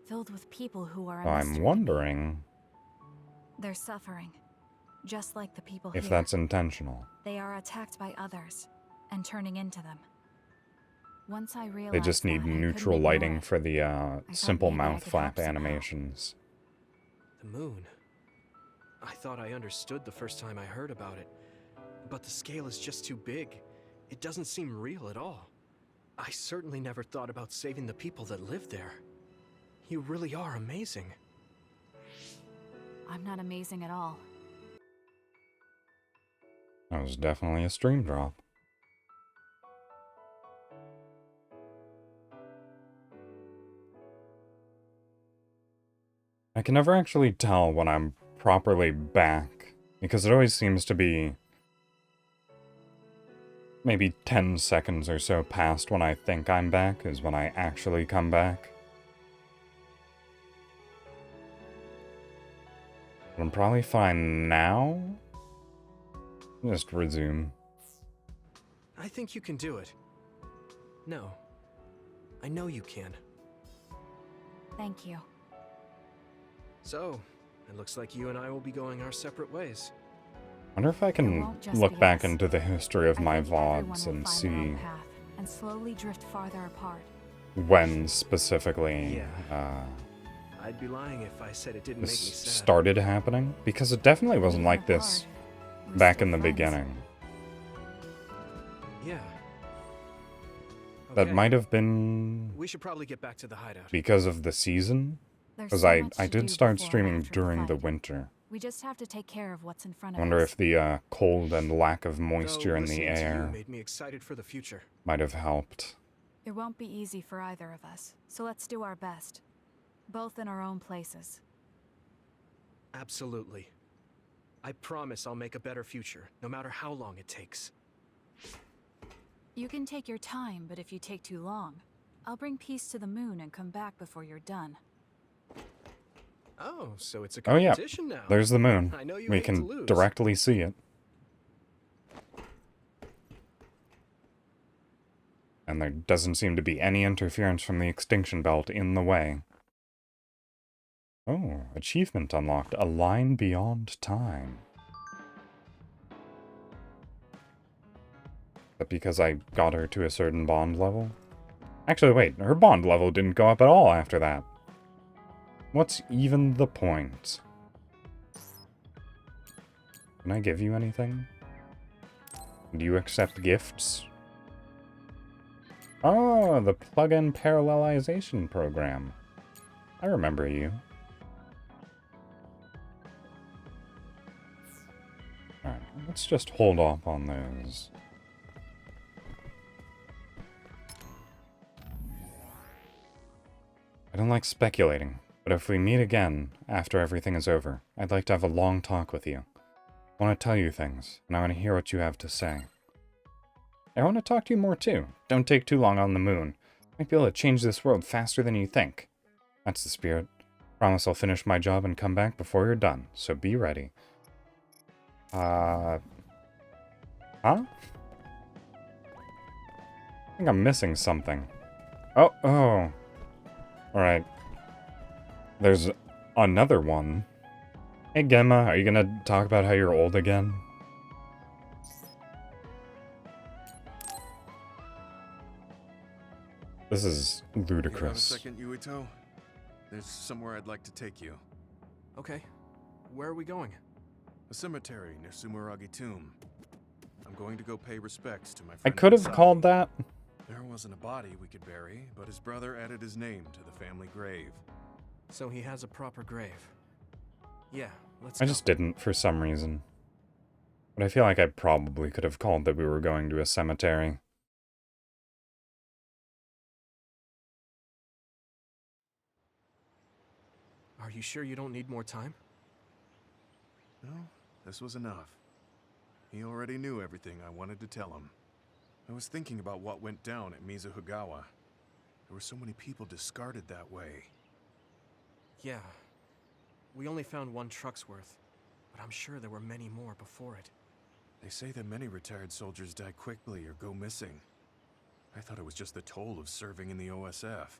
filled with people who are a So I'm mystery. wondering They're suffering, just like the people if here. that's intentional. They are attacked by others and turning into them. Once I realized They just need that, I couldn't neutral ignore lighting it. for the simple maybe I mouth could flap help somehow. animations. The moon. I thought I understood the first time I heard about it, but the scale is just too big. It doesn't seem real at all. I certainly never thought about saving the people that live there. You really are amazing. I'm not amazing at all. That was definitely a stream drop. I can never actually tell when I'm properly back, because it always seems to be maybe 10 seconds or so past when I think I'm back is when I actually come back. But I'm probably fine now. Just resume. I think you can do it. No. I know you can. Thank you. So, it looks like you and I will be going our separate ways. Wonder if I can won't just look be back us. into the history of I my think everyone VODs will and find their own see path and slowly drift farther apart. when specifically I'd be lying if I said it didn't make me this sad. started happening, because it definitely wasn't like this back in the beginning. Yeah. That Okay. might have been We should probably get back to the hideout. because of the season, There's because so I much to did do start before and streaming after the during the fight. winter. We just have to take care of what's in front I of wonder us. if the cold and lack of Though moisture in the listening to you air made me excited for the future. might have helped. It won't be easy for either of us, so let's do our best. Both in our own places. Absolutely. I promise I'll make a better future, no matter how long it takes. You can take your time, but if you take too long, I'll bring peace to the moon and come back before you're done. Oh, so it's a Oh yeah, competition now. there's the moon. I know you We hate to can lose. directly see it. And there doesn't seem to be any interference from the extinction belt in the way. Oh, achievement unlocked. A line beyond time. But because I got her to a certain bond level? Actually, wait, her bond level didn't go up at all after that. What's even the point? Can I give you anything? Do you accept gifts? Oh, the plug-in parallelization program. I remember you. Alright, let's just hold off on those. I don't like speculating, but if we meet again after everything is over, I'd like to have a long talk with you. I want to tell you things, and I want to hear what you have to say. I want to talk to you more too. Don't take too long on the moon. Might be able to change this world faster than you think. That's the spirit. Promise I'll finish my job and come back before you're done, so be ready. Huh? I think I'm missing something. Oh. Alright. There's another one. Hey Gemma, are you gonna talk about how you're old again? This is ludicrous. You have a second, Yuito? There's somewhere I'd like to take you. Okay. Where are we going? A cemetery near Sumeragi Tomb. I'm going to go pay respects to my I friend could have Misaki. called that. There wasn't a body we could bury, but his brother added his name to the family grave. So he has a proper grave. Yeah, let's I go. just didn't for some reason. But I feel like I probably could have called that we were going to a cemetery. Are you sure you don't need more time? No, this was enough. He already knew everything I wanted to tell him. I was thinking about what went down at Mizuhigawa. There were so many people discarded that way. Yeah. We only found one truck's worth, but I'm sure there were many more before it. They say that many retired soldiers die quickly or go missing. I thought it was just the toll of serving in the OSF.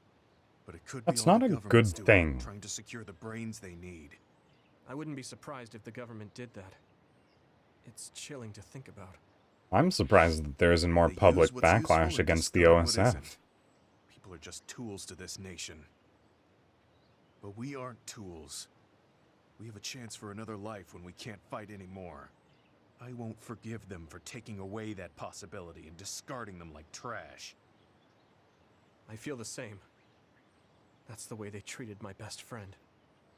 But it could That's be all not the a good government's doing, thing. trying to secure the brains they need. I wouldn't be surprised if the government did that. It's chilling to think about. I'm surprised that there isn't more They public use what's useful backlash and against the discard what OSF. isn't. People are just tools to this nation. But we aren't tools. We have a chance for another life when we can't fight anymore. I won't forgive them for taking away that possibility and discarding them like trash. I feel the same. That's the way they treated my best friend.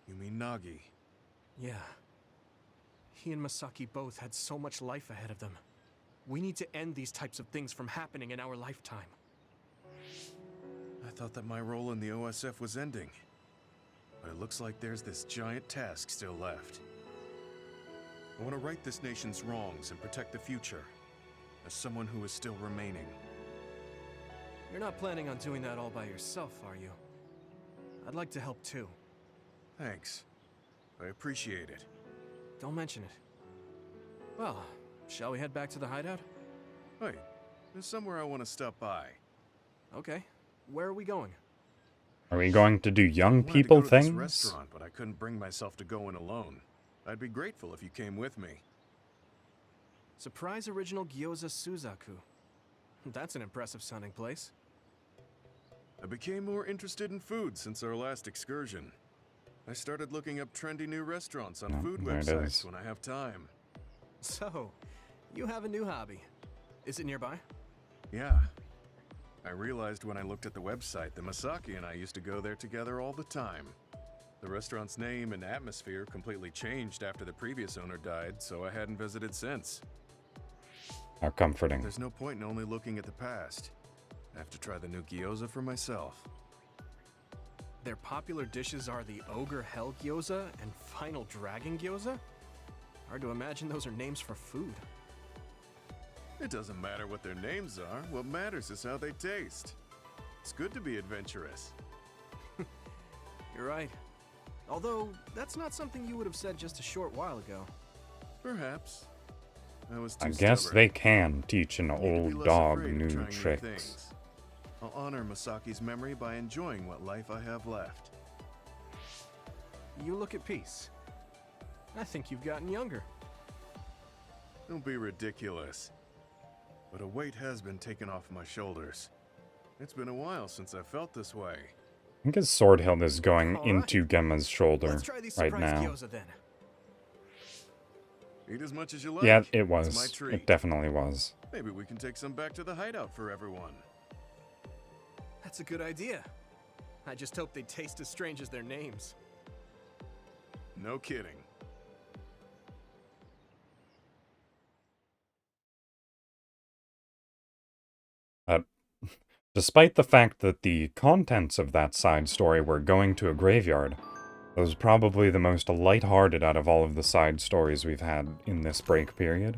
You mean Nagi? Yeah. He and Masaki both had so much life ahead of them. We need to end these types of things from happening in our lifetime. I thought that my role in the OSF was ending. But it looks like there's this giant task still left. I want to right this nation's wrongs and protect the future, as someone who is still remaining. You're not planning on doing that all by yourself, are you? I'd like to help too. Thanks. I appreciate it. Don't mention it. Well, shall we head back to the hideout? Hey, there's somewhere I want to stop by. Okay. Where are we going? Are we going to do young I wanted to people go to this things? restaurant, but I couldn't bring myself to go in alone. I'd be grateful if you came with me. Surprise original gyoza Suzaku. That's an impressive sounding place. I became more interested in food since our last excursion. I started looking up trendy new restaurants on food there it websites is. when I have time. So, you have a new hobby. Is it nearby? Yeah. I realized when I looked at the website that Masaki and I used to go there together all the time. The restaurant's name and atmosphere completely changed after the previous owner died, so I hadn't visited since. How comforting. There's no point in only looking at the past. I have to try the new gyoza for myself. Their popular dishes are the Ogre Hell Gyoza and Final Dragon Gyoza? Hard to imagine those are names for food. It doesn't matter what their names are. What matters is how they taste. It's good to be adventurous. You're right. Although, that's not something you would have said just a short while ago. Perhaps. I was too I guess stubborn. they can teach an Need to be old less dog afraid of new trying tricks. things. I'll honor Masaki's memory by enjoying what life I have left. You look at peace. I think you've gotten younger. Don't be ridiculous. But a weight has been taken off my shoulders. It's been a while since I felt this way. I think his sword hilt is going All right. into Gemma's shoulder Let's try these right surprise now. gyoza then. Eat as much as you like. Yeah, it It's my was. treat. It definitely was. Maybe we can take some back to the hideout for everyone. That's a good idea. I just hope they taste as strange as their names. No kidding. Despite the fact that the contents of that side story were going to a graveyard, that was probably the most lighthearted out of all of the side stories we've had in this break period.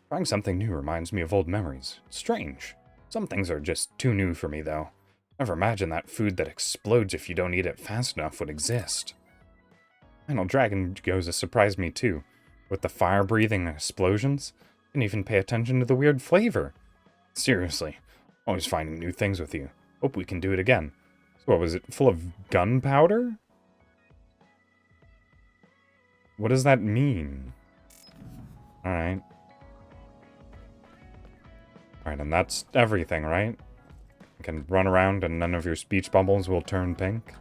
Trying something new reminds me of old memories. Strange. Some things are just too new for me, though. Never imagined that food that explodes if you don't eat it fast enough would exist. Final Dragon Gyoza surprised me too, with the fire-breathing explosions. Didn't even pay attention to the weird flavor. Seriously, always finding new things with you. Hope we can do it again. So what was it, full of gunpowder? What does that mean? Alright. Alright, and that's everything, right? You can run around and none of your speech bubbles will turn pink.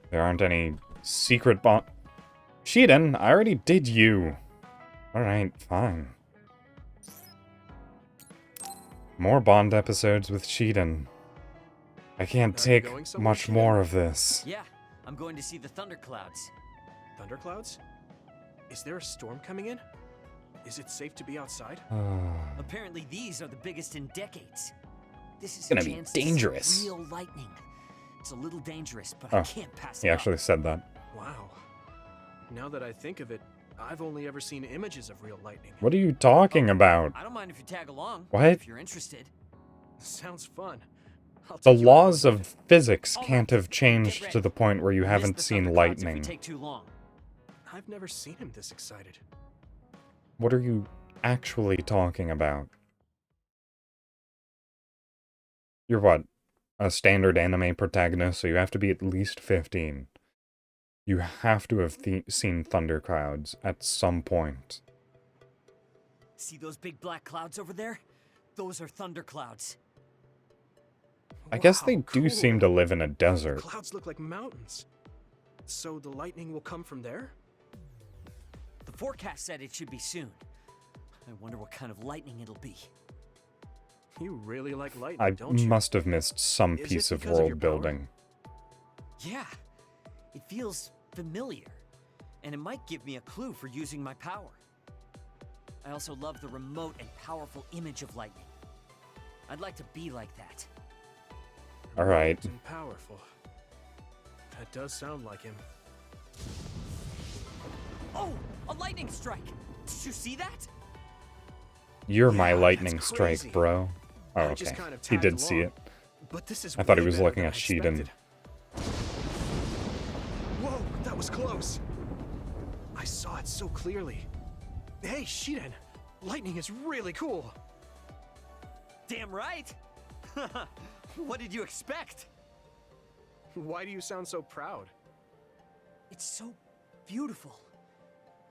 There aren't any secret bond... Shiden, I already did you. Alright, fine. More Bond episodes with Shiden. I can't take much more of this. Yeah, I'm going to see the thunderclouds. Thunderclouds? Is there a storm coming in? Is it safe to be outside? Apparently these are the biggest in decades. This is Gonna a be chance dangerous. to see real lightning. It's a little dangerous, but I can't pass it He up. actually said that. Wow. Now that I think of it, I've only ever seen images of real lightning. What are you talking about? I don't mind if you tag along. What? If you're interested. Sounds fun. The laws of physics can't have changed to the point where you haven't seen lightning. Take too long. I've never seen him this excited. What are you actually talking about? You're what? A standard anime protagonist, so you have to be at least 15. You have to have seen thunderclouds at some point. See those big black clouds over there? Those are thunderclouds. I guess they do seem to live in a desert. Clouds look like mountains. So the lightning will come from there? The forecast said it should be soon. I wonder what kind of lightning it'll be. You really like lightning, I don't you? must have missed some piece of world building. Yeah, it feels familiar, and it might give me a clue for using my power. I also love the remote and powerful image of lightning. I'd like to be like that. Alright. And powerful. That does sound like him. Oh, a lightning strike! Did you see that? You're my lightning strike, bro. Oh, okay. He did see it. But this is I thought he way was better looking than at I Shiden. expected. Whoa, that was close. I saw it so clearly. Hey, Shiden, lightning is really cool. Damn right. What did you expect? Why do you sound so proud? It's so beautiful.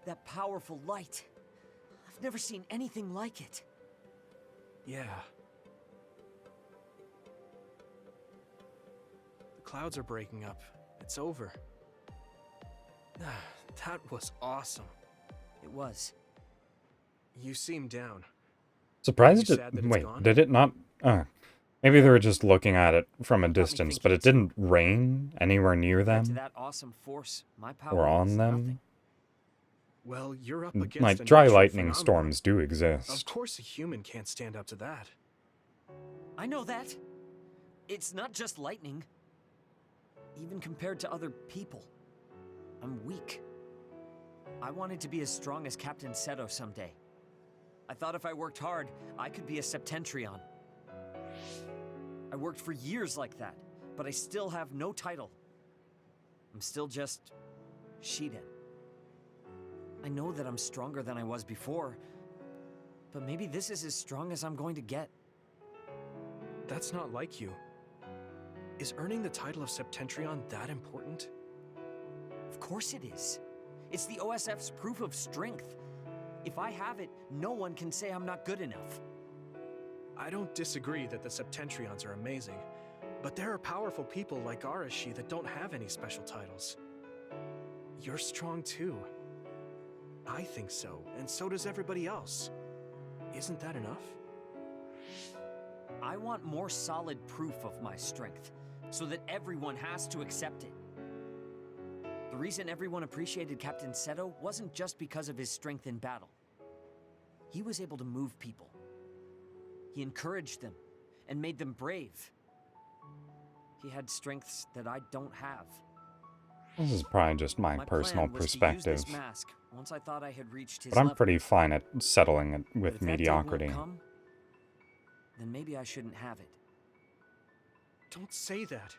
That powerful light. I've never seen anything like it. Yeah. The clouds are breaking up. It's over. That was awesome. It was. You seem down. Surprised You it. sad that it's Wait, gone? did it not? Maybe they were just looking at it from a distance, but it didn't rain anywhere near To them that awesome force, my power or on is them. nothing. Well, you're up against Like a dry natural lightning phenomenon. storms do Of exist. course a human can't stand up to that. I know that. It's not just lightning. Even compared to other people, I'm weak. I wanted to be as strong as Captain Seto someday. I thought if I worked hard, I could be a Septentrion. I worked for years like that, but I still have no title. I'm still just Shiden. I know that I'm stronger than I was before, but maybe this is as strong as I'm going to get. That's not like you. Is earning the title of Septentrion that important? Of course it is. It's the OSF's proof of strength. If I have it, no one can say I'm not good enough. I don't disagree that the Septentrions are amazing, but there are powerful people like Arashi that don't have any special titles. You're strong too. I think so, and so does everybody else. Isn't that enough? I want more solid proof of my strength, so that everyone has to accept it. The reason everyone appreciated Captain Seto wasn't just because of his strength in battle. He was able to move people. He encouraged them, and made them brave. He had strengths that I don't have. This is probably just my personal plan was perspective. To use this mask once I thought I had reached his But I'm level. pretty fine at settling it But with if that day won't mediocrity. come, then maybe I shouldn't have it. Don't say that.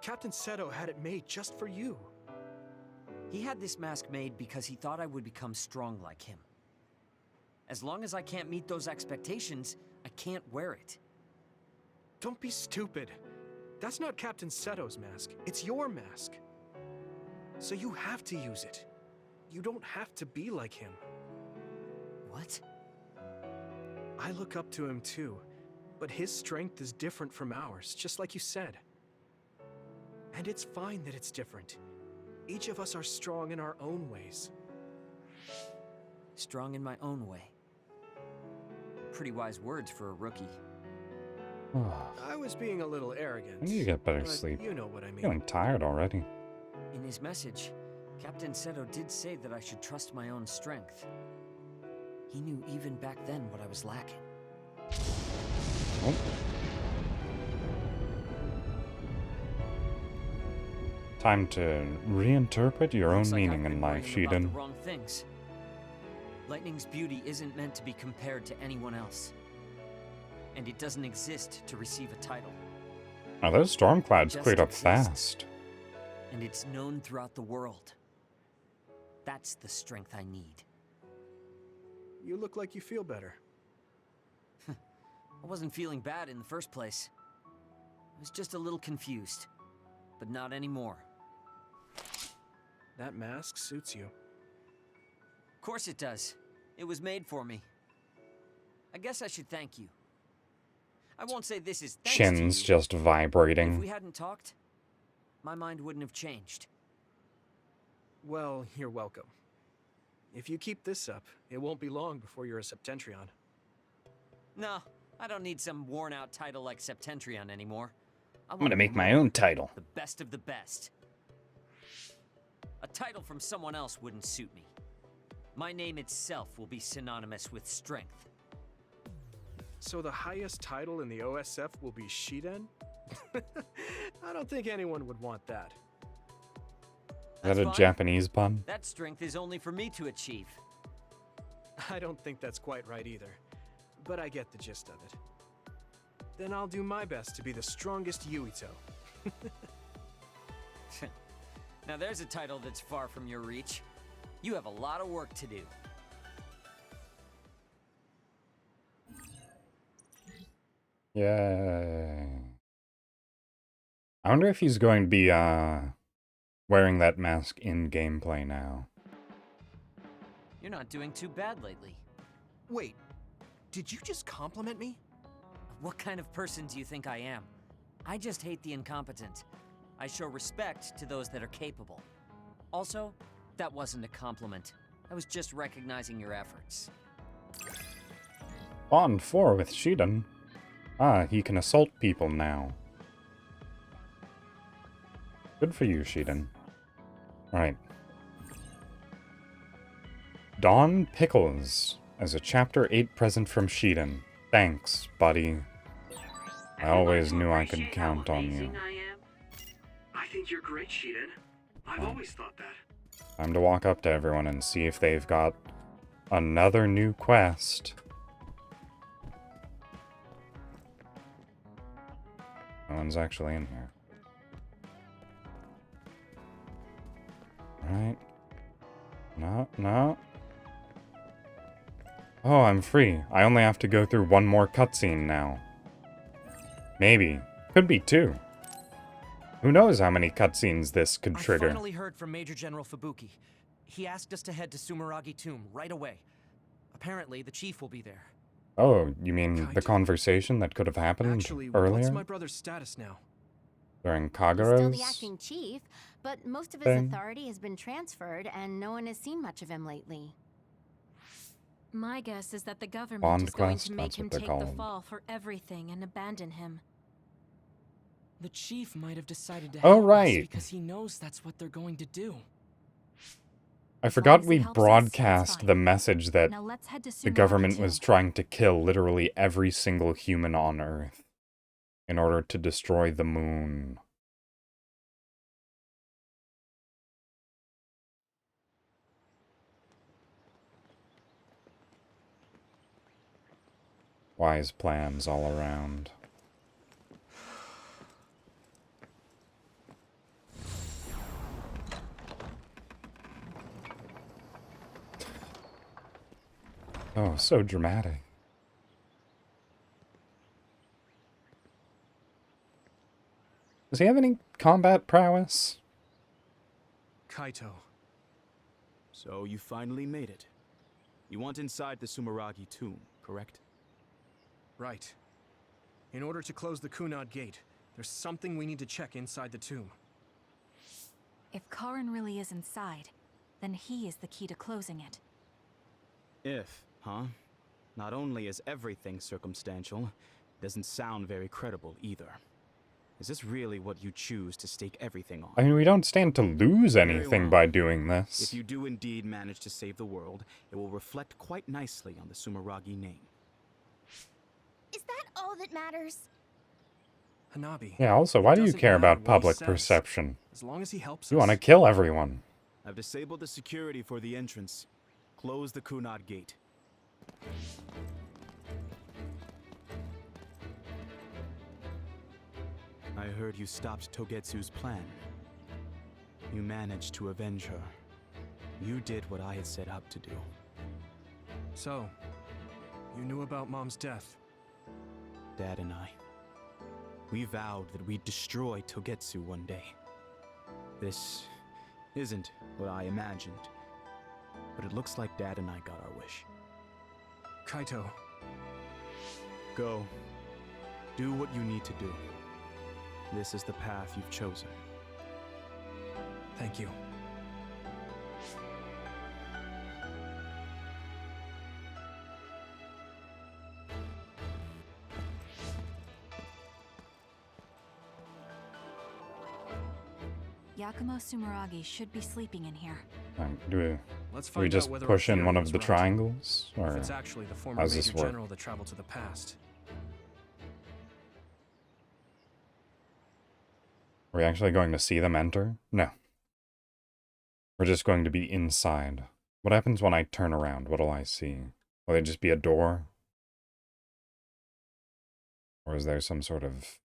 Captain Seto had it made just for you. He had this mask made because he thought I would become strong like him. As long as I can't meet those expectations, I can't wear it. Don't be stupid. That's not Captain Seto's mask. It's your mask. So you have to use it. You don't have to be like him. What? I look up to him too. But his strength is different from ours, just like you said. And it's fine that it's different. Each of us are strong in our own ways. Strong in my own way. Pretty wise words for a rookie. I was being a little arrogant. I need to get better but sleep. You know what I mean. Feeling tired already. In his message, Captain Seto did say that I should trust my own strength. He knew even back then what I was lacking. Oh. Time to reinterpret your own meaning in life, Shiden. The wrong things. Lightning's beauty isn't meant to be compared to anyone else. And it doesn't exist to receive a title. Now those storm clouds Just cleared up exists. fast. And it's known throughout the world. That's the strength I need. You look like you feel better. I wasn't feeling bad in the first place. I was just a little confused. But not anymore. That mask suits you. Of course it does. It was made for me. I guess I should thank you. I won't say this is thanks Chin's to you. just vibrating. If we hadn't talked, my mind wouldn't have changed. Well, you're welcome. If you keep this up, it won't be long before you're a Septentrion. No, I don't need some worn-out title like Septentrion anymore. I'm gonna make my own title. The best of the best. A title from someone else wouldn't suit me. My name itself will be synonymous with strength. So the highest title in the OSF will be Shiden? I don't think anyone would want that. Is that a fine. Japanese pun? That strength is only for me to achieve. I don't think that's quite right either, but I get the gist of it. Then I'll do my best to be the strongest Yuito. Now there's a title that's far from your reach. You have a lot of work to do. Yay. I wonder if he's going to be, wearing that mask in gameplay now. You're not doing too bad lately. Wait, did you just compliment me? What kind of person do you think I am? I just hate the incompetent. I show respect to those that are capable. Also, that wasn't a compliment. I was just recognizing your efforts. Bond 4 with Shiden. Ah, he can assault people now. Good for you, Shiden. Right. Dawn Pickles as a Chapter 8 present from Shiden. Thanks, buddy. I always knew I could count on you. I think you're great, Shiden. I've always thought that. Time to walk up to everyone and see if they've got another new quest. No one's actually in here. Right. No, no. Oh, I'm free. I only have to go through one more cutscene now. Maybe. Could be two. Who knows how many cutscenes this could trigger. I finally heard from Major General Fubuki. He asked us to head to Sumeragi Tomb right away. Apparently, the chief will be there. Oh, you mean the conversation that could have happened Actually, earlier? what's my brother's status now? During He's still the Kagero's acting chief, but most of his thing? authority has been transferred, and no one has seen much of him lately. My guess is that the government Bond is going quest, to make that's him what they're take the called. fall for everything and abandon him. The chief might have decided to Oh, help us right. because he knows that's what they're going to do. I forgot as we he helps us, broadcast that's the fine. message that Now let's head to the Sumeragi government Tomb. was trying to kill literally every single human on Earth in order to destroy the moon. Wise plans all around. Oh, so dramatic. Does he have any combat prowess? Kaito. So you finally made it. You want inside the Sumeragi tomb, correct? Right. In order to close the Kunad gate, there's something we need to check inside the tomb. If Karin really is inside, then he is the key to closing it. If, huh? Not only is everything circumstantial, it doesn't sound very credible either. Is this really what you choose to stake everything on? I mean, we don't stand to lose anything by doing this. If you do indeed manage to save the world, it will reflect quite nicely on the Sumeragi name. Is that all that matters? Hanabi. Yeah, also, why do you doesn't care matter about what he public says, perception? As long as he helps You us. want to kill everyone. I've disabled the security for the entrance. Close the Kunad gate. I heard you stopped Togetsu's plan. You managed to avenge her. You did what I had set out to do. So, you knew about Mom's death? Dad and I. We vowed that we'd destroy Togetsu one day. This isn't what I imagined, but it looks like Dad and I got our wish. Kaito. Go. Do what you need to do. This is the path you've chosen. Thank you. Yakumo Sumeragi should be sleeping in here. Do Let's we find just out whether push our in theory one of was the right. triangles? Or If it's actually the former how's this Major work? General that traveled to the past. Are we actually going to see them enter? No. We're just going to be inside. What happens when I turn around? What'll I see? Will there just be a door? Or is there some sort of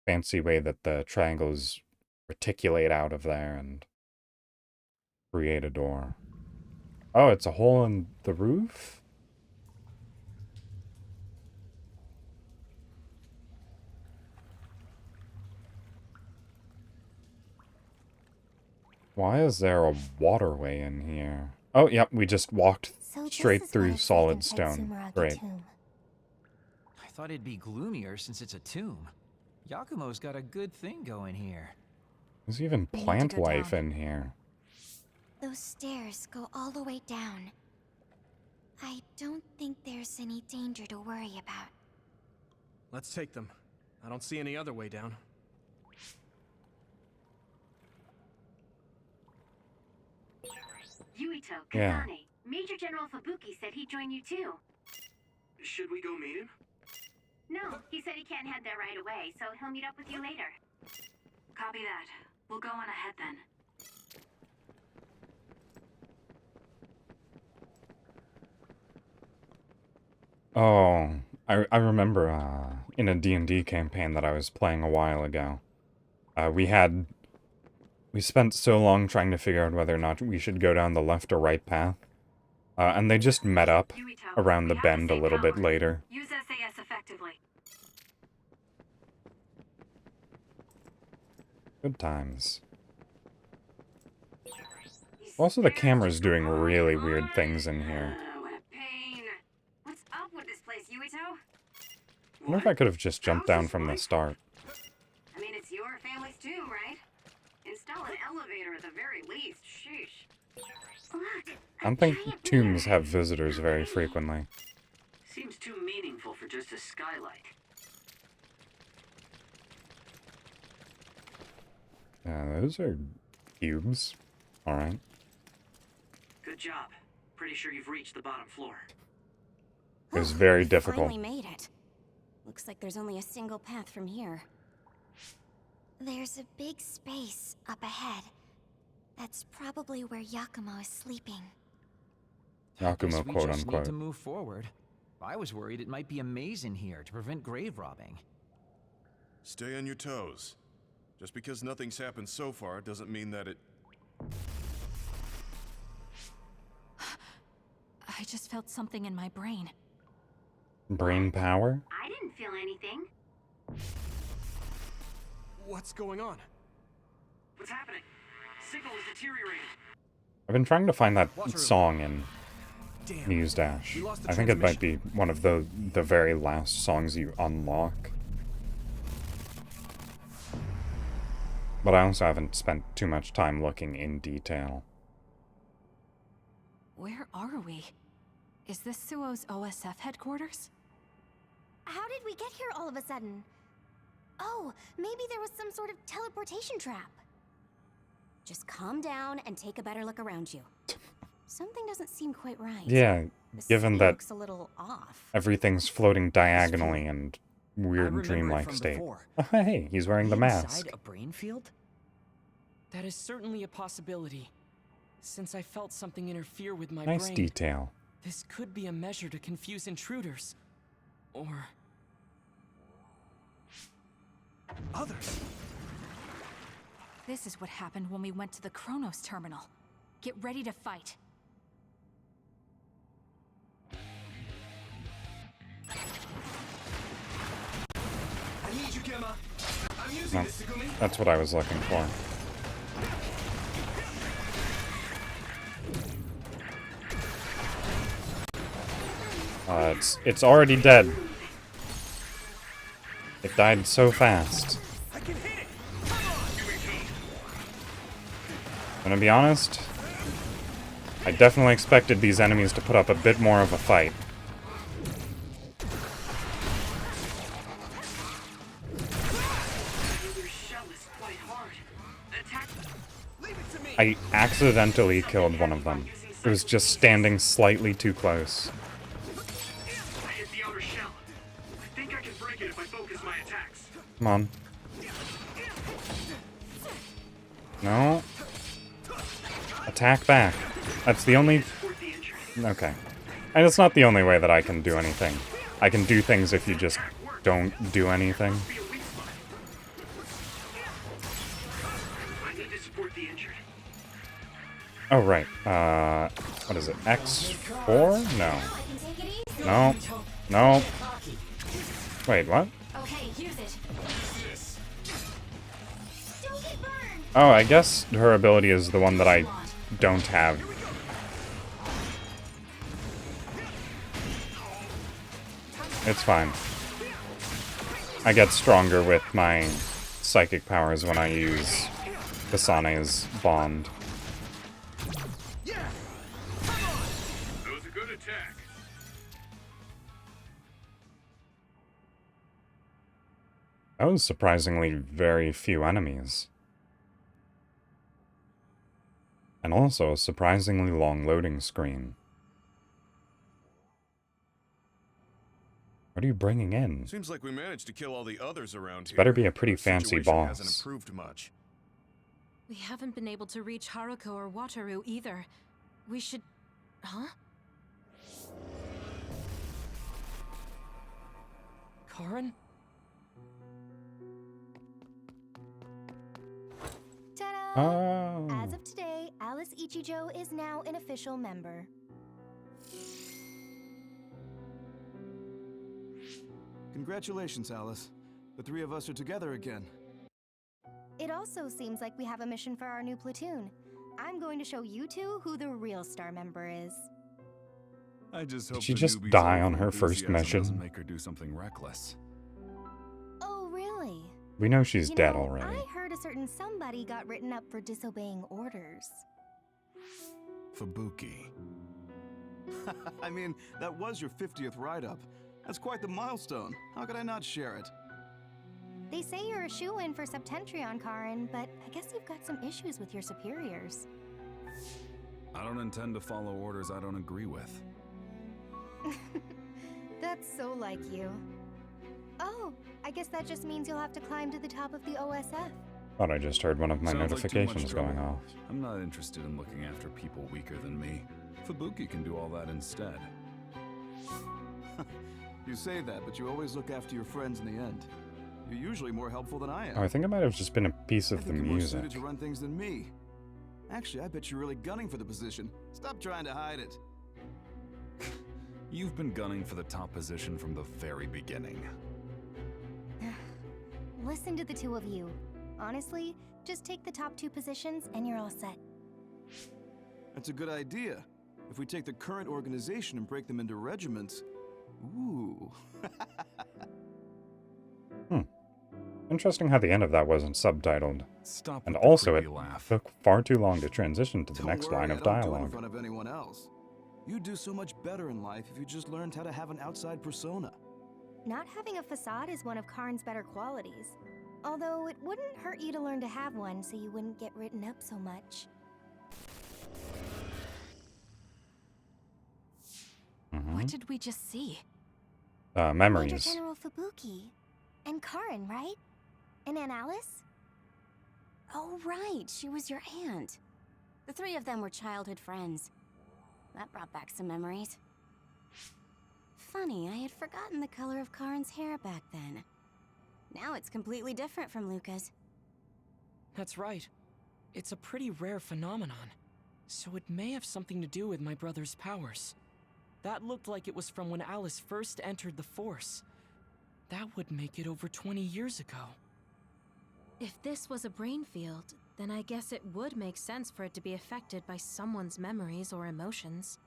fancy way that the triangles reticulate out of there and create a door? Oh, it's a hole in the roof? Why is there a waterway in here? Oh, yep, we just walked straight through solid stone. Great. I thought it'd be gloomier since it's a tomb. Yakumo's got a good thing going here. There's even We need to plant go life down. in here. Those stairs go all the way down. I don't think there's any danger to worry about. Let's take them. I don't see any other way down. Yuito, Yeah. Kazane, Major General Fubuki said he'd join you too. Should we go meet him? No, he said he can't head there right away, so he'll meet up with you later. Copy that. We'll go on ahead then. Oh, I remember in a D&D campaign that I was playing a while ago. We spent so long trying to figure out whether or not we should go down the left or right path. And they just met up around the bend a little bit later. Use SAS effectively. Good times. Also, the camera's doing really weird things in here. What a pain. What's up with this place, Yuito? I wonder if I could have just jumped down from the start. I mean, it's your family's tomb, right? Install an elevator at the very least. Sheesh. Look. I don't think tombs have visitors very frequently. Seems too meaningful for just a skylight. Yeah, those are cubes. Alright. Good job. Pretty sure you've reached the bottom floor. It was very We difficult. finally made it. Looks like there's only a single path from here. There's a big space up ahead. That's probably where Yakumo is sleeping. Yakumo, We quote just need unquote. to move forward. I was worried it might be a maze in here to prevent grave robbing. Stay on your toes. Just because nothing's happened so far doesn't mean that it... I just felt something in my brain. Brain power? I didn't feel anything. What's going on? What's happening? Signal is deteriorating. I've been trying to find that song in Muse Dash. We lost the I think it might be one of the very last songs you unlock. But I also haven't spent too much time looking in detail. Where are we? Is this Suo's OSF headquarters? How did we get here all of a sudden? Oh, maybe there was some sort of teleportation trap. Just calm down and take a better look around you. Something doesn't seem quite right. Yeah, given that looks a little off. everything's floating diagonally and weird dreamlike state. Before. Oh, hey, he's wearing the mask. Inside a brain field? That is certainly a possibility. Since I felt something interfere with my Nice brain. detail. This could be a measure to confuse intruders. Or others. This is what happened when we went to the Kronos terminal. Get ready to fight. I need you, Gemma. I'm using No, this, Segumi. that's what I was looking for. It's already dead. It died so fast. I'm gonna be honest, I definitely expected these enemies to put up a bit more of a fight. I accidentally killed one of them. It was just standing slightly too close. I hit the outer shell. I think I can break it if I focus my attacks. Come on. No. Attack back. That's the only... Okay. And it's not the only way that I can do anything. I can do things if you just don't do anything. I need to support the injured. Oh, right. What is it? X4? No. No. No. Wait, what? Okay, use it. Oh, I guess her ability is the one that I don't have. It's fine. I get stronger with my psychic powers when I use Kasane's bond. That was a good attack. That was surprisingly very few enemies. And also a surprisingly long loading screen. What are you bringing in? Seems like we managed to kill all the others around here. Better be a pretty The fancy situation hasn't boss. improved much. We haven't been able to reach Haruko or Wataru either. We should... Huh? Karen? Ta-da! Oh. As of today, Alice Ichijo is now an official member. Congratulations, Alice. The three of us are together again. It also seems like we have a mission for our new platoon. I'm going to show you two who the real star member is. I just Did hope she the just newbie's die on her first overenthusiasm mission? doesn't make her do something reckless. Oh, really? We know she's You dead know, already. I heard a certain somebody got written up for disobeying orders. Fubuki. I mean, that was your 50th write-up. That's quite the milestone. How could I not share it? They say you're a shoo-in for Septentrion, Karin, but I guess you've got some issues with your superiors. I don't intend to follow orders I don't agree with. That's so like you. Oh, I guess that just means you'll have to climb to the top of the OSF. Thought I just heard one of my Sounds like too much notifications going trouble. off. I'm not interested in looking after people weaker than me. Fubuki can do all that instead. You say that, but you always look after your friends in the end. You're usually more helpful than I am. Oh, I think it might have just been a piece I of the think you're more music. suited to run things than me. Actually, I bet you're really gunning for the position. Stop trying to hide it. You've been gunning for the top position from the very beginning. Listen to the two of you. Honestly, just take the top two positions and you're all set. That's a good idea. If we take the current organization and break them into regiments, ooh. Interesting how the end of that wasn't subtitled. Stop And with the also it creepy laugh. took far too long to transition to the Don't next worry, line of I don't do it in dialogue. front of anyone else. You'd do so much better in life if you just learned how to have an outside persona. Not having a facade is one of Karn's better qualities. Although it wouldn't hurt you to learn to have one so you wouldn't get written up so much. What did we just see? Major Memories. General Fubuki. And Karin, right? And Aunt Alice? Oh, right. She was your aunt. The three of them were childhood friends. That brought back some memories. Funny, I had forgotten the color of Karin's hair back then. Now it's completely different from Luca's. That's right. It's a pretty rare phenomenon. So it may have something to do with my brother's powers. That looked like it was from when Alice first entered the Force. That would make it over 20 years ago. If this was a brain field, then I guess it would make sense for it to be affected by someone's memories or emotions.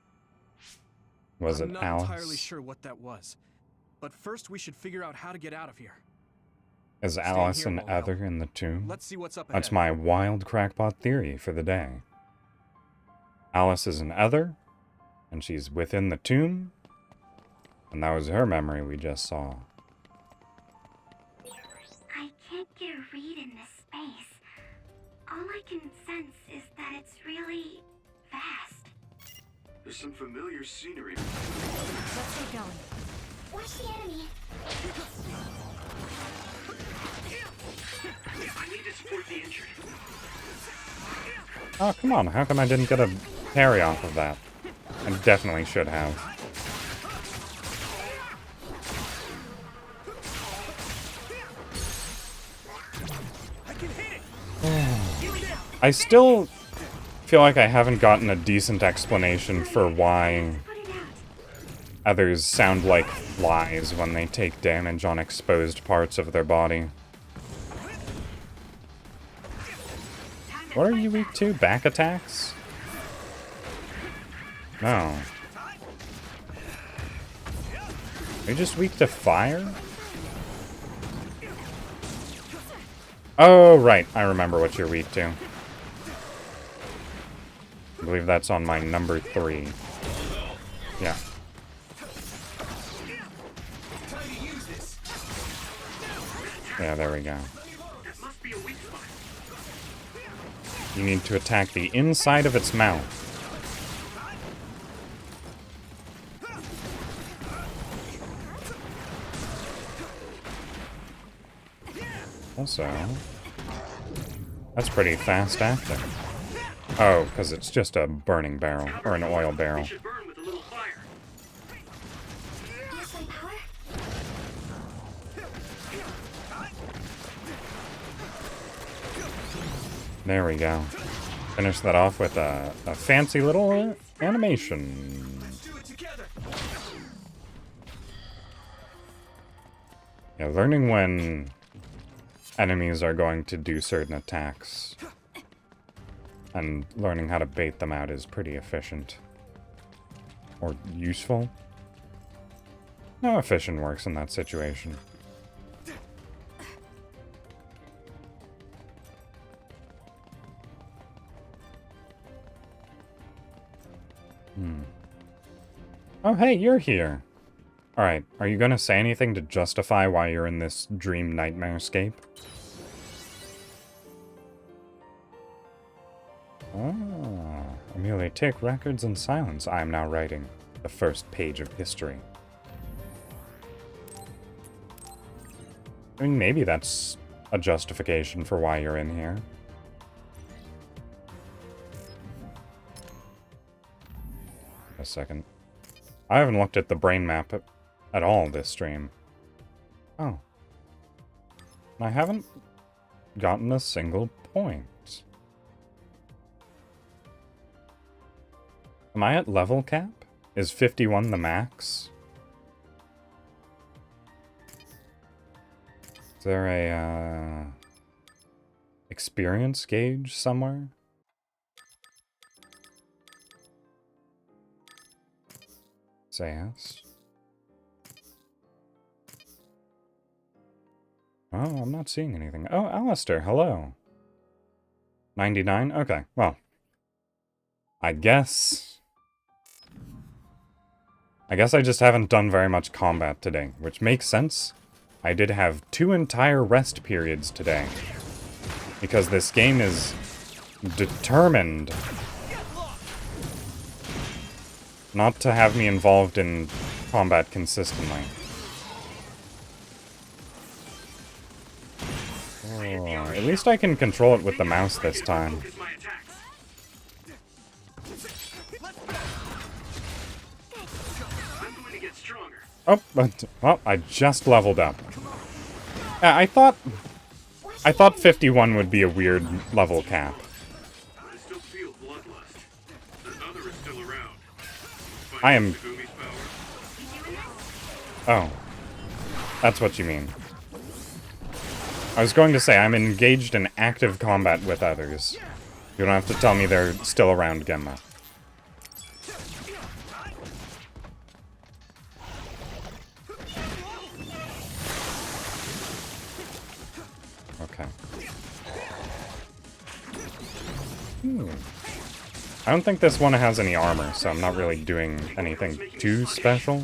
Was it I'm not Alice? entirely sure what that was. But first we should figure out how to get out of here. Is Staying Alice here an won't help. other in the tomb? Let's see what's up That's ahead. my wild crackpot theory for the day. Alice is an other, and she's within the tomb, and that was her memory we just saw. I can't get a read in this space. All I can sense is that it's really vast. There's some familiar scenery. Let's get going. Watch the enemy. I need to support the injured. Oh, come on, how come I didn't get a parry off of that? I definitely should have. I still feel like I haven't gotten a decent explanation for why others sound like flies when they take damage on exposed parts of their body. What are you weak to? Back attacks? No. Are you just weak to fire? Oh, right. I remember what you're weak to. I believe that's on my number 3. Yeah. Yeah, there we go. You need to attack the inside of its mouth. Also, that's pretty fast acting. Oh, because it's just a burning barrel, or an oil barrel. There we go. Finish that off with a fancy little animation. Yeah, learning when enemies are going to do certain attacks and learning how to bait them out is pretty efficient. Or useful. No, efficient works in that situation. Oh, hey, you're here. Alright, are you gonna say anything to justify why you're in this dream nightmare-scape? Ah, I merely take records in silence. I am now writing the first page of history. I mean, maybe that's a justification for why you're in here. A second. I haven't looked at the brain map at all this stream. Oh. I haven't gotten a single point. Am I at level cap? Is 51 the max? Is there a, experience gauge somewhere? Say yes. Oh, I'm not seeing anything. Oh, Alistair, hello. 99? Okay, well. I guess I just haven't done very much combat today, which makes sense. I did have 2 entire rest periods today. Because this game is determined not to have me involved in combat consistently. Oh, at least I can control it with the mouse this time. Oh, but, well, I just leveled up. I thought 51 would be a weird level cap. I am... Oh. That's what you mean. I was going to say, I'm engaged in active combat with others. You don't have to tell me they're still around Gemma. Okay. I don't think this one has any armor, so I'm not really doing anything too special.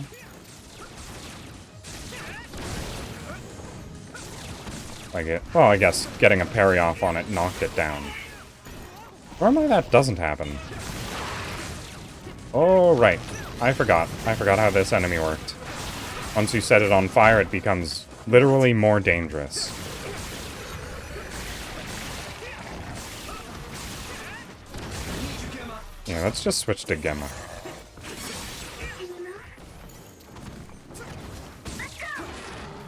Well, I guess getting a parry off on it knocked it down. Normally that doesn't happen. Oh, right. I forgot how this enemy worked. Once you set it on fire, it becomes literally more dangerous. Yeah, let's just switch to Gemma.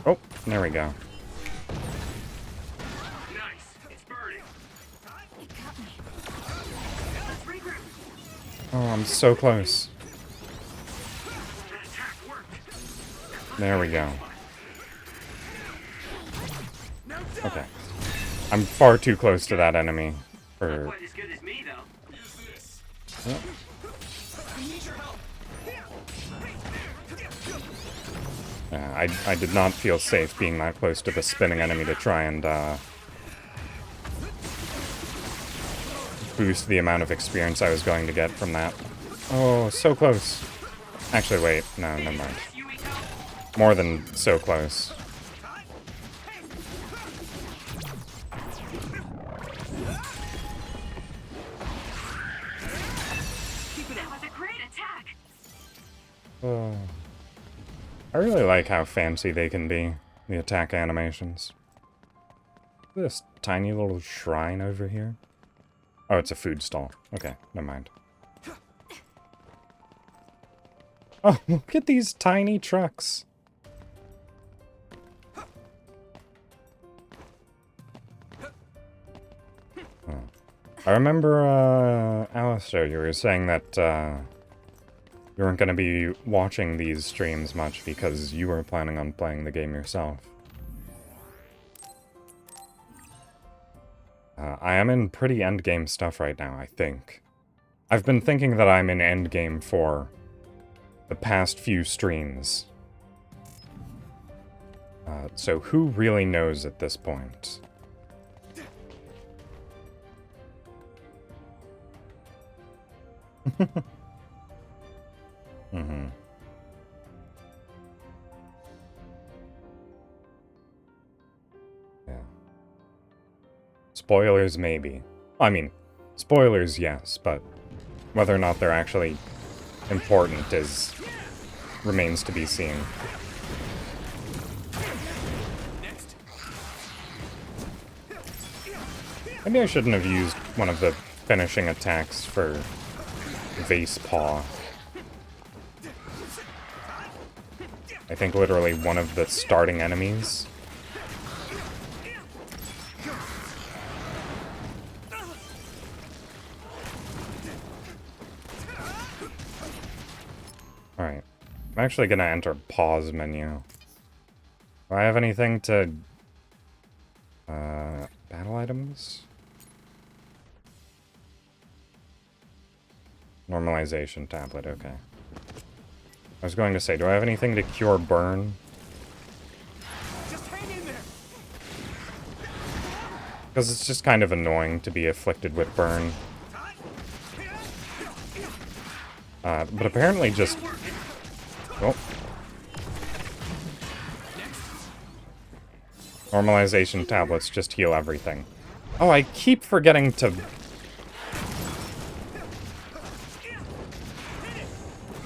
Oh, there we go. Oh, I'm so close. There we go. Okay. I'm far too close to that enemy for... Yeah, I did not feel safe being that close to the spinning enemy to try and boost the amount of experience I was going to get from that. Oh, so close. Actually, wait. No, never mind. More than so close. Oh. I really like how fancy they can be, the attack animations. This tiny little shrine over here. Oh, it's a food stall. Okay, never mind. Oh, look at these tiny trucks. Oh. I remember, Alistair, you were saying that, you weren't going to be watching these streams much because you were planning on playing the game yourself. I am in pretty endgame stuff right now, I think. I've been thinking that I'm in endgame for the past few streams. So who really knows at this point? Mm-hmm. Yeah. Spoilers, maybe. I mean, spoilers, yes, but whether or not they're actually important remains to be seen. Maybe I shouldn't have used one of the finishing attacks for Vase Paw. I think literally one of the starting enemies. Alright. I'm actually gonna enter pause menu. Do I have anything to... battle items? Normalization tablet, okay. I was going to say, do I have anything to cure burn? Just hang in there. Because it's just kind of annoying to be afflicted with burn. But apparently just... Oh. Normalization tablets just heal everything. Oh, I keep forgetting to...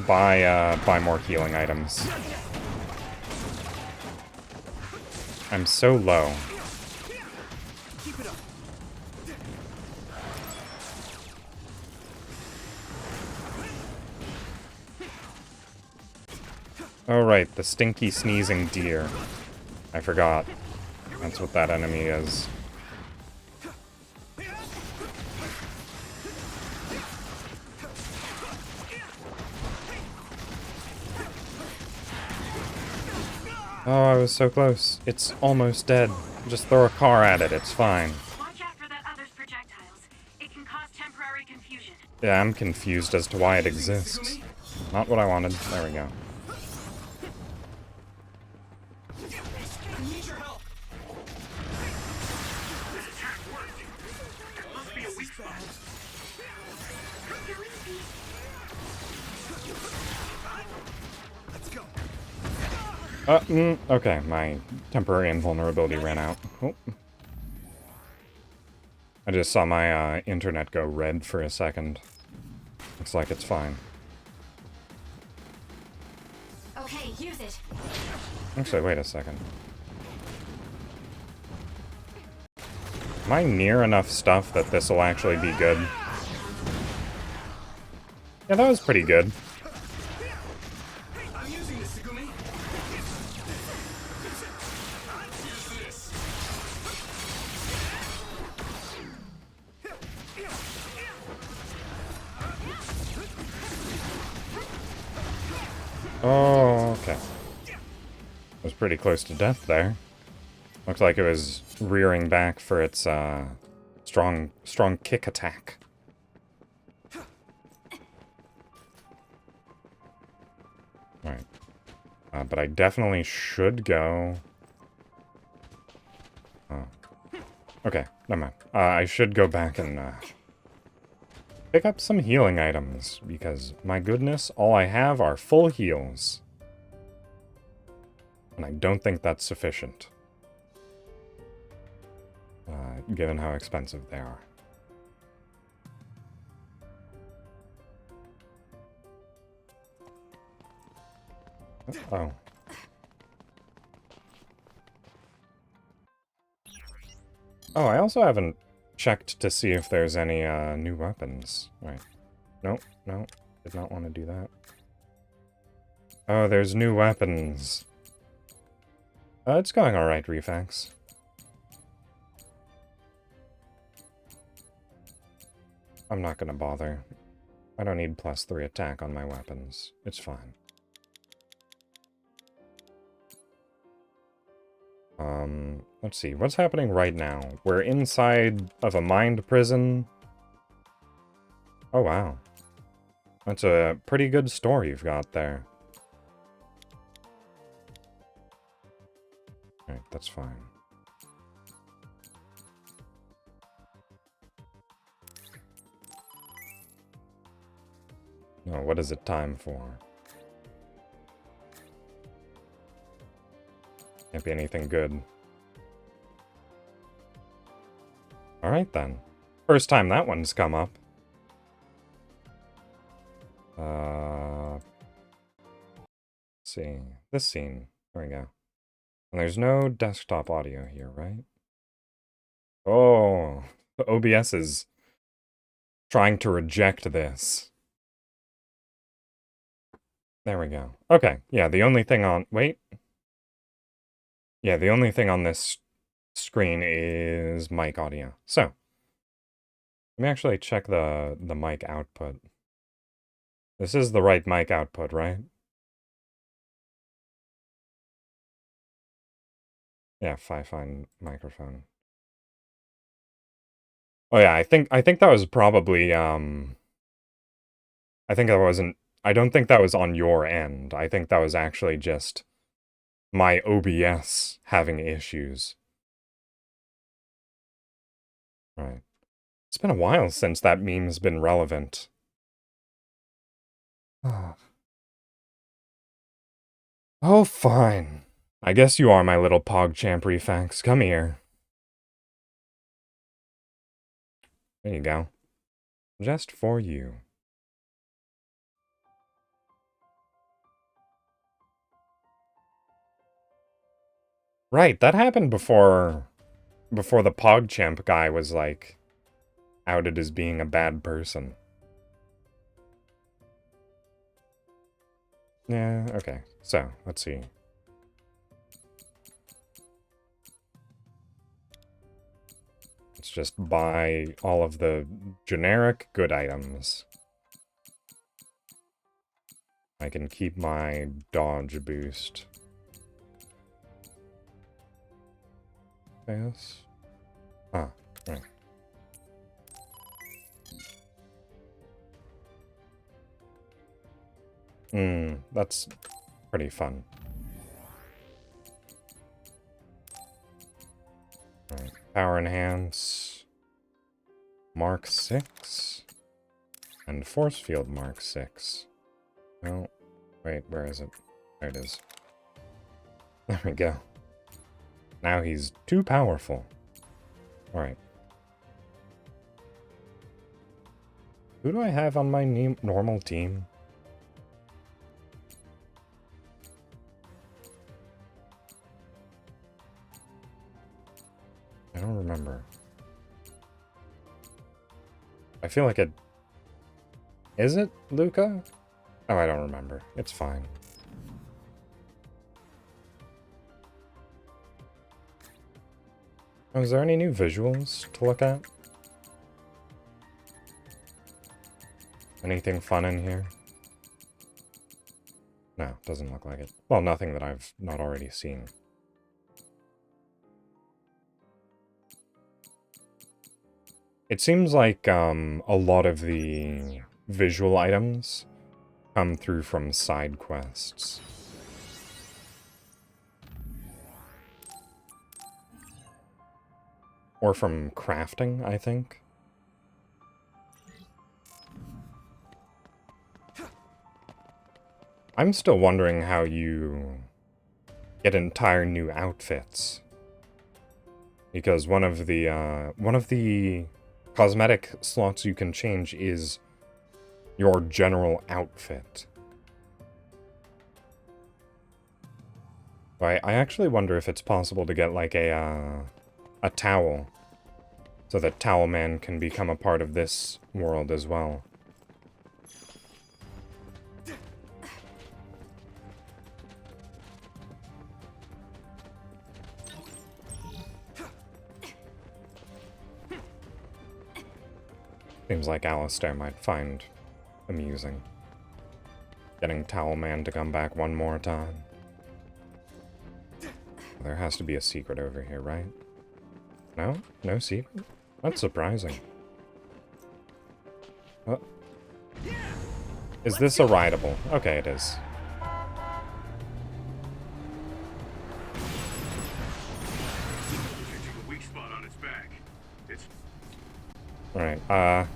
buy more healing items. I'm so low. Keep it up. Oh right, the stinky sneezing deer. I forgot. That's what that enemy is. Oh, I was so close. It's almost dead. Just throw a car at it, it's fine. Watch out for that other's projectiles. It can cause temporary confusion. Yeah, I'm confused as to why it exists. Not what I wanted. There we go. I need your help. This attack worked. It must be a weak spot. Let's go. Okay, my temporary invulnerability ran out. Oh. I just saw my internet go red for a second. Looks like it's fine. Okay, use it. Actually, wait a second. Am I near enough stuff that this will actually be good? Yeah, that was pretty good. I'm using this, Segumi. Use this. Oh, okay. Was pretty close to death there. Looks like it was rearing back for its strong kick attack. Right. But I definitely should go... Oh. Okay, never mind. I should go back and pick up some healing items, because, my goodness, all I have are full heals. And I don't think that's sufficient. Given how expensive they are. Oh. Oh, I also haven't checked to see if there's any new weapons. Right. Nope, no. Did not want to do that. Oh, there's new weapons. It's going alright, Refax. I'm not gonna bother. I don't need +3 attack on my weapons. It's fine. Let's see. What's happening right now? We're inside of a mind prison. Oh, wow. That's a pretty good story you've got there. Alright, that's fine. No, what is it time for? Can't be anything good. Alright then. First time that one's come up. Let's see. This scene. There we go. And there's no desktop audio here, right? Oh, OBS is trying to reject this. There we go. Okay, yeah, the only thing on... Wait. Yeah, the only thing on this screen is mic audio. So, let me actually check the mic output. This is the right mic output, right? Yeah, Fi-Fi microphone. Oh yeah, I think that was probably I think that wasn't I don't think that was on your end. I think that was actually just my OBS having issues. Right. It's been a while since that meme's been relevant. Oh, fine. I guess you are my little PogChamp Refax. Come here. There you go. Just for you. Right, that happened before the PogChamp guy was, like, outed as being a bad person. Yeah, okay. So, let's see. Let's just buy all of the generic good items. I can keep my dodge boost. Yes. Ah, right. That's pretty fun. Right. Power Enhance. Mark 6. And Force Field Mark 6. Oh, wait, where is it? There it is. There we go. Now he's too powerful. Alright. Who do I have on my normal team? I don't remember. I feel like it... Is it Luca? Oh, I don't remember. It's fine. Oh, is there any new visuals to look at? Anything fun in here? No, doesn't look like it. Well, nothing that I've not already seen. It seems like a lot of the visual items come through from side quests. Or from crafting, I think. I'm still wondering how you get entire new outfits. Because one of the cosmetic slots you can change is your general outfit. I actually wonder if it's possible to get like a towel, so that Towel Man can become a part of this world as well. Seems like Alistair might find amusing. Getting Towel Man to come back one more time. There has to be a secret over here, right? No? No secret? That's surprising. Oh. Is this a rideable? Okay, it is. Alright,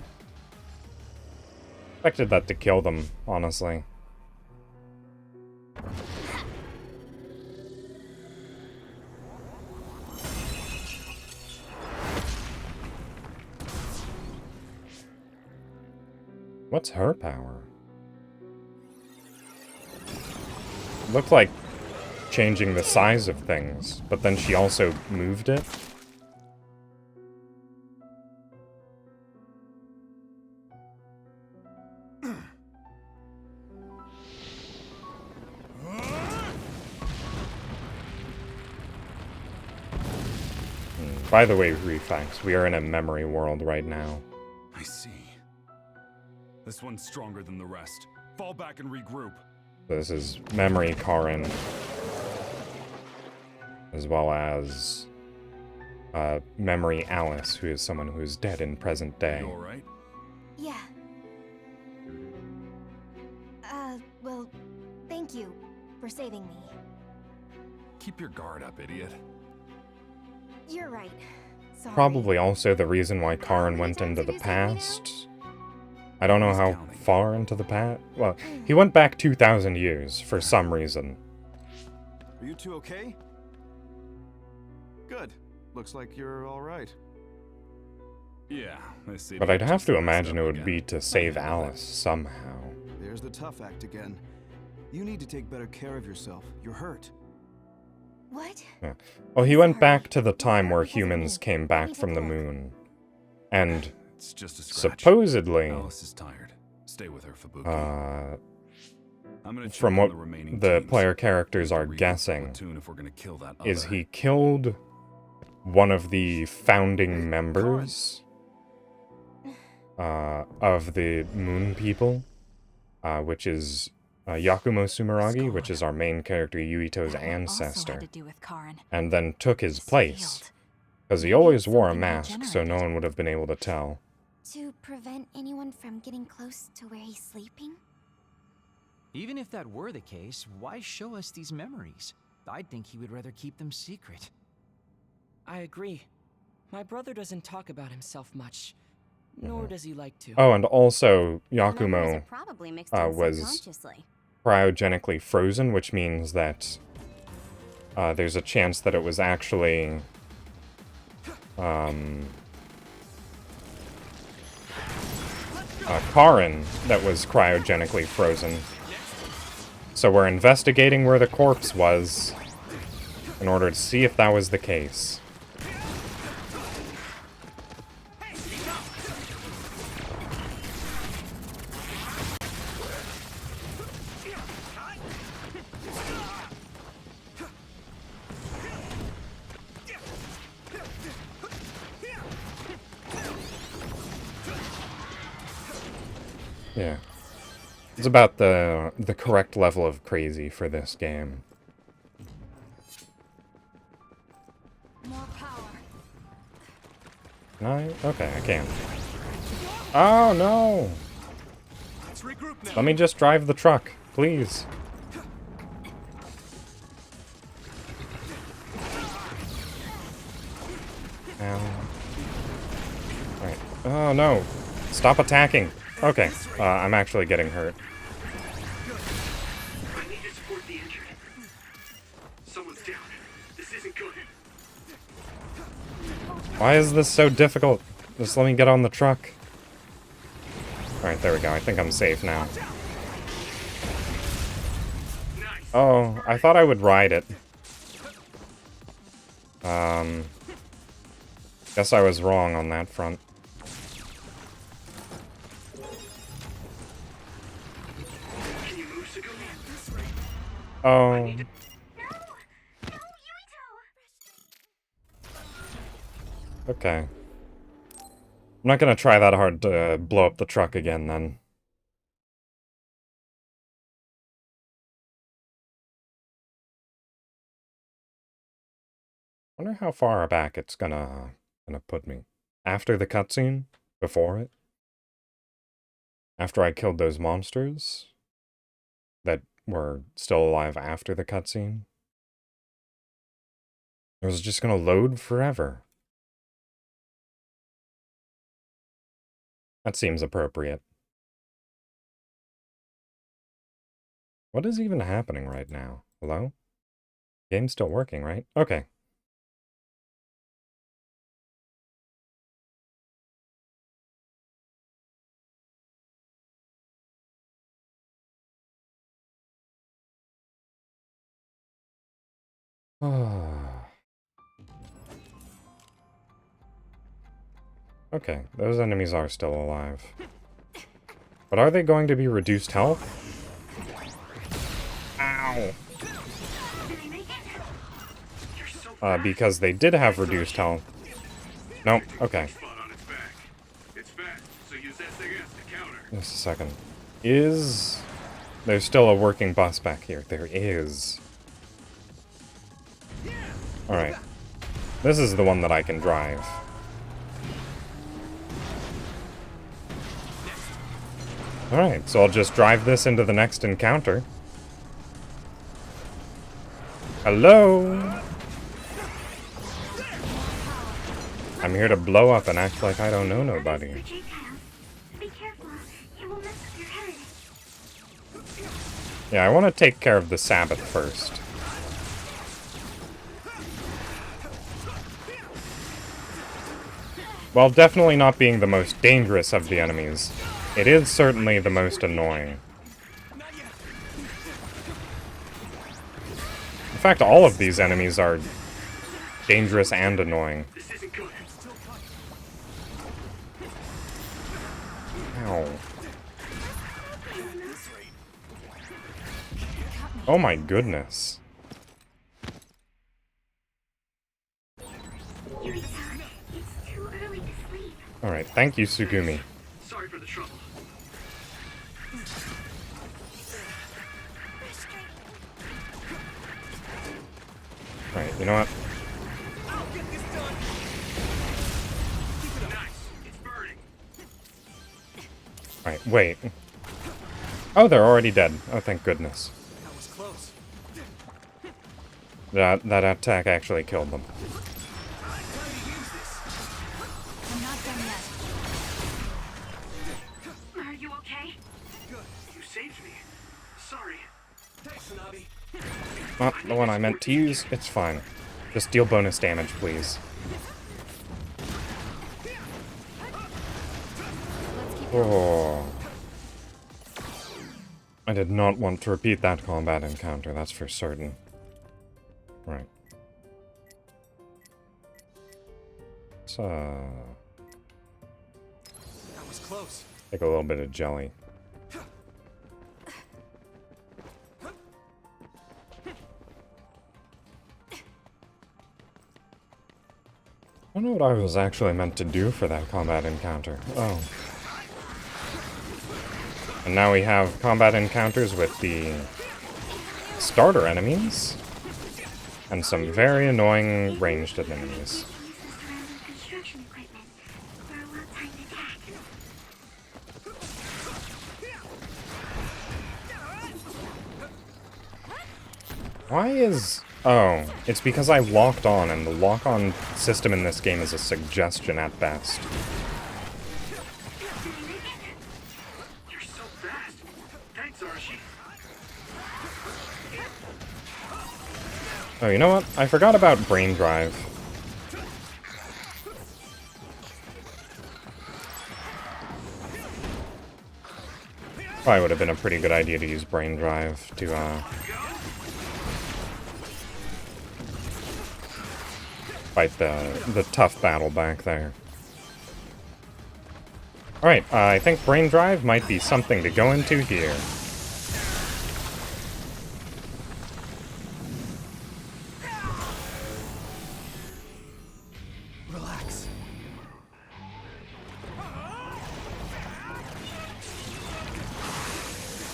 expected that to kill them, honestly. What's her power? Looked like changing the size of things, but then she also moved it. By the way, Refax, we are in a memory world right now. I see. This one's stronger than the rest. Fall back and regroup. This is Memory Karin, as well as Memory Alice, who is someone who is dead in present day. You alright? Yeah. Well, thank you for saving me. Keep your guard up, idiot. You're right. Sorry. Probably also the reason why Karin went into the past. I don't know how far into the past. Well, he went back 2,000 years for some reason. Are you two okay? Good. Looks like you're all right. Yeah, I see. But I'd have to imagine it would be to save Alice somehow. There's the tough act again. You need to take better care of yourself. You're hurt. What? Yeah. Well, he went back to the time where humans came back from the moon. And It's just a scratch. supposedly, Alice is tired. Stay with her, Fubuki. I'm gonna check from on what the remaining the teams. player characters are Read the guessing, platoon if we're gonna kill that is other. he killed one of the founding members of the Moon People, which is Yakumo Sumeragi, which is our main character Yuito's ancestor, Also had to do with Karin. and then took his place. Because he always wore a mask, so no one would have been able to tell. To prevent anyone from getting close to where he's sleeping? Even if that were the case, why show us these memories? I'd think he would rather keep them secret. I agree. My brother doesn't talk about himself much, nor does he like to. Oh, and also Memories Yakumo are probably mixed in was subconsciously. cryogenically frozen, which means that there's a chance that it was actually Karin that was cryogenically frozen. So we're investigating where the corpse was in order to see if that was the case. Yeah. It's about the correct level of crazy for this game. More power. Can I? Okay, I can. Oh, no! Let's regroup now. Let me just drive the truck, please. Ow. Right. Oh, no. Stop attacking. Okay, I'm actually getting hurt. I need to support the injured. Someone's down. This isn't good. Why is this so difficult? Just let me get on the truck. Alright, there we go. I think I'm safe now. Oh, I thought I would ride it. Guess I was wrong on that front. Oh. Okay. I'm not gonna try that hard to blow up the truck again, then. Wonder how far back it's gonna put me. After the cutscene? Before it? After I killed those monsters? That were still alive after the cutscene? It was just gonna load forever. That seems appropriate. What is even happening right now? Hello? Game's still working, right? Okay. Okay, those enemies are still alive. But are they going to be reduced health? Ow! Because they did have reduced health. Nope, okay. Just a second. Is... There's still a working bus back here. There is. Alright. This is the one that I can drive. Alright, so I'll just drive this into the next encounter. Hello? I'm here to blow up and act like I don't know nobody. Be careful. It will mess up your head. Yeah, I want to take care of the Sabbath first. While definitely not being the most dangerous of the enemies, it is certainly the most annoying. In fact, all of these enemies are dangerous and annoying. Ow. Oh my goodness. Alright, thank you, Sugumi. Sorry for the trouble. Alright, you know what? Alright, wait. Oh, they're already dead. Oh, thank goodness. That was close. That attack actually killed them. I'm not done yet. Are you okay? Good. You saved me. Sorry. Thanks, Hanabi. Not the one I meant to use. It's fine. Just deal bonus damage, please. Oh. I did not want to repeat that combat encounter, that's for certain. Right. Let's, That was close. take a little bit of jelly. I don't know what I was actually meant to do for that combat encounter. Oh. And now we have combat encounters with the starter enemies and some very annoying ranged enemies. Construction equipment for a well-timed attack. Why is... Oh, it's because I locked on, and the lock-on system in this game is a suggestion at best. You're so fast. Thanks, Arashi. Oh, you know what? I forgot about Brain Drive. Probably would have been a pretty good idea to use Brain Drive to, fight the tough battle back there. Alright, I think Brain Drive might be something to go into here. Relax.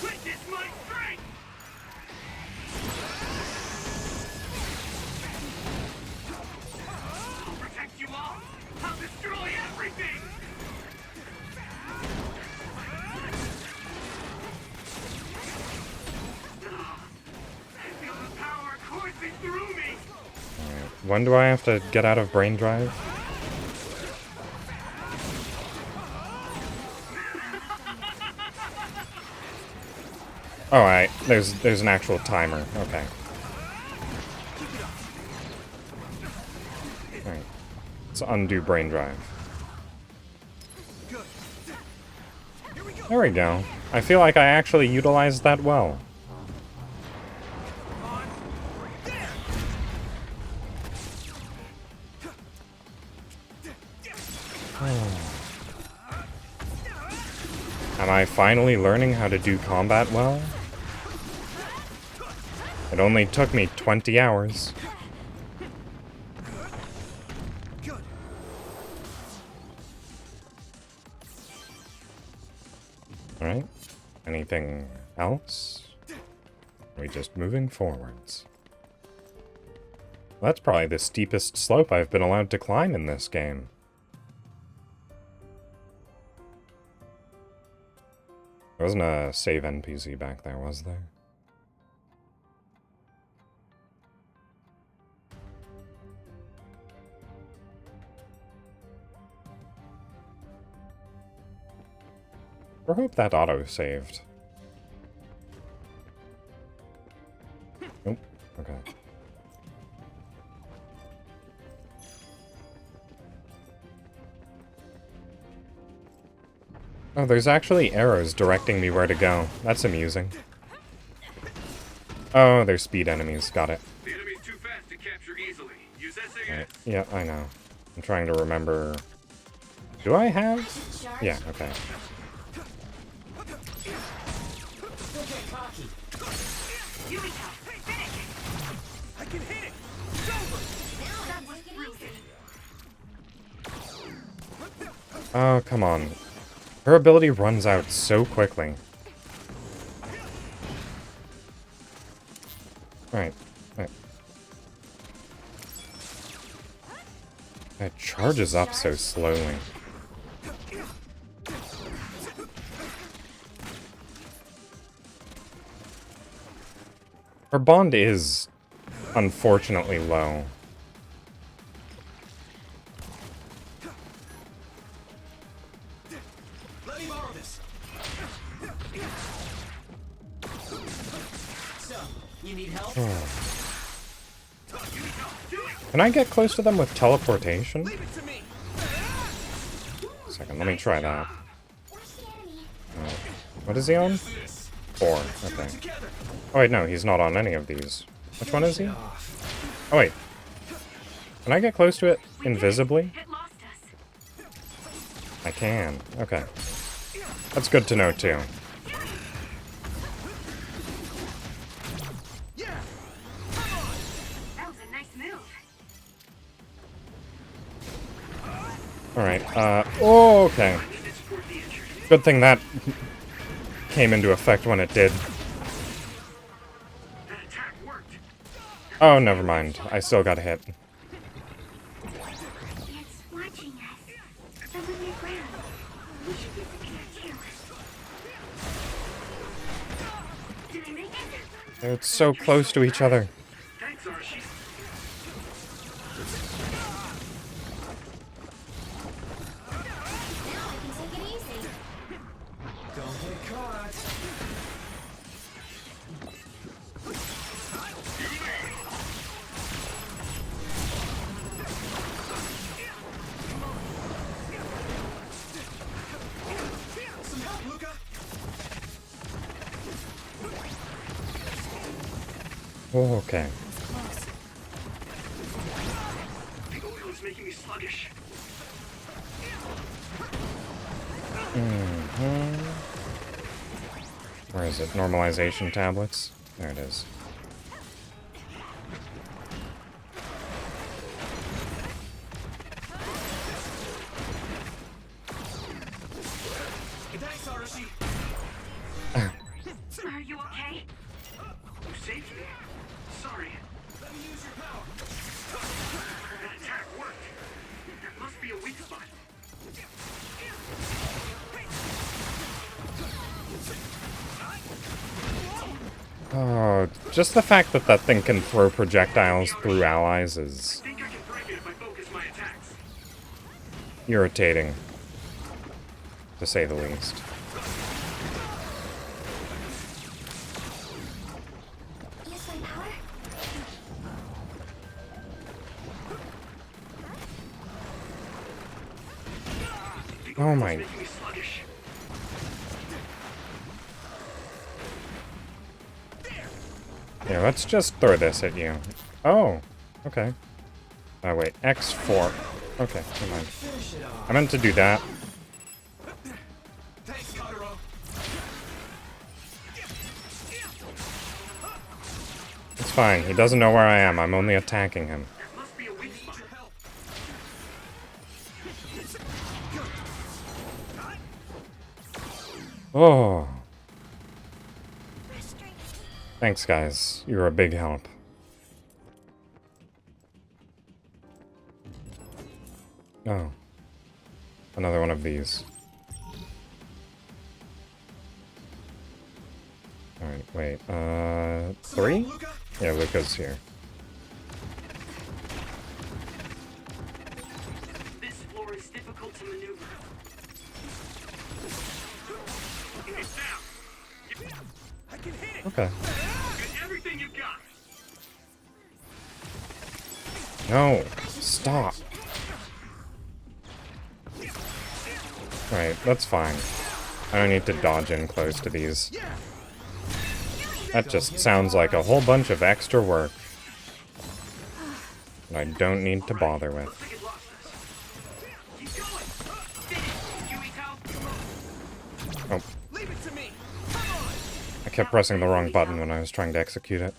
Witness my strength! I'll protect you all! I'll destroy everything! I feel the power coursing through me! Alright, when do I have to get out of Brain Drive? Oh, alright, there's an actual timer, okay. Alright, let's undo Brain Drive. There we go. I feel like I actually utilized that well. Am I finally learning how to do combat well? It only took me 20 hours. Alright. Anything else? Are we just moving forwards? Well, that's probably the steepest slope I've been allowed to climb in this game. There wasn't a save NPC back there, was there? I hope that auto-saved. Nope. Okay. Oh, there's actually arrows directing me where to go. That's amusing. Oh, they're speed enemies. Got it. The enemy's too fast to capture easily. Use SAS. Right. Yeah, I know. I'm trying to remember... Do I have? Yeah, okay. I can hit it! Oh, come on. Her ability runs out so quickly. Alright. Alright. It charges up so slowly. Her bond is unfortunately low. Let me borrow this. So, you need help? Can I get close to them with teleportation? Second, let me try that. What is he on? 4, okay. Oh wait, no, he's not on any of these. Which one is he? Oh wait. Can I get close to it invisibly? I can. Okay. That's good to know too. That was a nice move. Alright, oh, okay. Good thing that came into effect when it did. Oh, never mind. I still got hit. It's watching us. From underground. We should be secure too. Did I make it? They're so close to each other. Thanks, Archie. Don't get caught. Some help, Luca. Oh, okay. The oil is making me sluggish. Where is it? Normalization tablets? There it is. Thanks, Arashi. Are you okay? You saved me. Sorry. Let me use your power. That attack worked. There must be a weak spot. Oh, just the fact that that thing can throw projectiles through allies is I think I can break it if I focus my attacks. irritating, to say the least. Use my power? Oh my... Making me sluggish. Yeah, let's just throw this at you. Oh, okay. Oh wait, X4. Okay, never mind. I meant to do that. Thanks, Kotaro. It's fine, he doesn't know where I am, I'm only attacking him. There must be a weak spot. Oh. Thanks, guys. You're a big help. Oh. Another one of these. Alright, wait, 3? Yeah, Luca's here. This floor is difficult to maneuver. It's down. I can hit it. Okay. Get everything you've got. No! Stop! Alright, that's fine. I don't need to dodge in close to these. That just sounds like a whole bunch of extra work that I don't need to bother with. Oh. I kept pressing the wrong button when I was trying to execute it.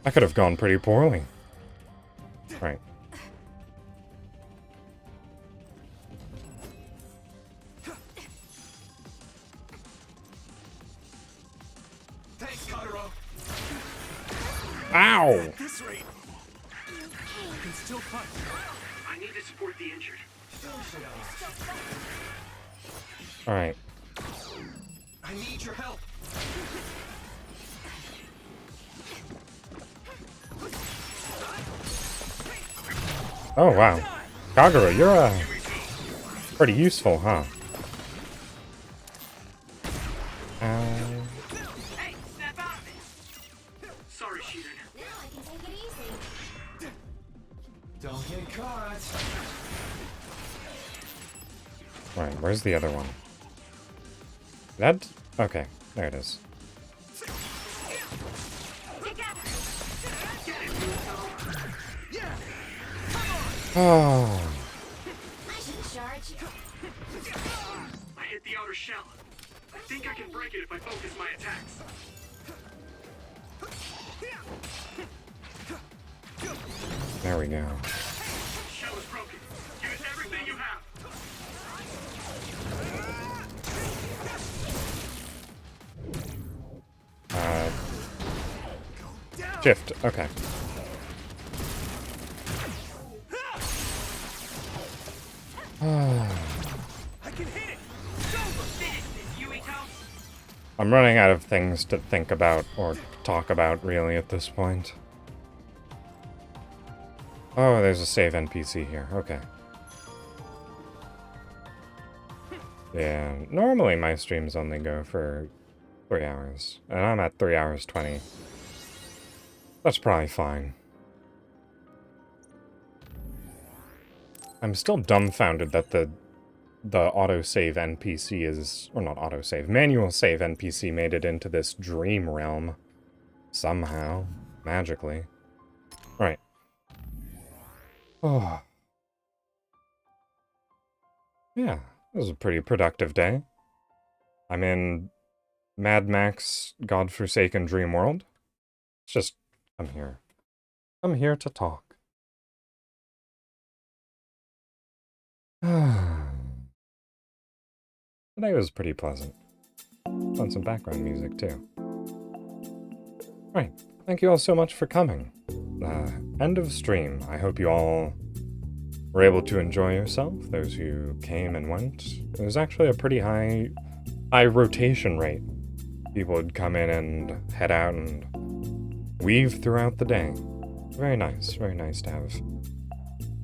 That could have gone pretty poorly. Right. Ow! At this rate, I can still fight. I need to support the injured. Alright. I need your help. Oh, wow. Kagura, you're, pretty useful, huh? Hey, snap out of it. Sorry, Sheeran. Now I can take it easy. Don't get caught. Right, where's the other one? That... okay, there it is. Oh. I should charge you. I hit the outer shell. I think I can break it if I focus my attacks. There we go. Shell is broken. Use everything you have. Shift, okay. I can hit it. I'm running out of things to think about or talk about, really, at this point. Oh, there's a save NPC here. Okay. Yeah, normally my streams only go for 3 hours, and I'm at 3 hours 20. That's probably fine. I'm still dumbfounded that the autosave NPC is... or not autosave, manual save NPC made it into this dream realm. Somehow. Magically. Right. Oh. Yeah, it was a pretty productive day. I'm in Mad Max Godforsaken Dream World. It's just... I'm here. I'm here to talk. Today was pretty pleasant. On some background music, too. Right. Thank you all so much for coming. End of stream. I hope you all were able to enjoy yourself, those who came and went. It was actually a pretty high rotation rate. People would come in and head out and weave throughout the day. Very nice to have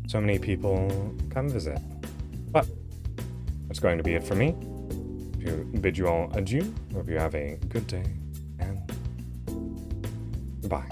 so many people come visit. But that's going to be it for me. To bid you all adieu. Hope you have a good day, and goodbye.